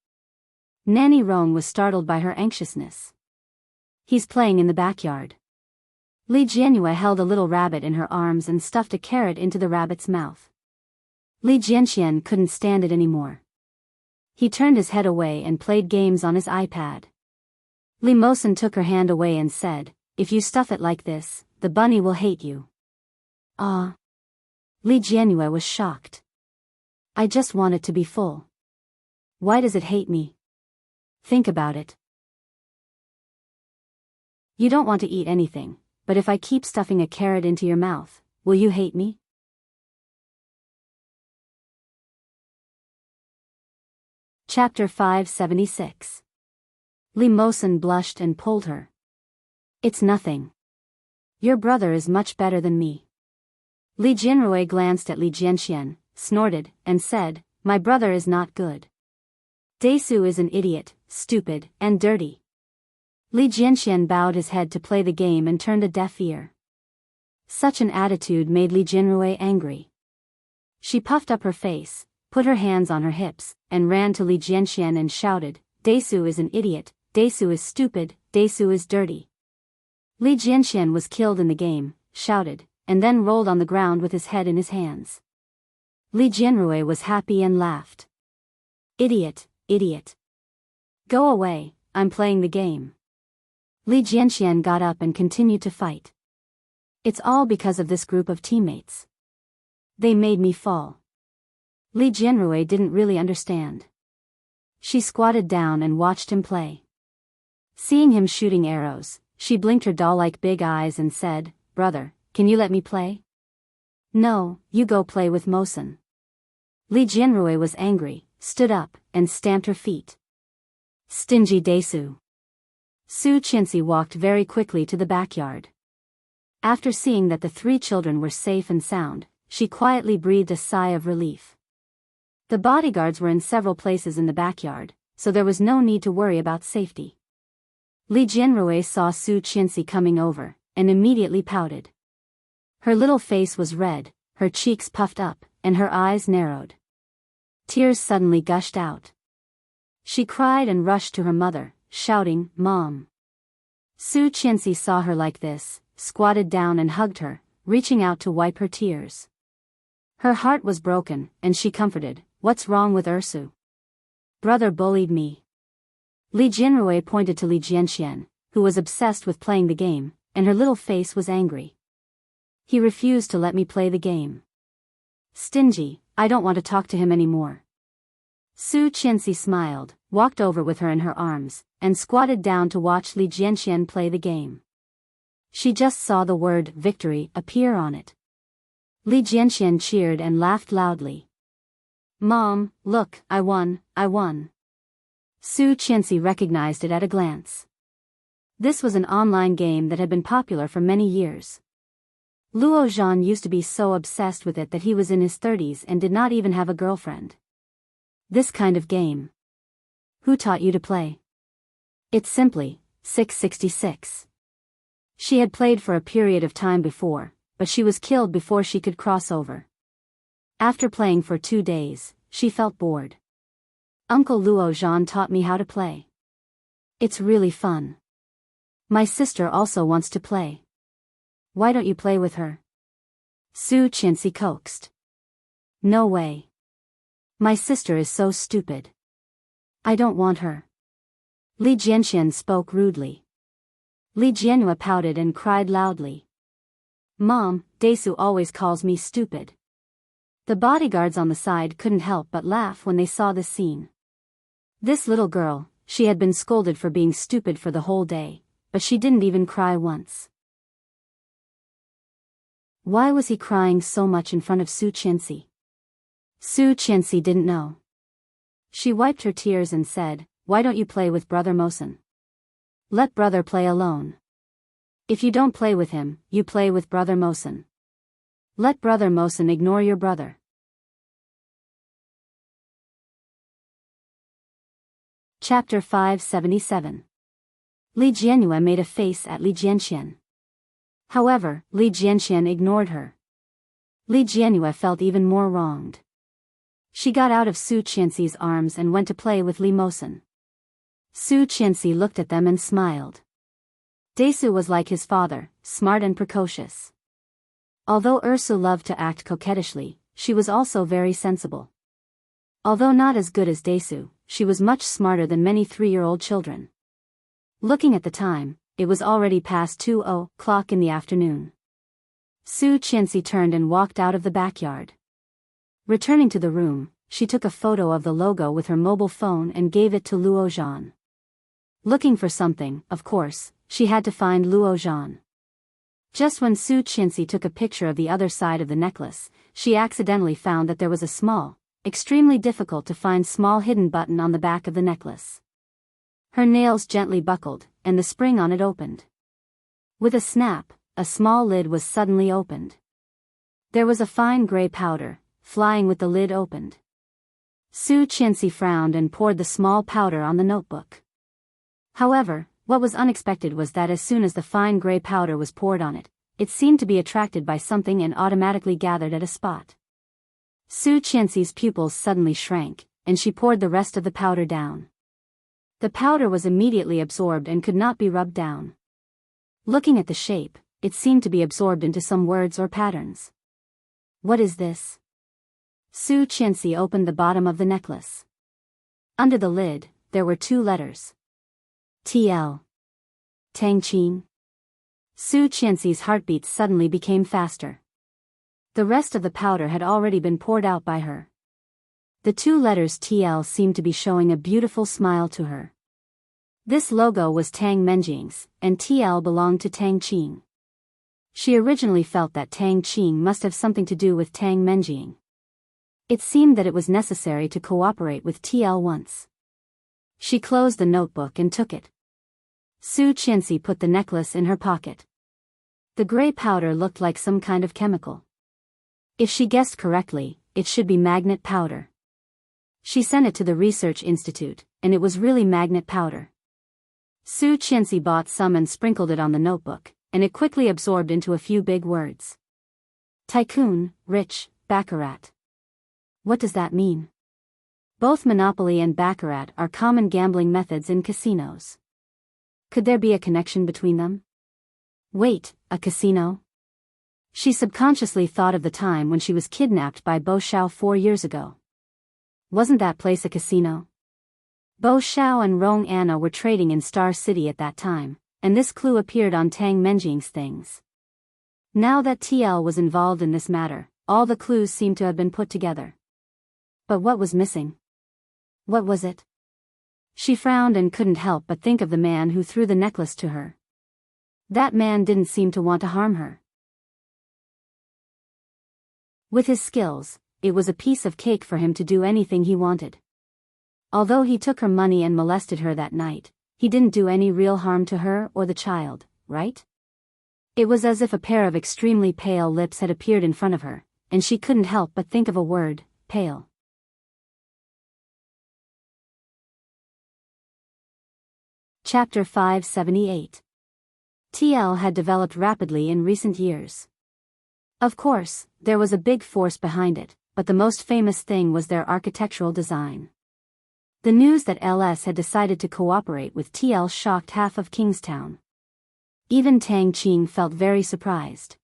Nanny Rong was startled by her anxiousness. "He's playing in the backyard." Li Jianyue held a little rabbit in her arms and stuffed a carrot into the rabbit's mouth. Li Jianxian couldn't stand it anymore. He turned his head away and played games on his iPad. Li Mosen took her hand away and said, "If you stuff it like this, the bunny will hate you." Ah. Li Jianyue was shocked. "I just want it to be full. Why does it hate me? Think about it. You don't want to eat anything, but if I keep stuffing a carrot into your mouth, will you hate me?" Chapter 576. Li Mosen blushed and pulled her. "It's nothing. Your brother is much better than me." Li Jianrui glanced at Li Jianxian, snorted, and said, "My brother is not good. Desu is an idiot, stupid, and dirty." Li Jianxian bowed his head to play the game and turned a deaf ear. Such an attitude made Li Jianrui angry. She puffed up her face, put her hands on her hips, and ran to Li Jianxian and shouted, "Desu is an idiot, Desu is stupid, Desu is dirty." Li Jianxian was killed in the game, shouted, and then rolled on the ground with his head in his hands. Li Jianrui was happy and laughed. "Idiot, idiot. Go away, I'm playing the game." Li Jianxian got up and continued to fight. "It's all because of this group of teammates. They made me fall." Li Jianrui didn't really understand. She squatted down and watched him play. Seeing him shooting arrows, she blinked her doll-like big eyes and said, "Brother, can you let me play?" "No, you go play with Mosen." Li Jianrui was angry, stood up, and stamped her feet. "Stingy Desu." Su Qinsi walked very quickly to the backyard. After seeing that the three children were safe and sound, she quietly breathed a sigh of relief. The bodyguards were in several places in the backyard, so there was no need to worry about safety. Li Jianrui saw Su Qinsi coming over, and immediately pouted. Her little face was red, her cheeks puffed up, and her eyes narrowed. Tears suddenly gushed out. She cried and rushed to her mother, shouting, "Mom!" Su Qinsi saw her like this, squatted down and hugged her, reaching out to wipe her tears. Her heart was broken, and she comforted, "What's wrong with Ursu? Brother bullied me." Li Jianrui pointed to Li Jianxian, who was obsessed with playing the game, and her little face was angry. "He refused to let me play the game. Stingy, I don't want to talk to him anymore." Su Qinsi smiled, walked over with her in her arms, and squatted down to watch Li Jianxian play the game. She just saw the word "victory" appear on it. Li Jianxian cheered and laughed loudly. "Mom, look, I won, I won." Su Qinsi recognized it at a glance. This was an online game that had been popular for many years. Luo Zhan used to be so obsessed with it that he was in his 30s and did not even have a girlfriend. This kind of game. Who taught you to play? It's simply 666. She had played for a period of time before, but she was killed before she could cross over. After playing for 2 days, she felt bored. Uncle Luo Zhan taught me how to play. It's really fun. My sister also wants to play. Why don't you play with her? Su Qinsi coaxed. No way. My sister is so stupid. I don't want her. Li Jianxian spoke rudely. Li Jianhua pouted and cried loudly. Mom, Desu always calls me stupid. The bodyguards on the side couldn't help but laugh when they saw this scene. This little girl, she had been scolded for being stupid for the whole day, but she didn't even cry once. Why was he crying so much in front of Su Qinsi? Su Qinsi didn't know. She wiped her tears and said, Why don't you play with Brother Mosen? Let brother play alone. If you don't play with him, you play with Brother Mosen. Let Brother Mosen ignore your brother. Chapter 577. Li Jianhua made a face at Li Jianxian. However, Li Jianxian ignored her. Li Jianhua felt even more wronged. She got out of Su Qinsi's arms and went to play with Li Mosen. Su Qinsi looked at them and smiled. Daesu was like his father, smart and precocious. Although Ursu loved to act coquettishly, she was also very sensible. Although not as good as Daesu, she was much smarter than many 3-year-old children. Looking at the time, it was already past 2:00 in the afternoon. Su Qianxi turned and walked out of the backyard. Returning to the room, she took a photo of the logo with her mobile phone and gave it to Luo Zhan. Looking for something, of course, she had to find Luo Zhan. Just when Su Qianxi took a picture of the other side of the necklace, she accidentally found that there was a small, extremely difficult to find small hidden button on the back of the necklace. Her nails gently buckled, and the spring on it opened. With a snap, a small lid was suddenly opened. There was a fine gray powder, flying with the lid opened. Su Qianxi frowned and poured the small powder on the notebook. However, what was unexpected was that as soon as the fine gray powder was poured on it, it seemed to be attracted by something and automatically gathered at a spot. Su Qianxi's pupils suddenly shrank, and she poured the rest of the powder down. The powder was immediately absorbed and could not be rubbed down. Looking at the shape, it seemed to be absorbed into some words or patterns. What is this? Su Qianxi opened the bottom of the necklace. Under the lid, there were 2 letters. TL. Tangqing. Su Qianxi's heartbeats suddenly became faster. The rest of the powder had already been poured out by her. The 2 letters TL seemed to be showing a beautiful smile to her. This logo was Tang Menjing's, and TL belonged to Tang Qing. She originally felt that Tang Qing must have something to do with Tang Menjing. It seemed that it was necessary to cooperate with TL once. She closed the notebook and took it. Su Qianxi put the necklace in her pocket. The gray powder looked like some kind of chemical. If she guessed correctly, it should be magnet powder. She sent it to the research institute, and it was really magnet powder. Su Qianxi bought some and sprinkled it on the notebook, and it quickly absorbed into a few big words. Tycoon, rich, baccarat. What does that mean? Both Monopoly and Baccarat are common gambling methods in casinos. Could there be a connection between them? Wait, a casino? She subconsciously thought of the time when she was kidnapped by Bo Xiao 4 years ago. Wasn't that place a casino? Bo Xiao and Rong Anna were trading in Star City at that time, and this clue appeared on Tang Menjing's things. Now that TL was involved in this matter, all the clues seemed to have been put together. But what was missing? What was it? She frowned and couldn't help but think of the man who threw the necklace to her. That man didn't seem to want to harm her. With his skills, it was a piece of cake for him to do anything he wanted. Although he took her money and molested her that night, he didn't do any real harm to her or the child, right? It was as if a pair of extremely pale lips had appeared in front of her, and she couldn't help but think of a word, pale. Chapter 578. TL had developed rapidly in recent years. Of course, there was a big force behind it, but the most famous thing was their architectural design. The news that LS had decided to cooperate with TL shocked half of Kingstown. Even Tang Qing felt very surprised.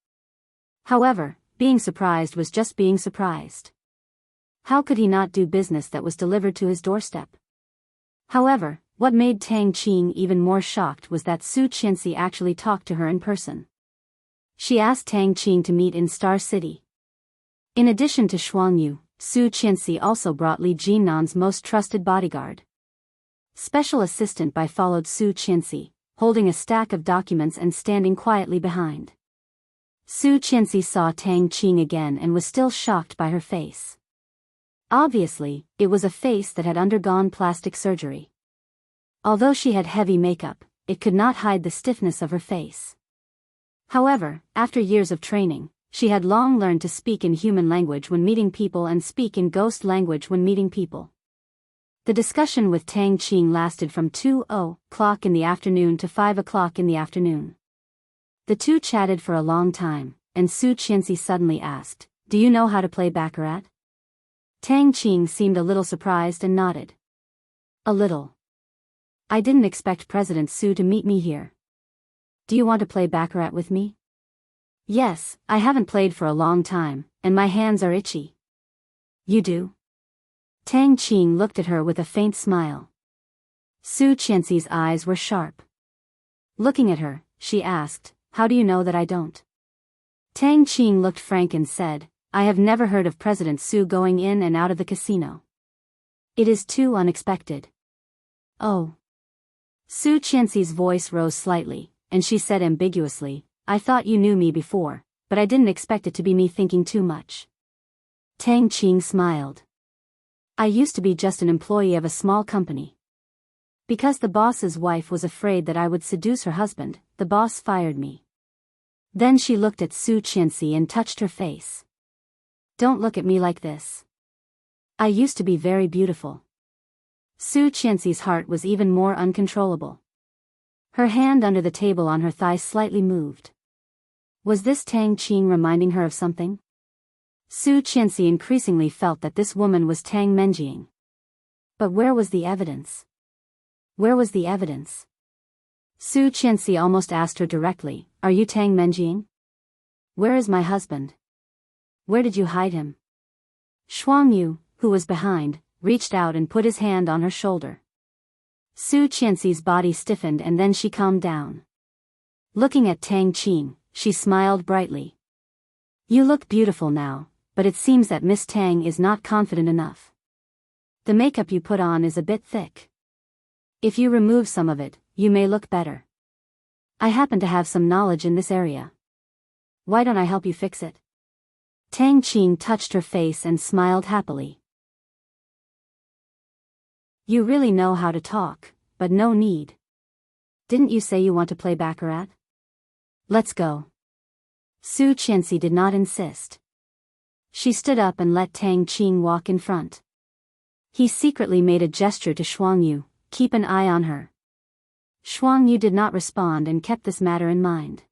However, being surprised was just being surprised. How could he not do business that was delivered to his doorstep? However, what made Tang Qing even more shocked was that Su Qianxi actually talked to her in person. She asked Tang Qing to meet in Star City. In addition to Shuangyu, Su Qianxi also brought Li Jinnan's most trusted bodyguard. Special Assistant Bai followed Su Qianxi, holding a stack of documents and standing quietly behind. Su Qianxi saw Tang Qing again and was still shocked by her face. Obviously, it was a face that had undergone plastic surgery. Although she had heavy makeup, it could not hide the stiffness of her face. However, after years of training, she had long learned to speak in human language when meeting people and speak in ghost language when meeting people. The discussion with Tang Qing lasted from 2:00 in the afternoon to 5:00 in the afternoon. The two chatted for a long time, and Su Qianxi suddenly asked, "Do you know how to play baccarat?" Tang Qing seemed a little surprised and nodded. "A little. I didn't expect President Su to meet me here." Do you want to play baccarat with me? Yes, I haven't played for a long time, and my hands are itchy. You do? Tang Qing looked at her with a faint smile. Su Qianxi's eyes were sharp. Looking at her, she asked, how do you know that I don't? Tang Qing looked frank and said, I have never heard of President Su going in and out of the casino. It is too unexpected. Oh. Su Qianxi's voice rose slightly, and she said ambiguously, I thought you knew me before, but I didn't expect it to be me thinking too much. Tang Qing smiled. I used to be just an employee of a small company. Because the boss's wife was afraid that I would seduce her husband, the boss fired me. Then she looked at Su Qianxi and touched her face. Don't look at me like this. I used to be very beautiful. Su Qianxi's heart was even more uncontrollable. Her hand under the table on her thigh slightly moved. Was this Tang Qing reminding her of something? Su Qianxi increasingly felt that this woman was Tang Menjing. But where was the evidence? Where was the evidence? Su Qianxi almost asked her directly, are you Tang Menjing? Where is my husband? Where did you hide him? Shuang Yu, who was behind, reached out and put his hand on her shoulder. Su Qianxi's body stiffened and then she calmed down. Looking at Tang Qing, she smiled brightly. You look beautiful now, but it seems that Miss Tang is not confident enough. The makeup you put on is a bit thick. If you remove some of it, you may look better. I happen to have some knowledge in this area. Why don't I help you fix it? Tang Qing touched her face and smiled happily. You really know how to talk, but no need. Didn't you say you want to play baccarat? Let's go. Su Qianxi did not insist. She stood up and let Tang Qing walk in front. He secretly made a gesture to Shuang Yu, keep an eye on her. Shuang Yu did not respond and kept this matter in mind.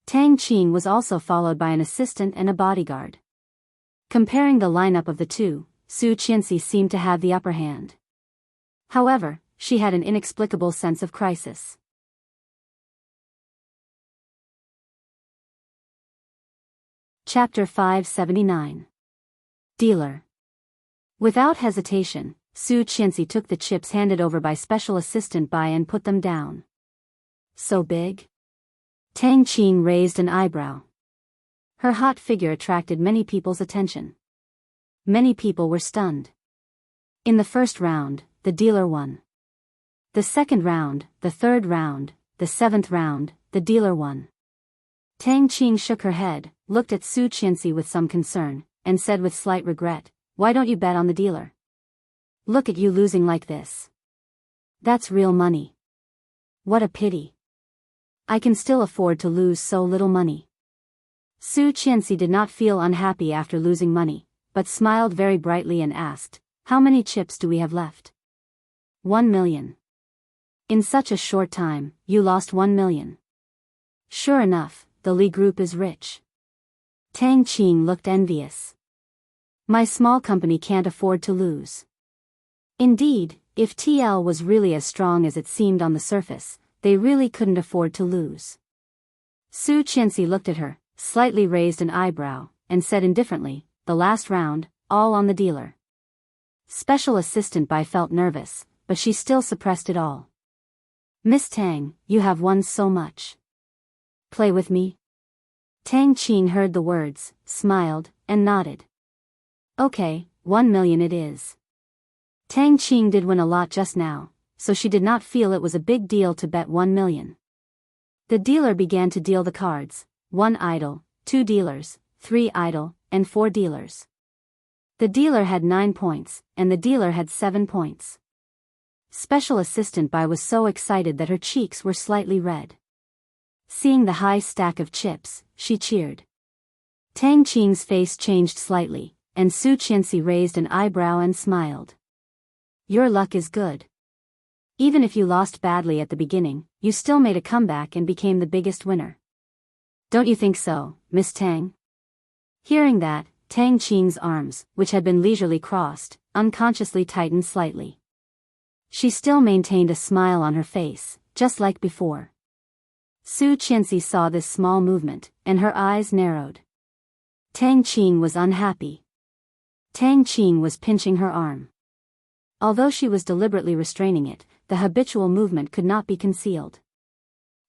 Tang Qing was also followed by an assistant and a bodyguard. Comparing the lineup of the two, Su Qianxi seemed to have the upper hand. However, she had an inexplicable sense of crisis. Chapter 579. Dealer. Without hesitation, Su Qianxi took the chips handed over by Special Assistant Bai and put them down. So big? Tang Qing raised an eyebrow. Her hot figure attracted many people's attention. Many people were stunned. In the first round, the dealer won. The second round, the third round, the seventh round, the dealer won. Tang Qing shook her head, looked at Su Qianxi with some concern, and said with slight regret, why don't you bet on the dealer? Look at you losing like this. That's real money. What a pity. I can still afford to lose so little money. Su Qianxi did not feel unhappy after losing money, but smiled very brightly and asked, how many chips do we have left? 1 million. In such a short time, you lost 1 million. Sure enough, the Li Group is rich. Tang Qing looked envious. My small company can't afford to lose. Indeed, if TL was really as strong as it seemed on the surface, they really couldn't afford to lose. Su Qianxi looked at her, slightly raised an eyebrow, and said indifferently, the last round, all on the dealer. Special Assistant Bai felt nervous, but she still suppressed it all. Miss Tang, you have won so much. Play with me? Tang Qing heard the words, smiled, and nodded. Okay, 1 million it is. Tang Qing did win a lot just now, so she did not feel it was a big deal to bet 1 million. The dealer began to deal the cards, 1 idle, 2 dealers, 3 idle, and 4 dealers. The dealer had 9 points, and the dealer had 7 points. Special Assistant Bai was so excited that her cheeks were slightly red. Seeing the high stack of chips, she cheered. Tang Qing's face changed slightly, and Su Qianxi raised an eyebrow and smiled. Your luck is good. Even if you lost badly at the beginning, you still made a comeback and became the biggest winner. Don't you think so, Miss Tang? Hearing that, Tang Qing's arms, which had been leisurely crossed, unconsciously tightened slightly. She still maintained a smile on her face, just like before. Su Qianxi saw this small movement, and her eyes narrowed. Tang Qing was unhappy. Tang Qing was pinching her arm. Although she was deliberately restraining it, the habitual movement could not be concealed.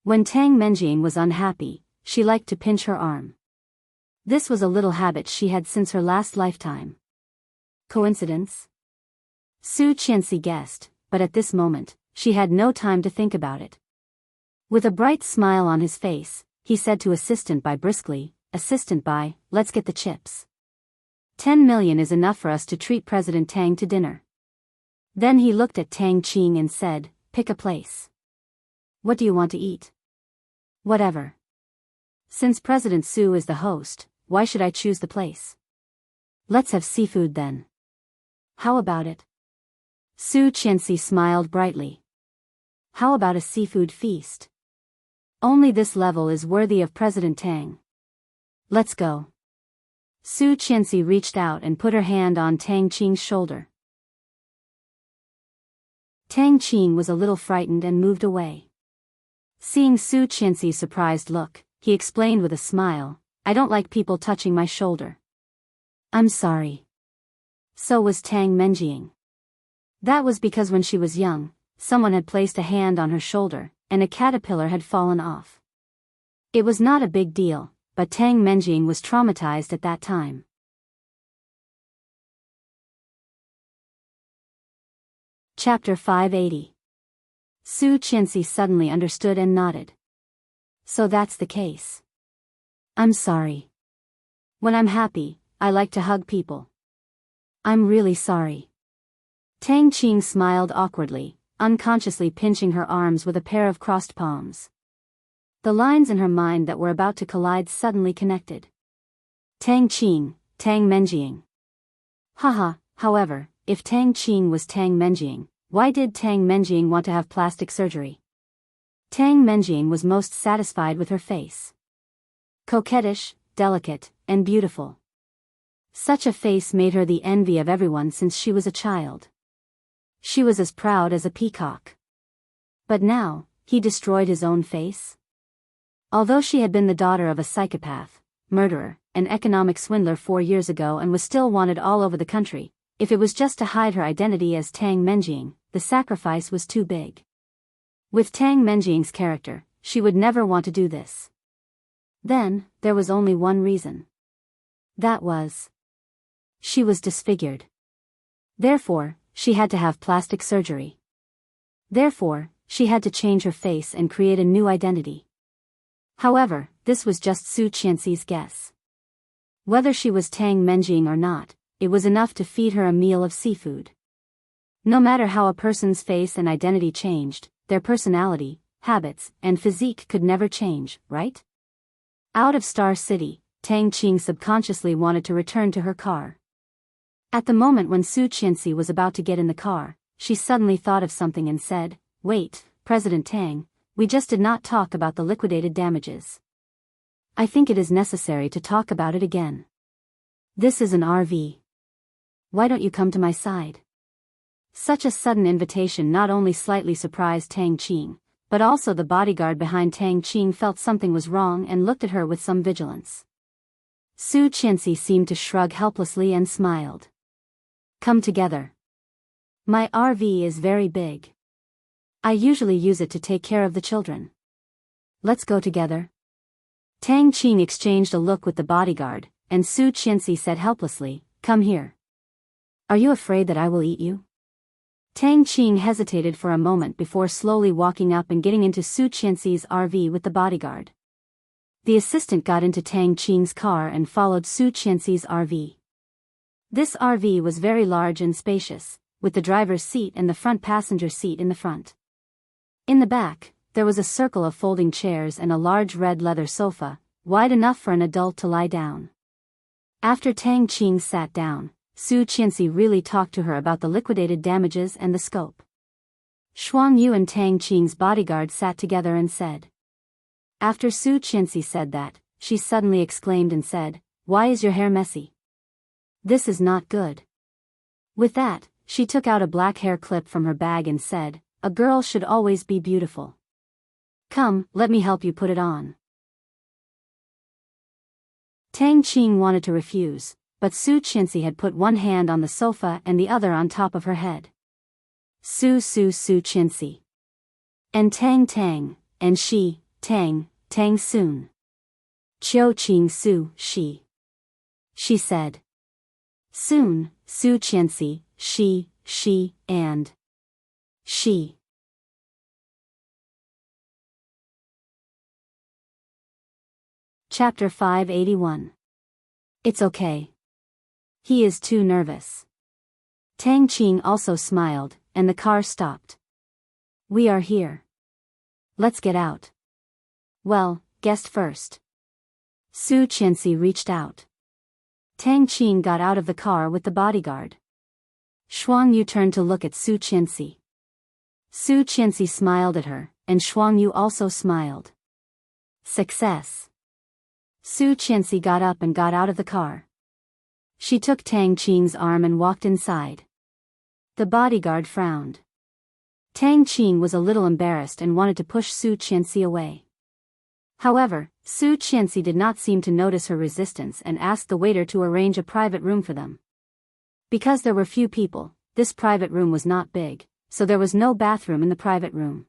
When Tang Menjing was unhappy, she liked to pinch her arm. This was a little habit she had since her last lifetime. Coincidence? Su Qianxi guessed, but at this moment, she had no time to think about it. With a bright smile on his face, he said to Assistant Bai briskly, "Assistant Bai, let's get the chips. 10 million is enough for us to treat President Tang to dinner." Then he looked at Tang Qing and said, "Pick a place. What do you want to eat?" "Whatever. Since President Su is the host, why should I choose the place? Let's have seafood then." "How about it?" Su Qianxi smiled brightly. "How about a seafood feast? Only this level is worthy of President Tang. Let's go." Su Qianxi reached out and put her hand on Tang Qing's shoulder. Tang Qing was a little frightened and moved away. Seeing Su Qianxi's surprised look, he explained with a smile, "I don't like people touching my shoulder." "I'm sorry." So was Tang Menjing. That was because when she was young, someone had placed a hand on her shoulder, and a caterpillar had fallen off. It was not a big deal, but Tang Menjing was traumatized at that time. Chapter 580. Su Qianxi suddenly understood and nodded. "So that's the case. I'm sorry. When I'm happy, I like to hug people. I'm really sorry." Tang Qing smiled awkwardly, unconsciously pinching her arms with a pair of crossed palms. The lines in her mind that were about to collide suddenly connected. Tang Qing, Tang Menjing. Haha, however, if Tang Qing was Tang Menjing, why did Tang Menjing want to have plastic surgery? Tang Menjing was most satisfied with her face. Coquettish, delicate, and beautiful. Such a face made her the envy of everyone since she was a child. She was as proud as a peacock. But now, he destroyed his own face? Although she had been the daughter of a psychopath, murderer, and economic swindler 4 years ago and was still wanted all over the country, if it was just to hide her identity as Tang Menjing, the sacrifice was too big. With Tang Menjing's character, she would never want to do this. Then, there was only one reason. That was, she was disfigured. Therefore, she had to have plastic surgery. Therefore, she had to change her face and create a new identity. However, this was just Su Qianxi's guess. Whether she was Tang Menjing or not, it was enough to feed her a meal of seafood. No matter how a person's face and identity changed, their personality, habits, and physique could never change, right? Out of Star City, Tang Qing subconsciously wanted to return to her car. At the moment when Su Qianxi was about to get in the car, she suddenly thought of something and said, "Wait, President Tang, we just did not talk about the liquidated damages. I think it is necessary to talk about it again. This is an RV. Why don't you come to my side?" Such a sudden invitation not only slightly surprised Tang Qing, but also the bodyguard behind Tang Qing felt something was wrong and looked at her with some vigilance. Su Qianxi seemed to shrug helplessly and smiled. "Come together. My RV is very big. I usually use it to take care of the children. Let's go together." Tang Qing exchanged a look with the bodyguard, and Su Qianxi said helplessly, "Come here. Are you afraid that I will eat you?" Tang Qing hesitated for a moment before slowly walking up and getting into Su Qianxi's RV with the bodyguard. The assistant got into Tang Qing's car and followed Su Qianxi's RV. This RV was very large and spacious, with the driver's seat and the front passenger seat in the front. In the back, there was a circle of folding chairs and a large red leather sofa, wide enough for an adult to lie down. After Tang Qing sat down, Su Qianxi really talked to her about the liquidated damages and the scope. Shuang Yu and Tang Qing's bodyguard sat together and said. After Su Qianxi said that, she suddenly exclaimed and said, "Why is your hair messy? This is not good." With that, she took out a black hair clip from her bag and said, "A girl should always be beautiful. Come, let me help you put it on. Tang Qing wanted to refuse, but Su Qianxi had put one hand on the sofa and the other on top of her head. Su Qianxi. And Tang, and she, Tang soon. Qiu Qing Su, she. She said. Soon, Su Qianxi, she, and she. Chapter 581. It's okay. He is too nervous. Tang Qing also smiled, and the car stopped. We are here. Let's get out. Well, guest first. Su Qianxi reached out. Tang Qing got out of the car with the bodyguard. Shuang Yu turned to look at Su Qianxi. Su Qianxi smiled at her, and Shuang Yu also smiled. Success. Su Qianxi got up and got out of the car. She took Tang Qing's arm and walked inside. The bodyguard frowned. Tang Qing was a little embarrassed and wanted to push Su Qianxi away. However, Su Qianxi did not seem to notice her resistance and asked the waiter to arrange a private room for them. Because there were few people, this private room was not big, so there was no bathroom in the private room.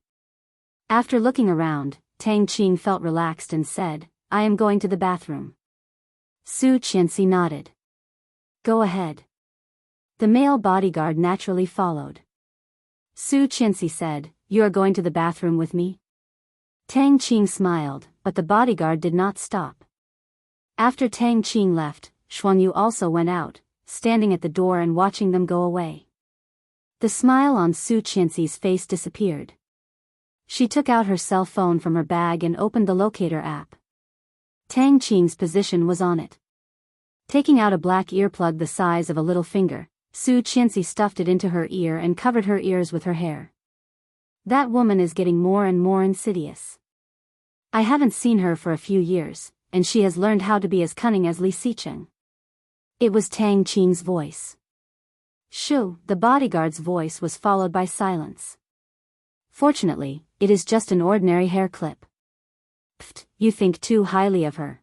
After looking around, Tang Qing felt relaxed and said, I am going to the bathroom. Su Qianxi nodded. Go ahead. The male bodyguard naturally followed. Su Qianxi said, You are going to the bathroom with me? Tang Qing smiled, but the bodyguard did not stop. After Tang Qing left, Shuang Yu also went out, standing at the door and watching them go away. The smile on Su Qianxi's face disappeared. She took out her cell phone from her bag and opened the locator app. Tang Qing's position was on it. Taking out a black earplug the size of a little finger, Su Qianxi stuffed it into her ear and covered her ears with her hair. That woman is getting more and more insidious. I haven't seen her for a few years, and she has learned how to be as cunning as Li Xicheng. It was Tang Qing's voice. Shoo, the bodyguard's voice was followed by silence. Fortunately, it is just an ordinary hair clip. Pfft, you think too highly of her.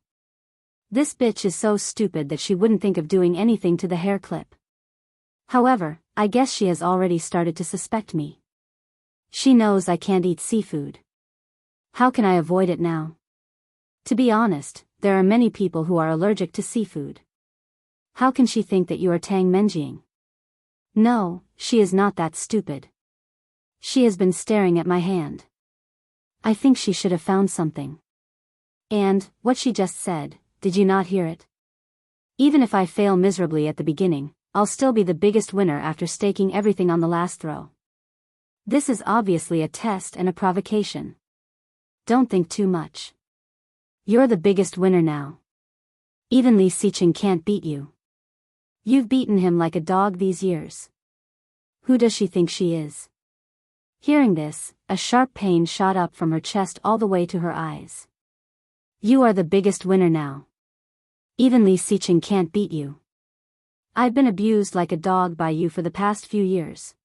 This bitch is so stupid that she wouldn't think of doing anything to the hair clip. However, I guess she has already started to suspect me. She knows I can't eat seafood. How can I avoid it now? To be honest, there are many people who are allergic to seafood. How can she think that you are Tang Menjing? No, she is not that stupid. She has been staring at my hand. I think she should have found something. And, what she just said, did you not hear it? Even if I fail miserably at the beginning, I'll still be the biggest winner after staking everything on the last throw. This is obviously a test and a provocation. Don't think too much. You're the biggest winner now. Even Li Xicheng can't beat you. You've beaten him like a dog these years. Who does she think she is? Hearing this, a sharp pain shot up from her chest all the way to her eyes. You are the biggest winner now. Even Li Xicheng can't beat you. I've been abused like a dog by you for the past few years.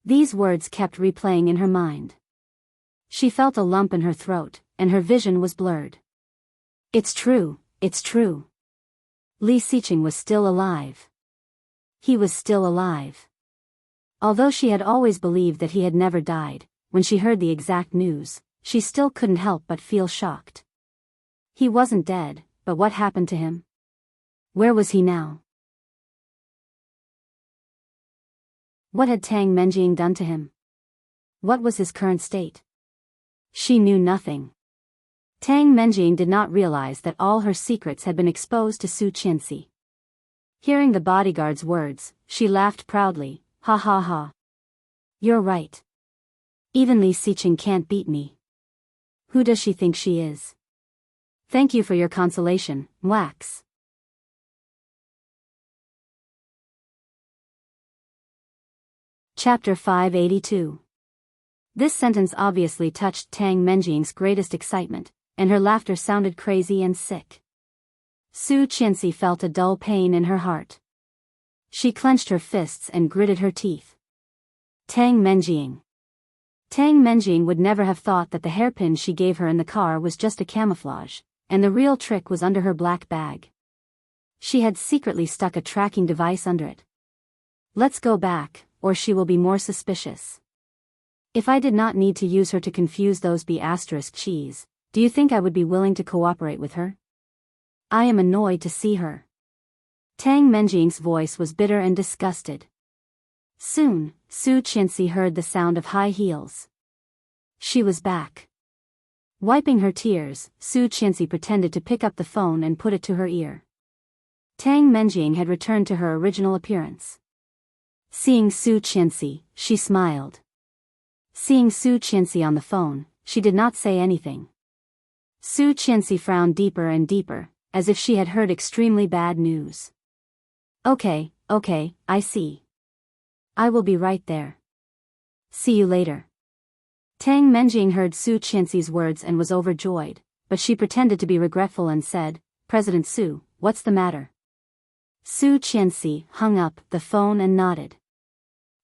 These words kept replaying in her mind. She felt a lump in her throat, and her vision was blurred. It's true, it's true. Li Xicheng was still alive. He was still alive. Although she had always believed that he had never died, when she heard the exact news, she still couldn't help but feel shocked. He wasn't dead, but what happened to him? Where was he now? What had Tang Menjing done to him? What was his current state? She knew nothing. Tang Menjing did not realize that all her secrets had been exposed to Su Qianxi. Hearing the bodyguard's words, she laughed proudly, ha ha ha. You're right. Even Li Xicheng can't beat me. Who does she think she is? Thank you for your consolation, Wax. Chapter 582. This sentence obviously touched Tang Menjing's greatest excitement, and her laughter sounded crazy and sick. Su Qianxi felt a dull pain in her heart. She clenched her fists and gritted her teeth. Tang Menjing. Tang Menjing would never have thought that the hairpin she gave her in the car was just a camouflage, and the real trick was under her black bag. She had secretly stuck a tracking device under it. Let's go back, or she will be more suspicious. If I did not need to use her to confuse those B***cheese, do you think I would be willing to cooperate with her? I am annoyed to see her. Tang Menjing's voice was bitter and disgusted. Soon, Su Qianxi heard the sound of high heels. She was back. Wiping her tears, Su Qianxi pretended to pick up the phone and put it to her ear. Tang Menjing had returned to her original appearance. Seeing Su Qianxi, she smiled. Seeing Su Qianxi on the phone, she did not say anything. Su Qianxi frowned deeper and deeper, as if she had heard extremely bad news. Okay, I see. I will be right there. See you later. Tang Menjing heard Su Qianxi's words and was overjoyed, but she pretended to be regretful and said, President Su, what's the matter? Su Qianxi hung up the phone and nodded.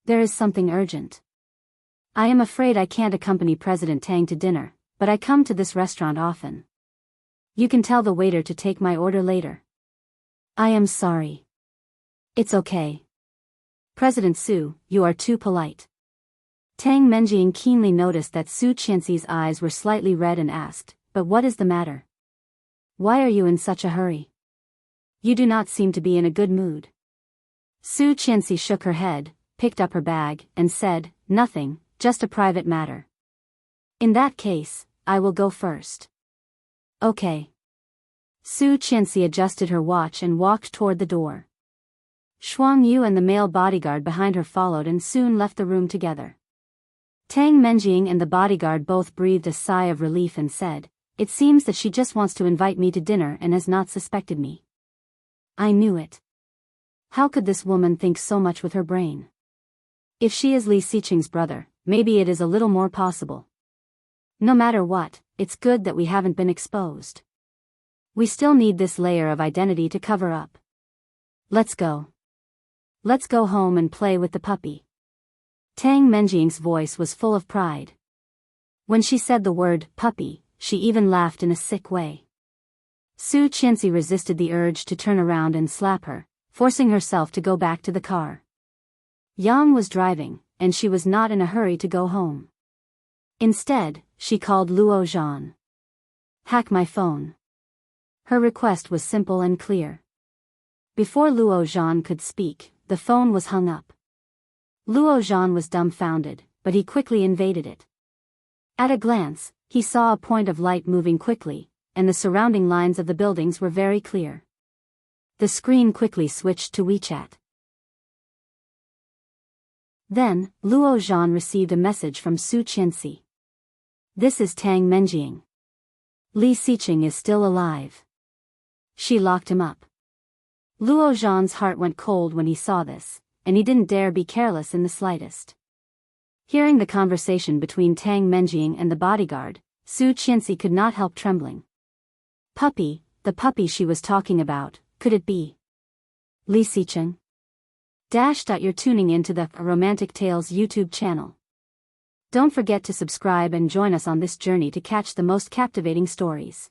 There is something urgent. I am afraid I can't accompany President Tang to dinner, but I come to this restaurant often. You can tell the waiter to take my order later. I am sorry. It's okay. President Su, you are too polite. Tang Menjing keenly noticed that Su Qianxi's eyes were slightly red and asked, but what is the matter? Why are you in such a hurry? You do not seem to be in a good mood. Su Qianxi shook her head, picked up her bag, and said, nothing, just a private matter. In that case, I will go first. Okay. Su Qianxi adjusted her watch and walked toward the door. Shuang Yu and the male bodyguard behind her followed and soon left the room together. Tang Menjing and the bodyguard both breathed a sigh of relief and said, it seems that she just wants to invite me to dinner and has not suspected me. I knew it. How could this woman think so much with her brain? If she is Li Xiqing's brother, maybe it is a little more possible. No matter what, it's good that we haven't been exposed. We still need this layer of identity to cover up. Let's go. Let's go home and play with the puppy. Tang Menjing's voice was full of pride. When she said the word puppy, she even laughed in a sick way. Su Qianxi resisted the urge to turn around and slap her, forcing herself to go back to the car. Yang was driving, and she was not in a hurry to go home. Instead, she called Luo Zhan. Hack my phone. Her request was simple and clear. Before Luo Zhan could speak, the phone was hung up. Luo Zhan was dumbfounded, but he quickly invaded it. At a glance, he saw a point of light moving quickly, and the surrounding lines of the buildings were very clear. The screen quickly switched to WeChat. Then, Luo Zhan received a message from Su Qianxi. This is Tang Menjing. Li Xiqing is still alive. She locked him up. Luo Zhan's heart went cold when he saw this, and he didn't dare be careless in the slightest. Hearing the conversation between Tang Menjing and the bodyguard, Su Qianxi could not help trembling. Puppy, the puppy she was talking about, could it be Li Xiqing? You're tuning into the Romantic Tales YouTube channel. Don't forget to subscribe and join us on this journey to catch the most captivating stories.